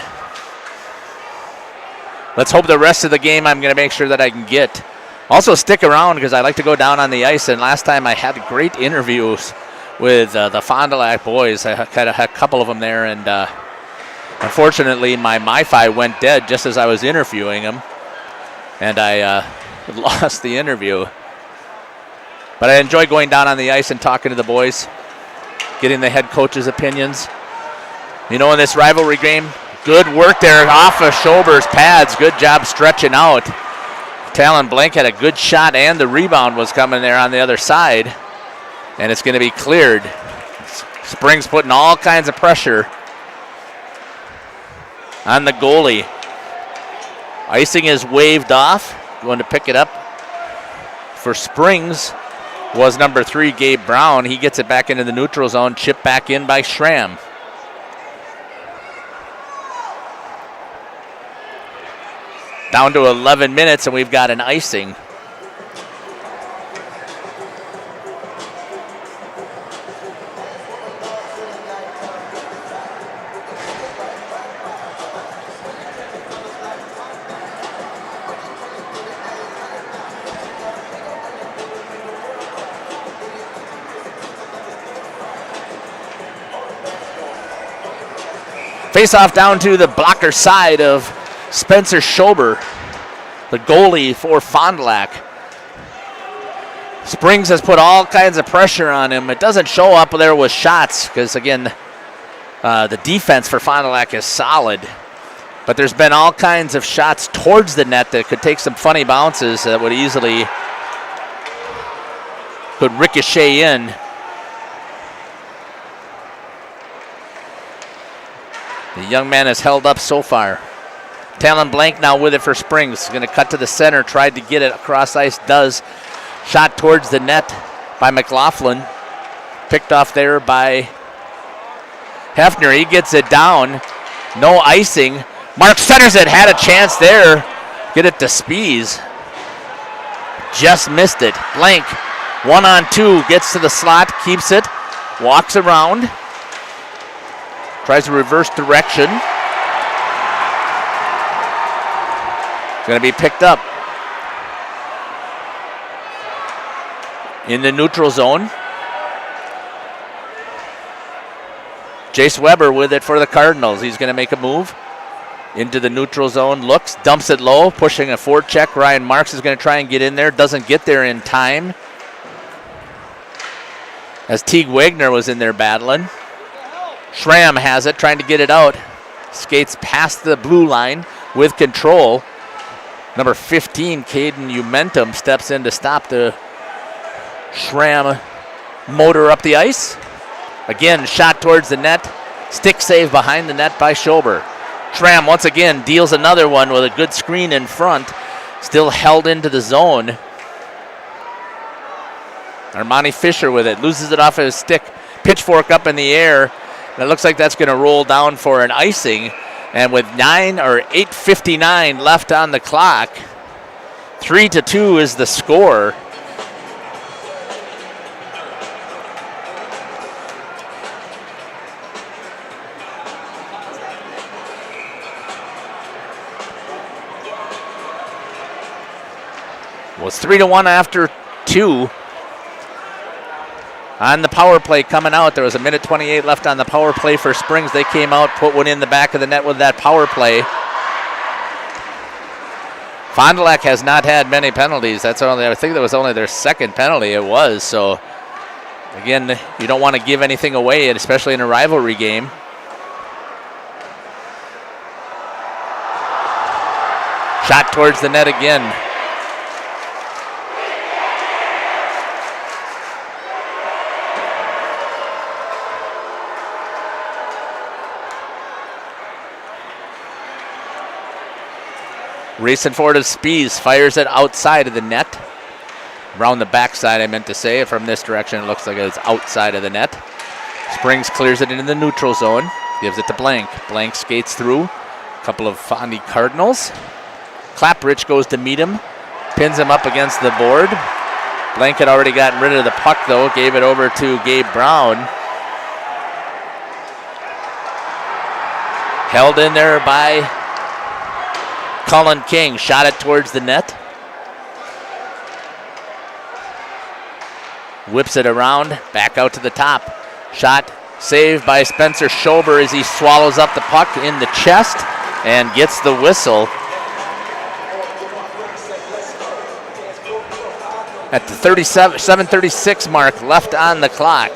let's hope the rest of the game I'm going to make sure that I can get. Also, stick around because I like to go down on the ice, and last time I had great interviews with the Fond du Lac boys. I had a couple of them there, and unfortunately my MiFi went dead just as I was interviewing them, and I lost the interview. But I enjoy going down on the ice and talking to the boys, getting the head coach's opinions. You know, in this rivalry game, good work there off of Schober's pads. Good job stretching out. Talon Blank had a good shot, and the rebound was coming there on the other side. And it's going to be cleared. Springs putting all kinds of pressure on the goalie. Icing is waved off. Going to pick it up for Springs was number 3, Gabe Brown. He gets it back into the neutral zone. Chipped back in by Schramm. Down to 11 minutes, and we've got an icing. Face off down to the blocker side of Spencer Schober, the goalie for Fond du Lac. Springs has put all kinds of pressure on him. It doesn't show up there with shots because, again, the defense for Fond du Lac is solid. But there's been all kinds of shots towards the net that could take some funny bounces that would easily could ricochet in. The young man has held up so far. Talon Blank now with it for Springs. Going to cut to the center, tried to get it across ice, does. Shot towards the net by McLaughlin. Picked off there by Hefner. He gets it down. No icing. Mark centers it, had a chance there. Get it to Spies. Just missed it. Blank, 1-on-2, gets to the slot, keeps it, walks around. Tries to reverse direction. It's going to be picked up. In the neutral zone. Jace Weber with it for the Cardinals. He's going to make a move. Into the neutral zone, looks, dumps it low, pushing a forecheck. Ryan Marks is going to try and get in there. Doesn't get there in time. As Teague Wagner was in there battling. Schramm has it, trying to get it out. Skates past the blue line with control. Number 15, Caden Umentum, steps in to stop the Schramm motor up the ice. Again, shot towards the net. Stick save behind the net by Schober. Schramm once again deals another one with a good screen in front. Still held into the zone. Armani Fisher with it. Loses it off of his stick. Pitchfork up in the air. And it looks like that's going to roll down for an icing. And with 8:59 left on the clock, 3-2 is the score. Was 3-1 after 2. On the power play coming out, there was 1:28 left on the power play for Springs. They came out, put one in the back of the net with that power play. Fond du Lac has not had many penalties. I think that was only their second penalty. It was, so again, you don't want to give anything away, especially in a rivalry game. Shot towards the net again. Racing forward of Spies, fires it outside of the net. Around the backside, I meant to say. From this direction, it looks like it's outside of the net. Springs clears it into the neutral zone. Gives it to Blank. Blank skates through. A couple of Fondy Cardinals. Clapridge goes to meet him. Pins him up against the board. Blank had already gotten rid of the puck, though. Gave it over to Gabe Brown. Held in there by Cullen King. Shot it towards the net. Whips it around, back out to the top. Shot saved by Spencer Schober as he swallows up the puck in the chest and gets the whistle. At the 7:36 mark left on the clock.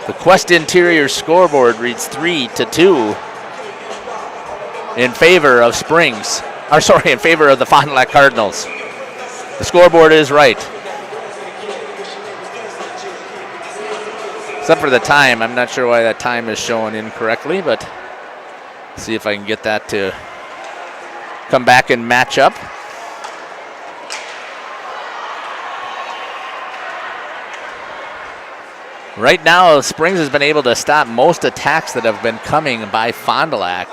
The Quest Interior scoreboard reads 3-2 in favor of Springs. In favor of the Fond du Lac Cardinals. The scoreboard is right. Except for the time. I'm not sure why that time is showing incorrectly, but see if I can get that to come back and match up. Right now, Springs has been able to stop most attacks that have been coming by Fond du Lac.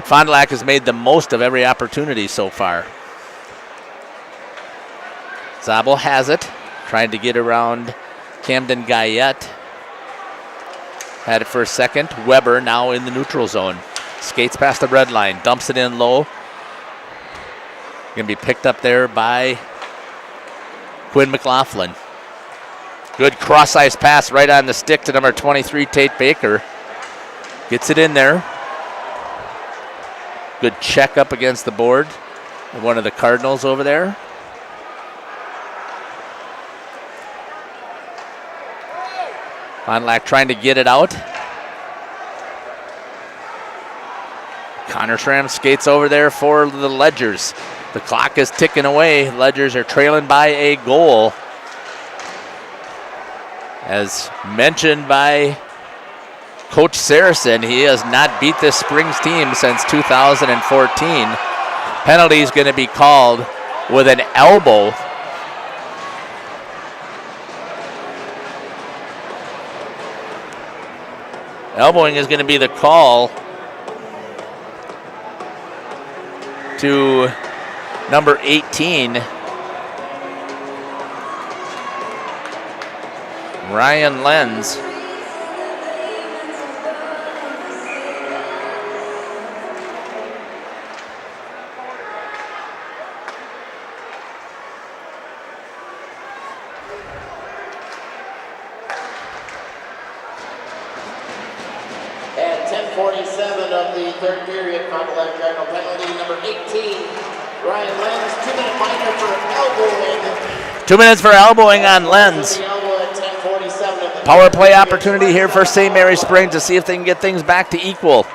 Fond du Lac has made the most of every opportunity so far. Zabel has it, trying to get around Camden Guyette. Had it for a second. Weber now in the neutral zone. Skates past the red line, dumps it in low. Going to be picked up there by Quinn McLaughlin. Good cross-ice pass right on the stick to number 23, Tate Baker. Gets it in there. Good check up against the board. One of the Cardinals over there. Fond du Lac trying to get it out. Connor Schramm skates over there for the Ledgers. The clock is ticking away. Ledgers are trailing by a goal. As mentioned by Coach Saracen, he has not beat this Springs team since 2014. Penalty is going to be called with an elbow. Elbowing is going to be the call to number 18, Ryan Lenz. At 10:47 of the third period, Fond du Lac Cardinal penalty number 18, Ryan Lenz, 2-minute minor for elbowing. 2 minutes for elbowing on Lenz. Power play opportunity here for St. Mary Springs to see if they can get things back to equal.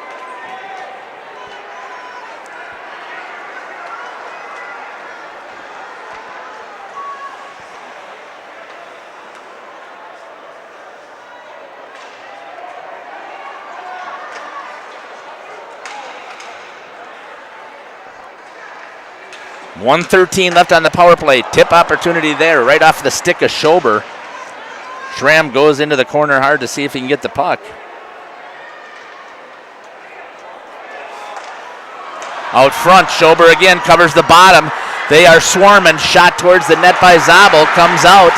.113 left on the power play. Tip opportunity there, right off the stick of Schober. Schramm goes into the corner hard to see if he can get the puck. Out front, Schober again covers the bottom. They are swarming. Shot towards the net by Zabel. Comes out.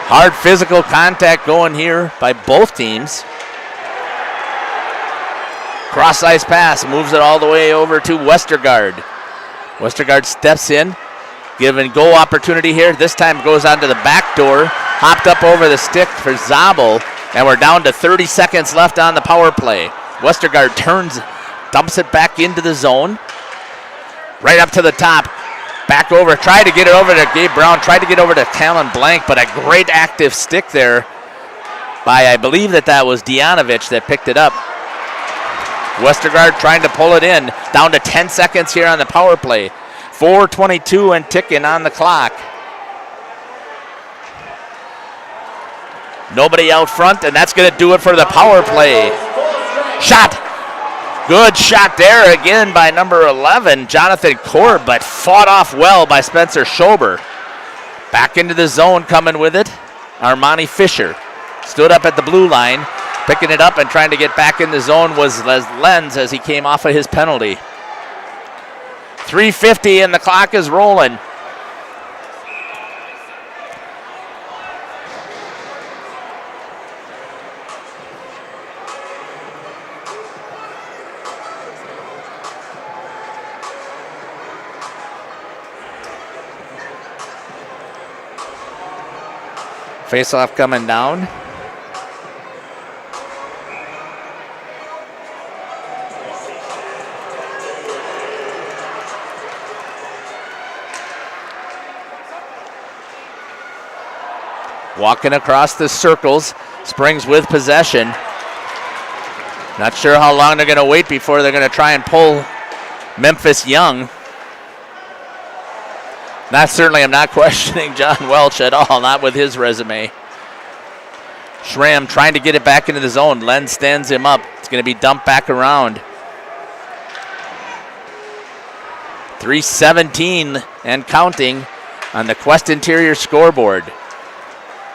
Hard physical contact going here by both teams. Cross ice pass, moves it all the way over to Westergaard. Westergaard steps in, given goal opportunity here. This time goes onto the back door, hopped up over the stick for Zabel, and we're down to 30 seconds left on the power play. Westergaard turns, dumps it back into the zone, right up to the top, back over, tried to get it over to Gabe Brown, tried to get over to Callan Blank, but a great active stick there by, I believe that was Dianovich that picked it up. Westergaard trying to pull it in. Down to 10 seconds here on the power play. 4:22 and ticking on the clock. Nobody out front, and that's going to do it for the power play. Shot. Good shot there again by number 11, Jonathan Korb, but fought off well by Spencer Schober. Back into the zone coming with it. Armani Fisher stood up at the blue line. Picking it up and trying to get back in the zone was Lenz as he came off of his penalty. 3:50 and the clock is rolling. Face-off coming down. Walking across the circles, Springs with possession. Not sure how long they're going to wait before they're going to try and pull Memphis Young. I'm not questioning John Welsh at all, not with his resume. Schramm trying to get it back into the zone. Lenz stands him up. It's going to be dumped back around. 3:17 and counting on the Quest Interior scoreboard.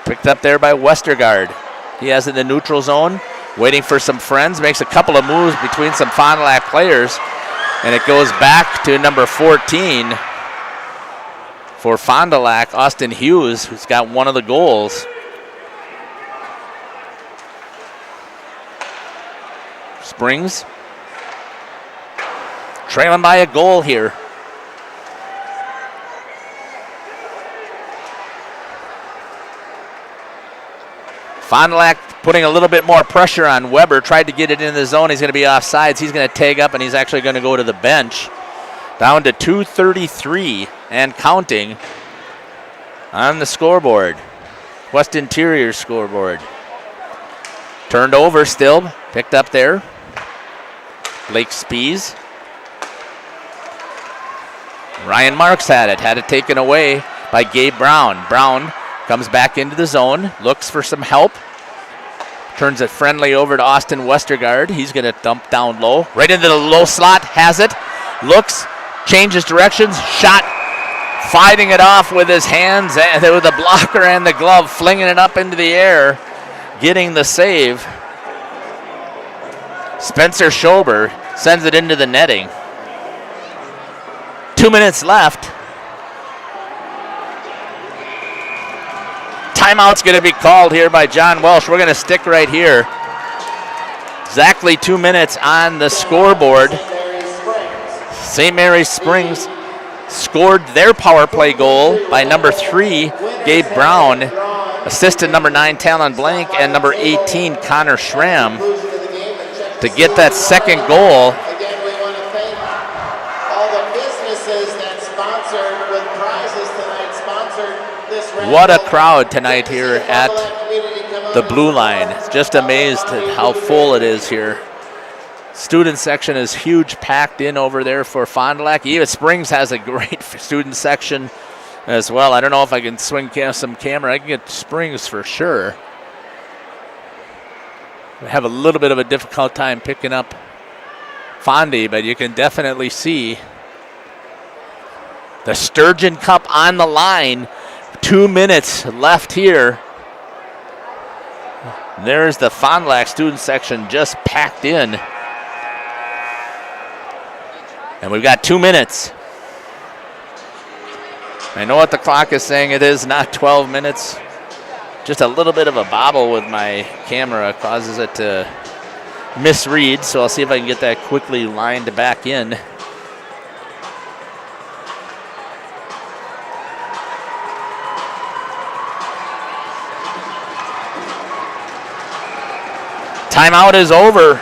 Picked up there by Westergaard. He has it in the neutral zone, waiting for some friends, makes a couple of moves between some Fond du Lac players, and it goes back to number 14 for Fond du Lac, Austin Hughes, who's got one of the goals. Springs trailing by a goal here. Fond du Lac putting a little bit more pressure on Weber. Tried to get it in the zone. He's going to be offsides. He's going to tag up, and he's actually going to go to the bench. Down to 2:33 and counting on the scoreboard. West Interior scoreboard. Turned over still. Picked up there. Blake Spees. Ryan Marks had it taken away by Gabe Brown. Brown comes back into the zone, looks for some help. Turns it friendly over to Austin Westergaard. He's going to dump down low. Right into the low slot, has it. Looks, changes directions, shot. Fighting it off with his hands, with the blocker and the glove, flinging it up into the air, getting the save. Spencer Schober sends it into the netting. 2 minutes left. Timeout's going to be called here by John Welsh. We're going to stick right here. Exactly 2 minutes on the scoreboard. St. Mary's Springs scored their power play goal by number 3, Gabe Brown, assisted number 9, Talon Blank, and number 18, Connor Schramm, to get that second goal. What a crowd tonight here at the Blue Line. Just amazed at how full it is here. Student section is huge, packed in over there for Fond du Lac. Even Springs has a great student section as well. I don't know if I can swing some camera. I can get Springs for sure. I have a little bit of a difficult time picking up Fondy, but you can definitely see the Sturgeon Cup on the line. 2 minutes left here. There's the Fond du Lac student section just packed in. And we've got 2 minutes. I know what the clock is saying. It is not 12 minutes. Just a little bit of a bobble with my camera causes it to misread. So I'll see if I can get that quickly lined back in. Timeout is over.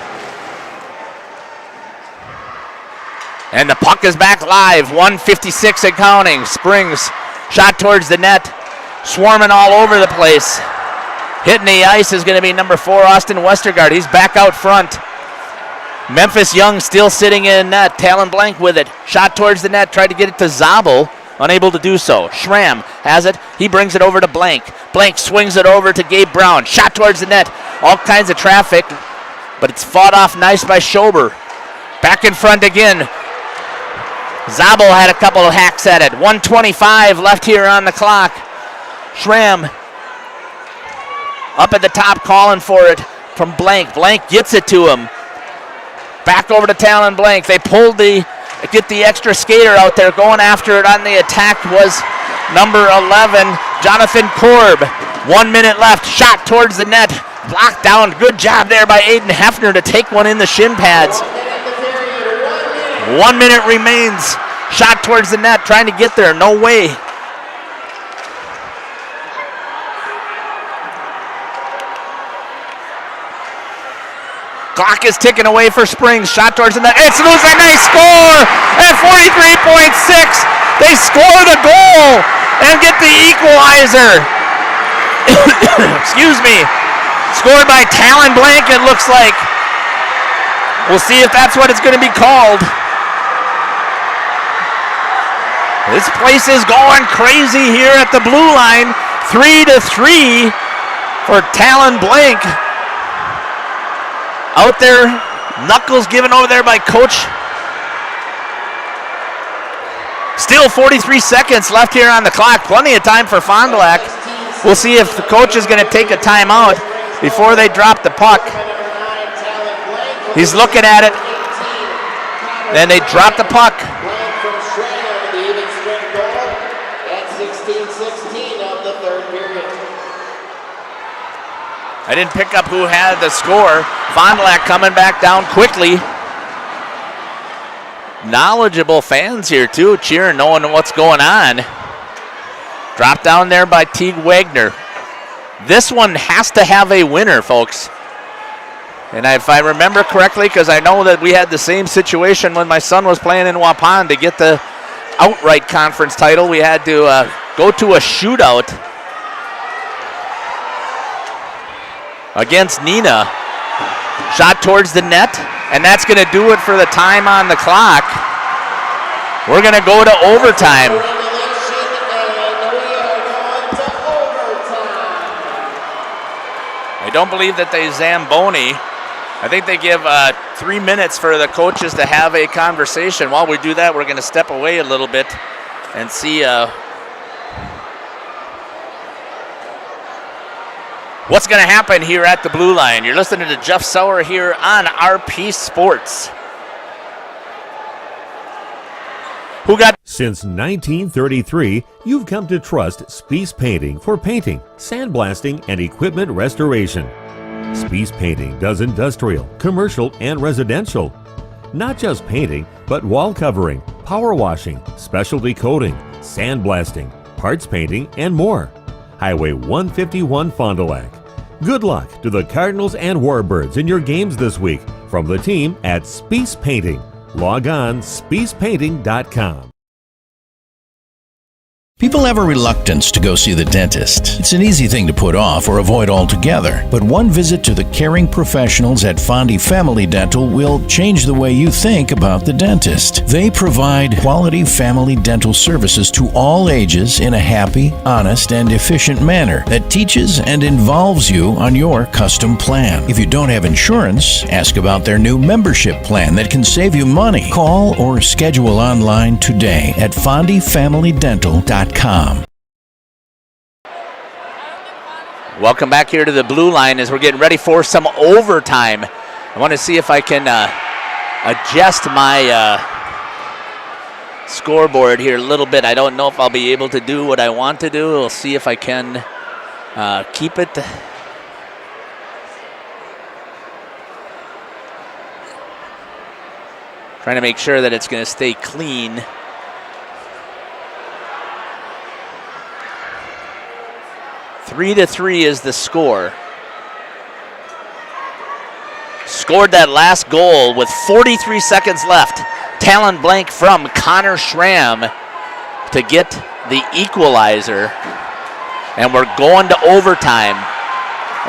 And the puck is back live. 1:56 and counting. Springs shot towards the net. Swarming all over the place. Hitting the ice is going to be number 4, Austin Westergaard. He's back out front. Memphis Young still sitting in net. Talon Blank with it. Shot towards the net. Tried to get it to Zabel. Unable to do so. Schramm has it. He brings it over to Blank. Blank swings it over to Gabe Brown. Shot towards the net. All kinds of traffic, but it's fought off nice by Schober. Back in front again. Zabel had a couple of hacks at it. 1:25 left here on the clock. Schramm up at the top calling for it from Blank. Blank gets it to him. Back over to Talon Blank. They pulled get the extra skater out there. Going after it on the attack was number 11, Jonathan Korb. 1 minute left. Shot towards the net. Blocked down. Good job there by Aiden Hefner to take one in the shin pads. 1 minute remains. Shot towards the net. Trying to get there. No way. Clock is ticking away for Springs. Shot towards the net. It's losing. They score at 43.6. They score the goal and get the equalizer. Excuse me. Scored by Talon Blank, it looks like. We'll see if that's what it's going to be called. This place is going crazy here at the Blue Line. 3-3 for Talon Blank. Out there, knuckles given over there by Coach. Still 43 seconds left here on the clock. Plenty of time for Fond du Lac. We'll see if the coach is going to take a timeout before they drop the puck. He's looking at it. Then they drop the puck. I didn't pick up who had the score. Fond du Lac coming back down quickly. Knowledgeable fans here too, cheering, knowing what's going on. Dropped down there by Teague Wagner. This one has to have a winner, folks. And if I remember correctly, because I know that we had the same situation when my son was playing in Waupun to get the outright conference title, we had to go to a shootout against Neenah. Shot towards the net, and that's going to do it for the time on the clock. We're going to go to overtime. I don't believe that they Zamboni. I think they give 3 minutes for the coaches to have a conversation. While we do that, we're going to step away a little bit and see what's going to happen here at the blue line. You're listening to Jeff Sauer here on RP Sports. Who got? Since 1933, you've come to trust Spies Painting for painting, sandblasting, and equipment restoration. Spies Painting does industrial, commercial, and residential. Not just painting, but wall covering, power washing, specialty coating, sandblasting, parts painting, and more. Highway 151 Fond du Lac. Good luck to the Cardinals and Warbirds in your games this week from the team at Spies Painting. Log on spiespainting.com. People have a reluctance to go see the dentist. It's an easy thing to put off or avoid altogether. But one visit to the caring professionals at Fondy Family Dental will change the way you think about the dentist. They provide quality family dental services to all ages in a happy, honest, and efficient manner that teaches and involves you on your custom plan. If you don't have insurance, ask about their new membership plan that can save you money. Call or schedule online today at fondyfamilydental.com. Welcome back here to the blue line as we're getting ready for some overtime. I want to see if I can adjust my scoreboard here a little bit. I don't know if I'll be able to do what I want to do. We'll see if I can keep it. Trying to make sure that it's going to stay clean. 3-3 is the score. Scored that last goal with 43 seconds left. Talon blank from Connor Schramm to get the equalizer. And we're going to overtime.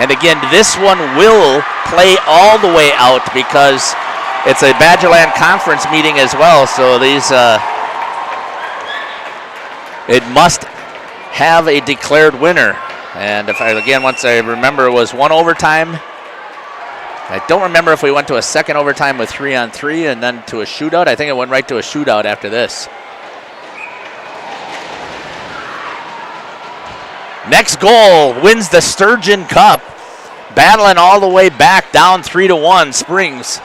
And again, this one will play all the way out because it's a Badgerland Conference meeting as well. So these, it must have a declared winner. And if I, again, once I remember, it was one overtime. I don't remember if we went to a second overtime with 3-on-3 and then to a shootout. I think it went right to a shootout after this. Next goal wins the Sturgeon Cup. Battling all the way back, down 3-1, Springs.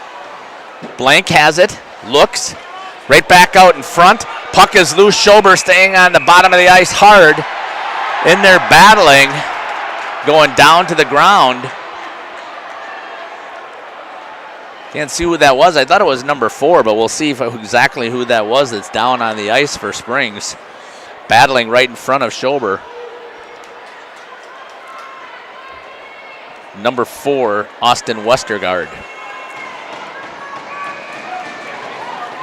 Blank has it, looks, right back out in front. Puck is loose, Schober staying on the bottom of the ice hard. In there battling, going down to the ground. Can't see who that was. I thought it was number 4, but we'll see exactly who that was that's down on the ice for Springs. Battling right in front of Schober. Number 4, Austin Westergaard.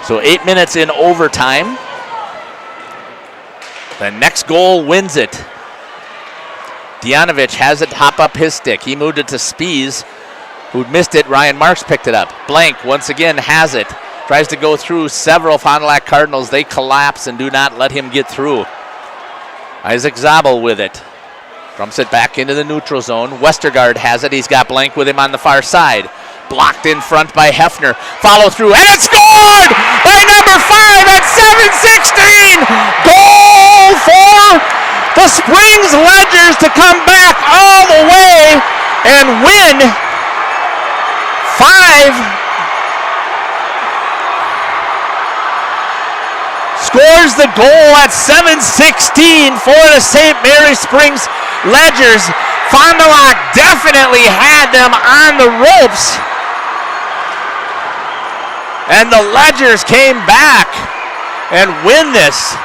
So 8 minutes in overtime. The next goal wins it. Dianovich has it hop up his stick. He moved it to Spies, who missed it. Ryan Marks picked it up. Blank once again has it. Tries to go through several Fond du Lac Cardinals. They collapse and do not let him get through. Isaac Zabel with it. Dumps it back into the neutral zone. Westergaard has it. He's got Blank with him on the far side. Blocked in front by Hefner. Follow through, and it's scored by number 5 at 7:16. Goal for the Springs Ledgers to come back all the way and win 5. Scores the goal at 7:16 for the St. Mary Springs Ledgers. Fond du Lac definitely had them on the ropes. And the Ledgers came back and win this.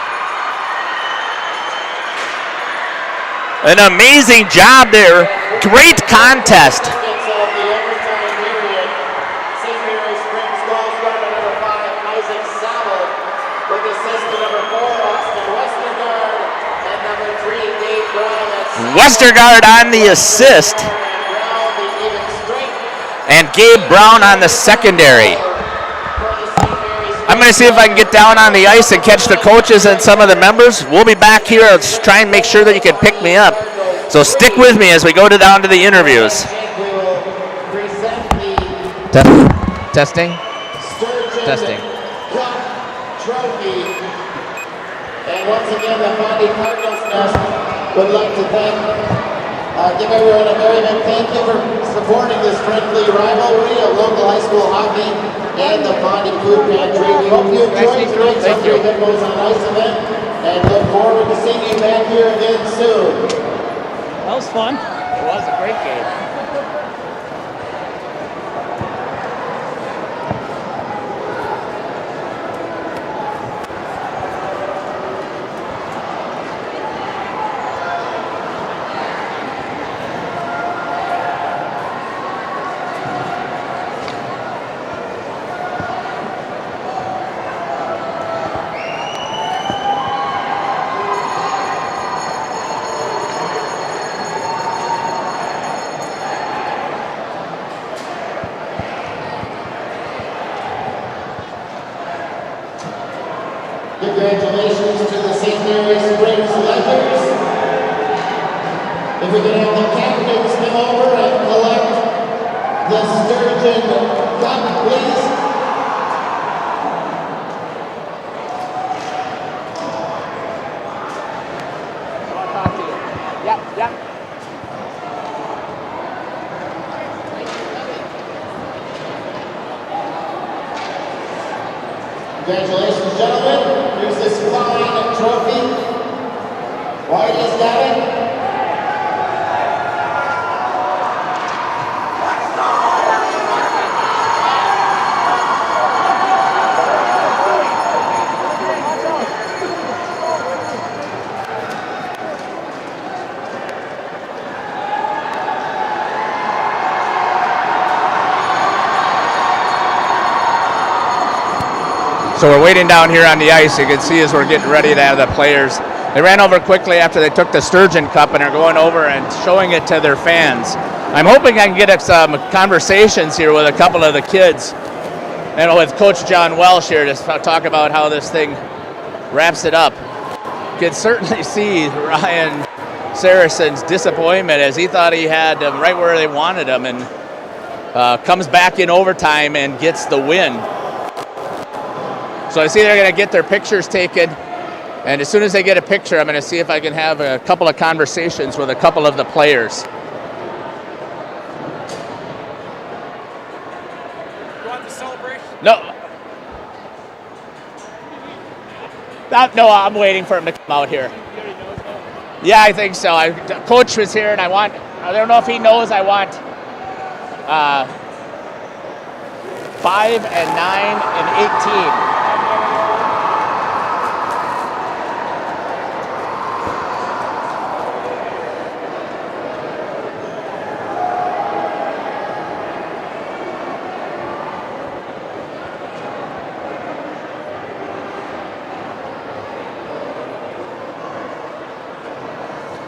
An amazing job there. Great contest. Westergaard on the assist. And Gabe Brown on the secondary. I'm going to see if I can get down on the ice and catch the coaches and some of the members. We'll be back here. I'll try and make sure that you can pick me up. So stick with me as we go down to the interviews. Testing. Testing. Trophy. And once again, the Fondy Cardinals Nest would like to give everyone a very big thank you for supporting this friendly rivalry of local high school hockey and the Fondy Food Pantry. We hope you enjoyed tonight's Hungry Hippos on Ice event and look forward to seeing you back here again soon. That was fun. It was a great game. Congratulations to the St. Mary Springs Lakers. If we could have the captains come over and collect the Sturgeon Cup, please. I'll talk to you. Yep. Congratulations, gentlemen. Here's this fine trophy. Whitey's got it. So we're waiting down here on the ice. You can see as we're getting ready to have the players. They ran over quickly after they took the Sturgeon Cup and are going over and showing it to their fans. I'm hoping I can get some conversations here with a couple of the kids, and with Coach John Welsh here to talk about how this thing wraps it up. You can certainly see Ryan Saracen's disappointment as he thought he had them right where they wanted him, and comes back in overtime and gets the win. So I see they're going to get their pictures taken, and as soon as they get a picture, I'm going to see if I can have a couple of conversations with a couple of the players. You want the celebration? No, I'm waiting for him to come out here. Yeah, I think so. Coach was here, and I don't know if he knows I want 5 and 9 and 18.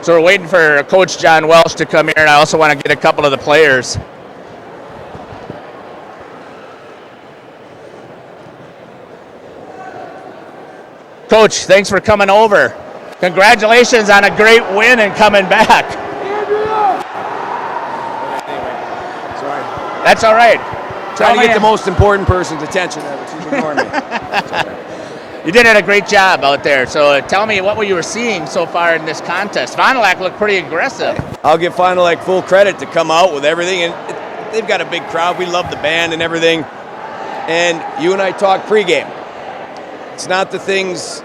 So we're waiting for Coach John Welsh to come here, and I also want to get a couple of the players. Coach, thanks for coming over. Congratulations on a great win and coming back. Sorry. That's all right. Trying to get the most important person's attention there, but she's ignoring me. You did a great job out there. So tell me what you were seeing so far in this contest. Fond du Lac looked pretty aggressive. I'll give Fond du Lac full credit to come out with everything, and they've got a big crowd. We love the band and everything. And you and I talked pregame. It's not the things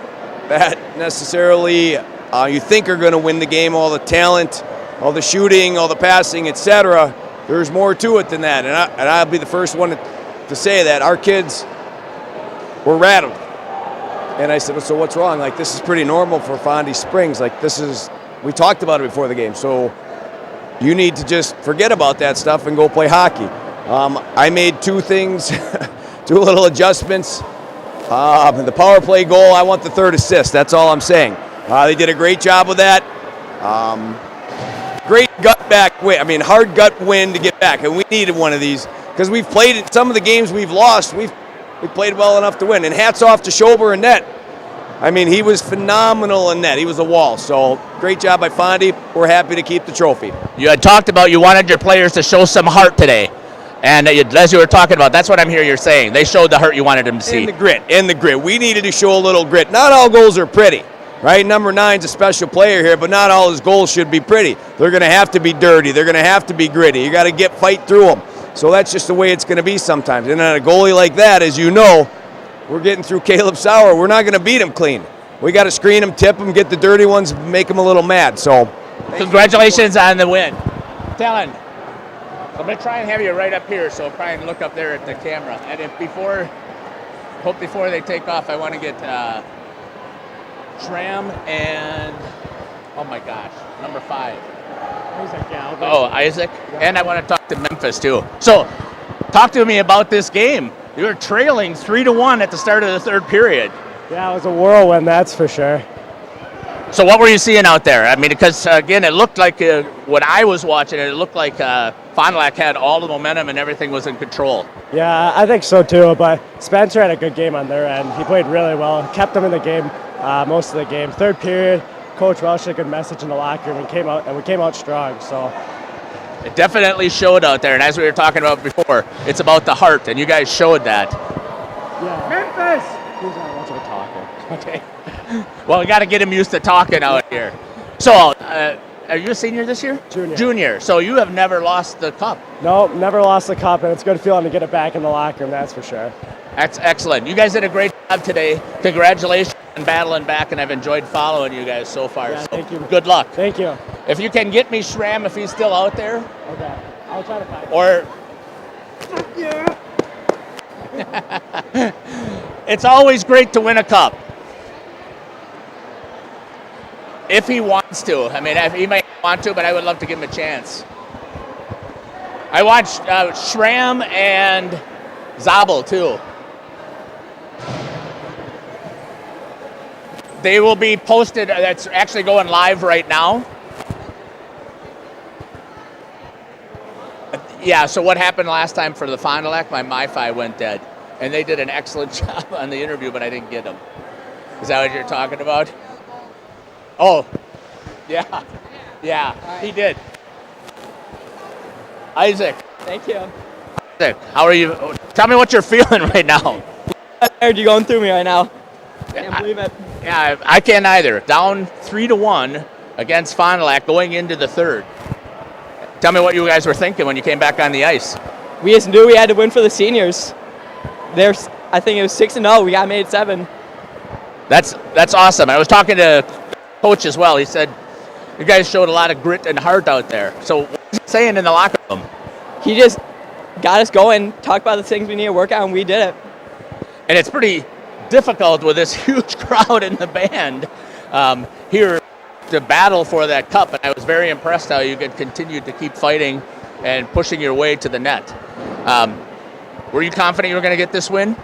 that necessarily you think are going to win the game. All the talent, all the shooting, all the passing, etc. There's more to it than that. And I'll be the first one to say that our kids were rattled. And I said, well, so what's wrong? Like, this is pretty normal for Fondy Springs. Like, this is We talked about it before the game. So you need to just forget about that stuff and go play hockey. I made 2 things, 2 little adjustments. The power play goal, I want the 3rd assist. That's all I'm saying. They did a great job with that. Great gut back win. I mean, hard gut win to get back, and we needed one of these because we've played in some of the games we've lost. We played well enough to win. And hats off to Schober and net. I mean, he was phenomenal in net. He was a wall. So great job by Fondy. We're happy to keep the trophy. You had talked about you wanted your players to show some heart today. And as you were talking about, that's what I'm hearing you're saying. They showed the heart you wanted them to see. And the grit. We needed to show a little grit. Not all goals are pretty, right? Number 9's a special player here, but not all his goals should be pretty. They're going to have to be dirty. They're going to have to be gritty. You got to fight through them. So that's just the way it's going to be sometimes. And on a goalie like that, as you know, we're getting through Caleb Sauer. We're not going to beat him clean. We got to screen him, tip him, get the dirty ones, make him a little mad. So, congratulations on the win. Talon, I'm going to try and have you right up here, so try and look up there at the camera. And before they take off, I want to get Schramm and, oh my gosh, number 5. Isaac, yeah. Oh, Isaac. And I want to talk to Memphis, too. So, talk to me about this game. You were trailing 3-1 at the start of the 3rd period. Yeah, it was a whirlwind, that's for sure. So what were you seeing out there? I mean, because, again, it looked like when I was watching it looked like Fond du Lac had all the momentum and everything was in control. Yeah, I think so too, but Spencer had a good game on their end. He played really well, kept them in the game most of the game. 3rd period, Coach Welsh had a good message in the locker room and we came out strong. So it definitely showed out there, and as we were talking about before, it's about the heart, and you guys showed that. Yeah. Memphis! He's not much of a talker. Okay. Well, we got to get him used to talking out here. So, are you a senior this year? Junior. So you have never lost the cup? No, never lost the cup, and it's a good feeling to get it back in the locker room, that's for sure. That's excellent. You guys did a great job today. Congratulations on battling back, and I've enjoyed following you guys so far. Yeah, so thank you. Good luck. Thank you. If you can get me Schramm, if he's still out there. Okay. I'll try to find him. Or... Yeah. It's always great to win a cup. If he wants to. I mean, he might want to, but I would love to give him a chance. I watched Schramm and Zabel, too. They will be posted. That's actually going live right now. Yeah, so what happened last time for the Fond du Lac, my MiFi went dead. And they did an excellent job on the interview, but I didn't get them. Is that what you're talking about? Oh, yeah. Yeah, he did. Isaac. Thank you. Isaac, how are you? Tell me what you're feeling right now. Are you going through me right now? Can't believe it. Yeah, I can't either. Down 3-1 against Fond du Lac going into the 3rd. Tell me what you guys were thinking when you came back on the ice. We just knew we had to win for the seniors. I think it was 6-0. We got made 7. That's awesome. I was talking to Coach as well. He said you guys showed a lot of grit and heart out there. So what was he saying in the locker room? He just got us going, talked about the things we need to work on, and we did it. And it's pretty difficult with this huge crowd in the band here to battle for that cup. And I was very impressed how you could continue to keep fighting and pushing your way to the net. Were you confident you were going to get this win?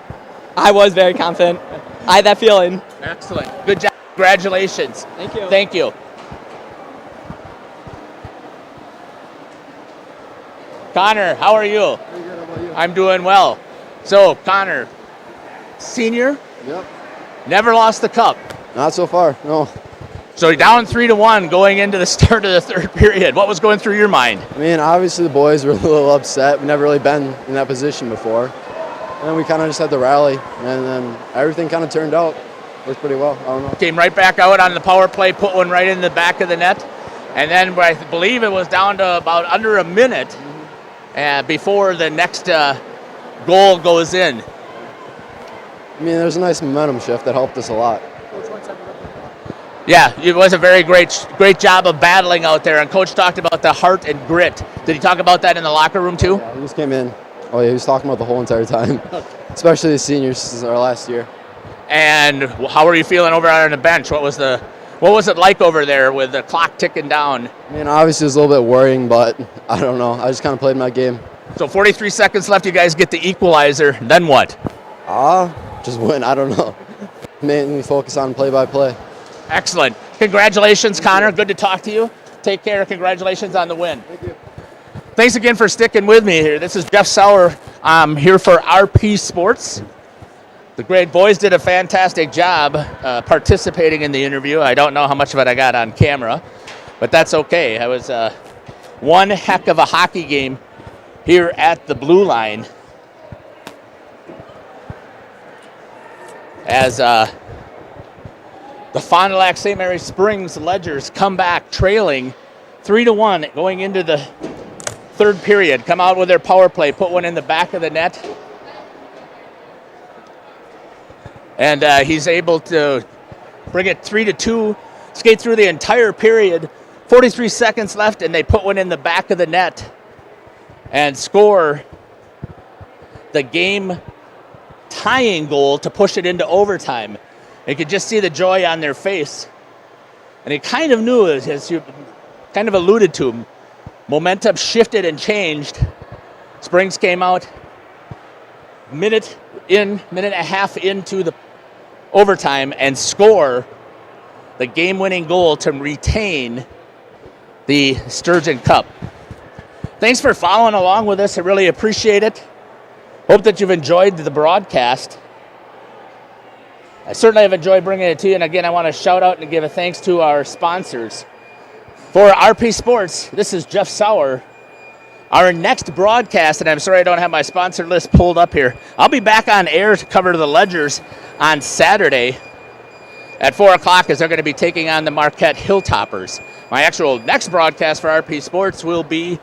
I was very confident. I had that feeling. Excellent. Good job. Congratulations. Thank you. Thank you. Connor, how are you? Pretty good. How about you? I'm doing well. So, Connor, senior? Yep. Never lost the cup. Not so far, no. So you're down 3-1 going into the start of the 3rd period. What was going through your mind? I mean, obviously the boys were a little upset. We've never really been in that position before. And then we kind of just had to rally, and then everything kind of turned out. Worked pretty well. I don't know. Came right back out on the power play, put one right in the back of the net. And then I believe it was down to about under a minute before the next goal goes in. I mean, there's a nice momentum shift that helped us a lot. Yeah, it was a very great job of battling out there. And Coach talked about the heart and grit. Did he talk about that in the locker room too? Yeah, he just came in. Oh yeah, he was talking about the whole entire time, especially the seniors. This is our last year. And how were you feeling over on the bench? What was the What was it like over there with the clock ticking down? I mean, obviously it was a little bit worrying, but I don't know. I just kind of played my game. So 43 seconds left. You guys get the equalizer. Then what? Just win. I don't know. Mainly focus on play-by-play. Excellent. Congratulations, Connor. Good to talk to you. Take care. Congratulations on the win. Thank you. Thanks again for sticking with me here. This is Jeff Sauer. I'm here for RP Sports. The great boys did a fantastic job participating in the interview. I don't know how much of it I got on camera, but that's okay. It was one heck of a hockey game here at the Blue Line. As the Fond du Lac St. Mary Springs Ledgers come back trailing 3-1 going into the third period. Come out with their power play, put one in the back of the net. And he's able to bring it 3-2, skate through the entire period. 43 seconds left, and they put one in the back of the net and score the game tying goal to push it into overtime. You could just see the joy on their face. And he kind of knew, as you kind of alluded to, momentum shifted and changed. Springs came out minute and a half into the overtime and score the game-winning goal to retain the Sturgeon Cup. Thanks for following along with us. I really appreciate it. Hope that you've enjoyed the broadcast. I certainly have enjoyed bringing it to you. And again, I want to shout out and give a thanks to our sponsors. For RP Sports, this is Jeff Sauer. Our next broadcast, and I'm sorry I don't have my sponsor list pulled up here. I'll be back on air to cover the Ledgers on Saturday at 4 o'clock as they're going to be taking on the Marquette Hilltoppers. My actual next broadcast for RP Sports will be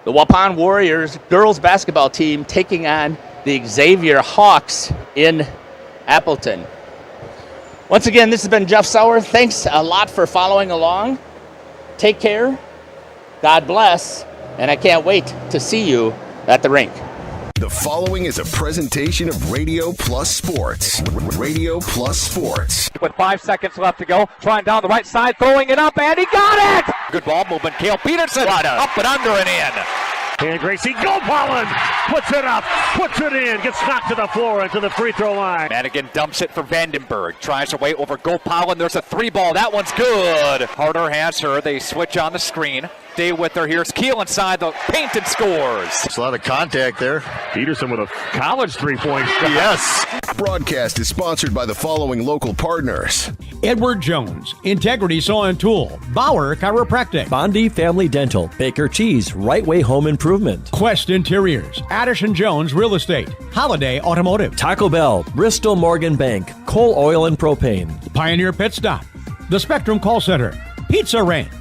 the Waupun Warriors girls basketball team taking on the Xavier Hawks in Appleton. Once again, this has been Jeff Sauer. Thanks a lot for following along. Take care. God bless. And I can't wait to see you at the rink. The following is a presentation of Radio Plus Sports. Radio Plus Sports. With 5 seconds left to go, trying down the right side, throwing it up, and he got it! Good ball movement. Cale Peterson up and under and in. And Gracie Gopalin puts it up, puts it in, gets knocked to the floor into the free throw line. Madigan dumps it for Vandenberg. Tries away over Gopalin. There's a 3-ball. That one's good. Harder has her. They switch on the screen. Stay with her. Here's Keel inside the paint and scores. There's a lot of contact there. Peterson with a college 3-point shot. Yes. Broadcast is sponsored by the following local partners. Edward Jones, Integrity Saw and Tool, Bauer Chiropractic, Fondy Family Dental, Baker Cheese, Right Way Home Improvement, Quest Interiors, Addison Jones Real Estate, Holiday Automotive, Taco Bell, Bristol Morgan Bank, Coal Oil and Propane, Pioneer Pit Stop, The Spectrum Call Center, Pizza Ranch,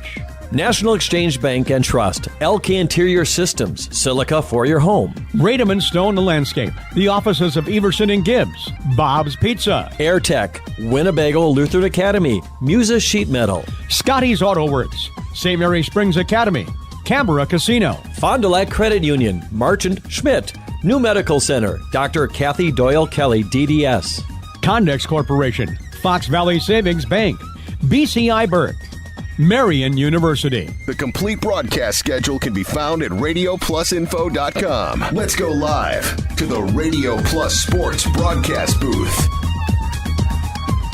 National Exchange Bank and Trust, LK Interior Systems, Silica for your home, Rademan Stone Landscape, the offices of Everson and Gibbs, Bob's Pizza, AirTech, Winnebago Lutheran Academy, Musa Sheet Metal, Scotty's Auto Works, St. Mary Springs Academy, Canberra Casino, Fond du Lac Credit Union, Marchant Schmidt, New Medical Center, Dr. Kathy Doyle Kelly, DDS, Condex Corporation, Fox Valley Savings Bank, BCI Burke, Marian University. The complete broadcast schedule can be found at radioplusinfo.com. Let's go live to the Radio Plus Sports broadcast booth.